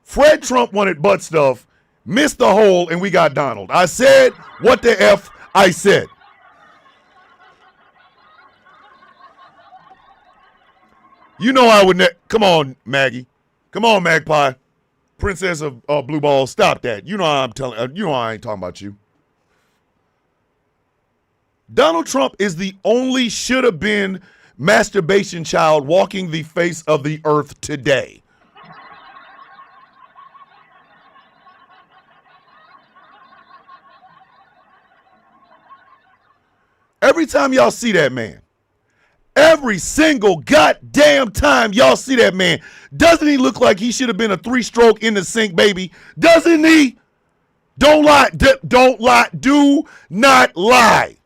Fred Trump wanted butt stuff, missed the hole, and we got Donald. I said what the F I said. You know I would come on, Maggie. Come on, Magpie. Princess of Blue Balls, stop that. You know I ain't talking about you. Donald Trump is the only should have been masturbation child walking the face of the earth today. Every time y'all see that man, Every single goddamn time y'all see that man, doesn't he look like he should have been a 3-stroke in the sink, baby? Doesn't he? Don't lie. Don't lie. Do not lie.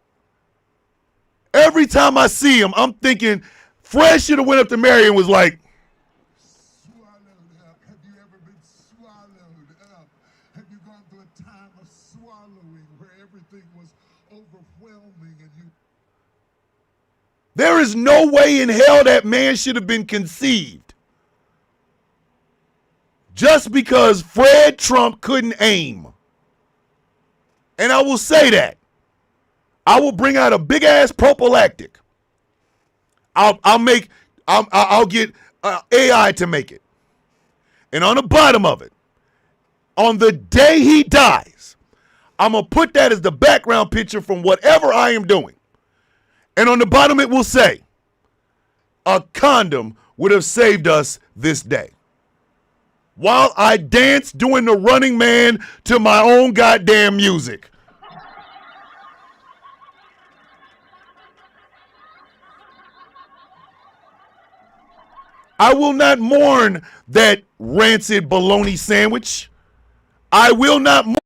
Every time I see him, I'm thinking Fred should have went up to Mary and was like, Swallowed up. Have you ever been swallowed up? Have you gone through a time of swallowing where everything was overwhelming and you... there is no way in hell that man should have been conceived. Just because Fred Trump couldn't aim. And I will say that. I will bring out a big ass prophylactic. I'll get AI to make it. And on the bottom of it, on the day he dies, I'm going to put that as the background picture from whatever I am doing. And on the bottom it will say, a condom would have saved us this day. While I dance doing the Running Man to my own goddamn music. I will not mourn that rancid bologna sandwich. I will not mourn